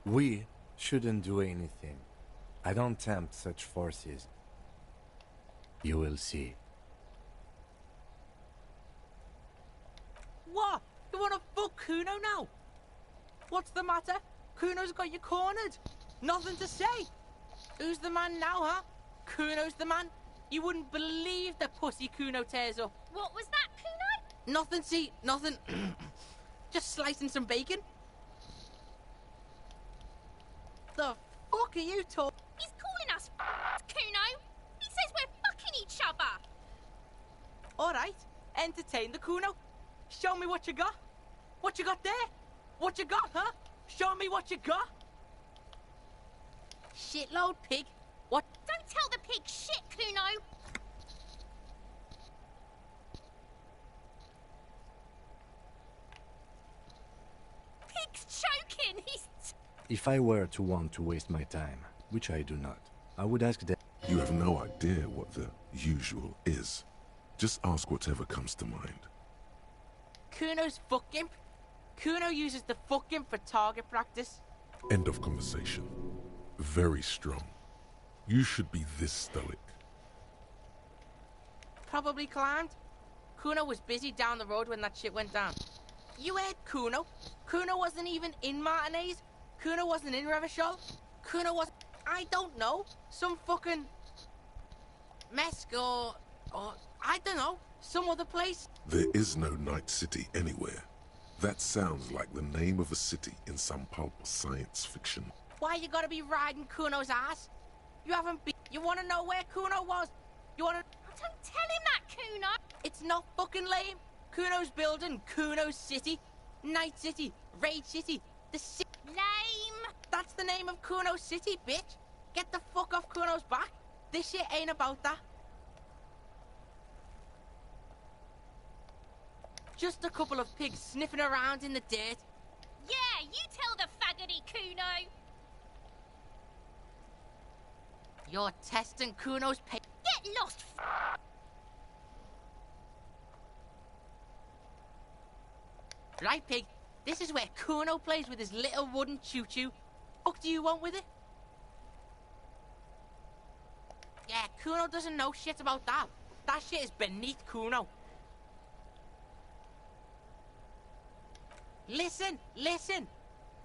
We shouldn't do anything. I don't tempt such forces. You will see. What? You wanna fuck Kuno now? What's the matter? Kuno's got you cornered. Nothing to say. Who's the man now, huh? Kuno's the man. You wouldn't believe the pussy Kuno tears up. What was that, Kuno? Nothing, see, nothing. Just slicing some bacon. The fuck are you talking? He's calling us Kuno. He says we're fucking each other. Alright, entertain the Kuno. Show me what you got. What you got there? What you got, huh? Show me what you got. Shitload pig. What? Don't tell the pig shit, Kuno. Pig's choking. He's... If I were to want to waste my time, which I do not, I would ask them. You have no idea what the usual is. Just ask whatever comes to mind. Kuno's fuck imp. Kuno uses the fuck imp for target practice. End of conversation. Very strong. You should be this stoic. Probably climbed. Kuno was busy down the road when that shit went down. You heard Kuno? Kuno wasn't even in Martinez. Kuno wasn't in Revachol. Kuno was... I don't know. Some fucking... Mesk or I don't know. Some other place. There is no Night City anywhere. That sounds like the name of a city in some pulp science fiction. Why you gotta be riding Kuno's ass? You haven't been... You wanna know where Kuno was? You wanna... Don't tell him that, Kuno. It's not fucking lame. Kuno's building Kuno's city. Night City. Raid City. The city... Lame. That's the name of Kuno's city, bitch. Get the fuck off Kuno's back. This shit ain't about that. Just a couple of pigs sniffing around in the dirt. Yeah, you tell the faggoty, Kuno. You're testing Kuno's pay. Get lost, Right, pig. This is where Kuno plays with his little wooden choo-choo. What do you want with it? Yeah, Kuno doesn't know shit about that. That shit is beneath Kuno. Listen, listen.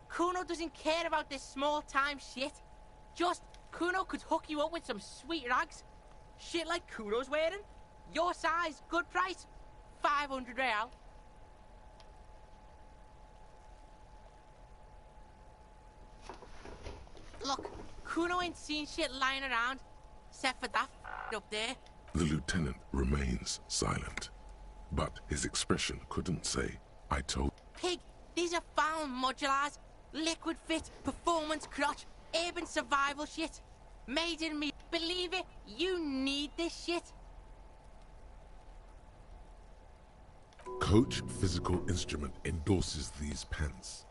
Kuno doesn't care about this small-time shit. Just, Kuno could hook you up with some sweet rags. Shit like Kuno's wearing. Your size, good price. 500 real. Look, Kuno ain't seen shit lying around, except for that up there. The lieutenant remains silent, but his expression couldn't say, I told... Pig, these are found modulars, liquid fit, performance crotch, urban survival shit. Made in me. Believe it, you need this shit. Coach Physical Instrument endorses these pants.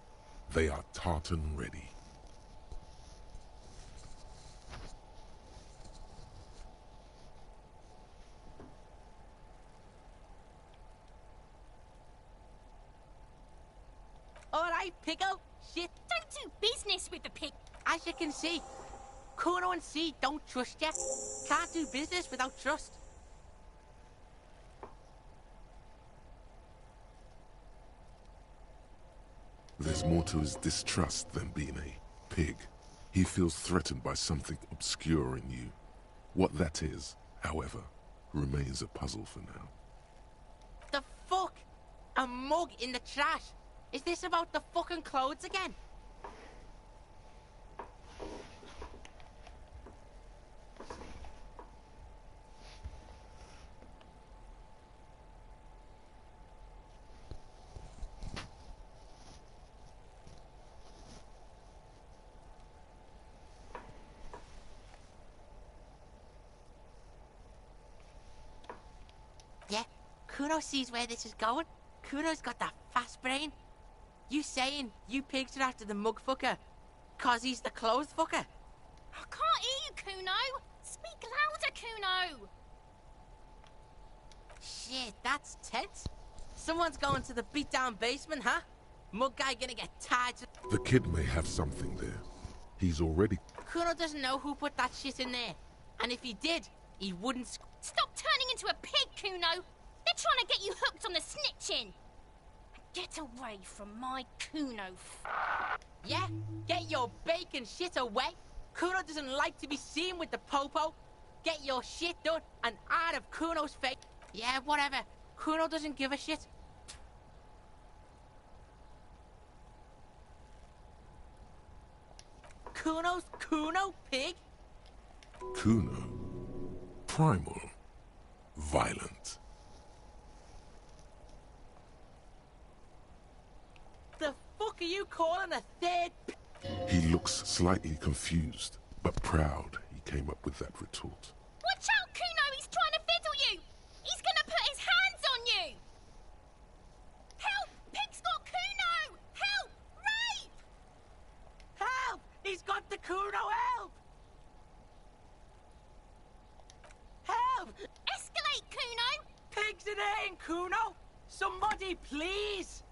They are tartan ready. Alright, Pico. Shit. Don't do business with the pig. As you can see, Kuno and C don't trust you. Can't do business without trust. There's more to his distrust than being a pig. He feels threatened by something obscure in you. What that is, however, remains a puzzle for now. The fuck? A mug in the trash? Is this about the fucking clothes again? Kuno sees where this is going. Kuno's got that fast brain. You saying you pigs are after the mug fucker, 'cause he's the clothes fucker? I can't hear you, Kuno. Speak louder, Kuno. Shit, that's tense. Someone's going to the beat-down basement, huh? Mug guy gonna get tied to... The kid may have something there. He's already... Kuno doesn't know who put that shit in there. And if he did, he wouldn't... Stop turning into a pig, Kuno. They're trying to get you hooked on the snitching. Get away from my Kuno. Yeah? Get your bacon shit away. Kuno doesn't like to be seen with the popo. Get your shit done and out of Kuno's face. Yeah, whatever. Kuno doesn't give a shit. Kuno's Kuno, pig? Kuno. Primal. Violent. The fuck are you calling a third He looks slightly confused, but proud he came up with that retort. Watch out, Kuno! He's trying to fiddle you! He's gonna put his hands on you! Help! Pig's got Kuno! Help! Rape! Help! He's got the Kuno, help! Help! Escalate, Kuno! Pigs in here, Kuno! Somebody, please!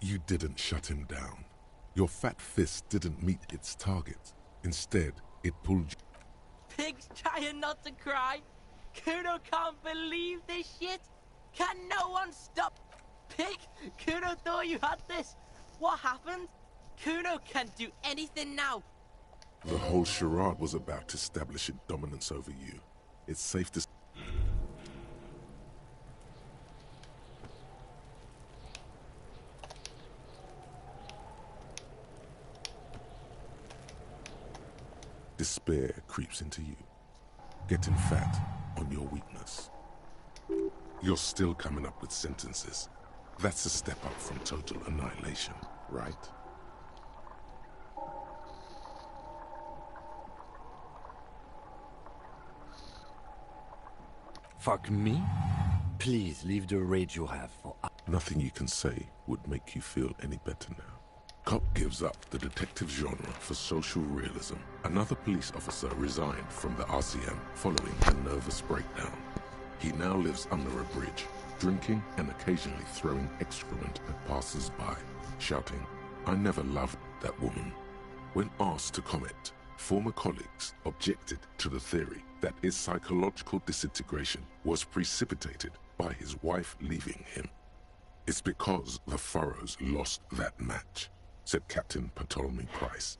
You didn't shut him down. Your fat fist didn't meet its target. Instead, it pulled you. Pig's trying not to cry. Kuno can't believe this shit. Can no one stop? Pig, Kuno thought you had this. What happened? Kuno can't do anything now. The whole charade was about establishing dominance over you. It's safe to... Despair creeps into you, getting fat on your weakness. You're still coming up with sentences. That's a step up from total annihilation, right? Fuck me? Please leave the rage you have for... Nothing you can say would make you feel any better now. Cop gives up the detective genre for social realism. Another police officer resigned from the RCM following a nervous breakdown. He now lives under a bridge, drinking and occasionally throwing excrement at passers-by, shouting, "I never loved that woman." When asked to comment, former colleagues objected to the theory that his psychological disintegration was precipitated by his wife leaving him. "It's because the Furrows lost that match," said Captain Ptolemy Price.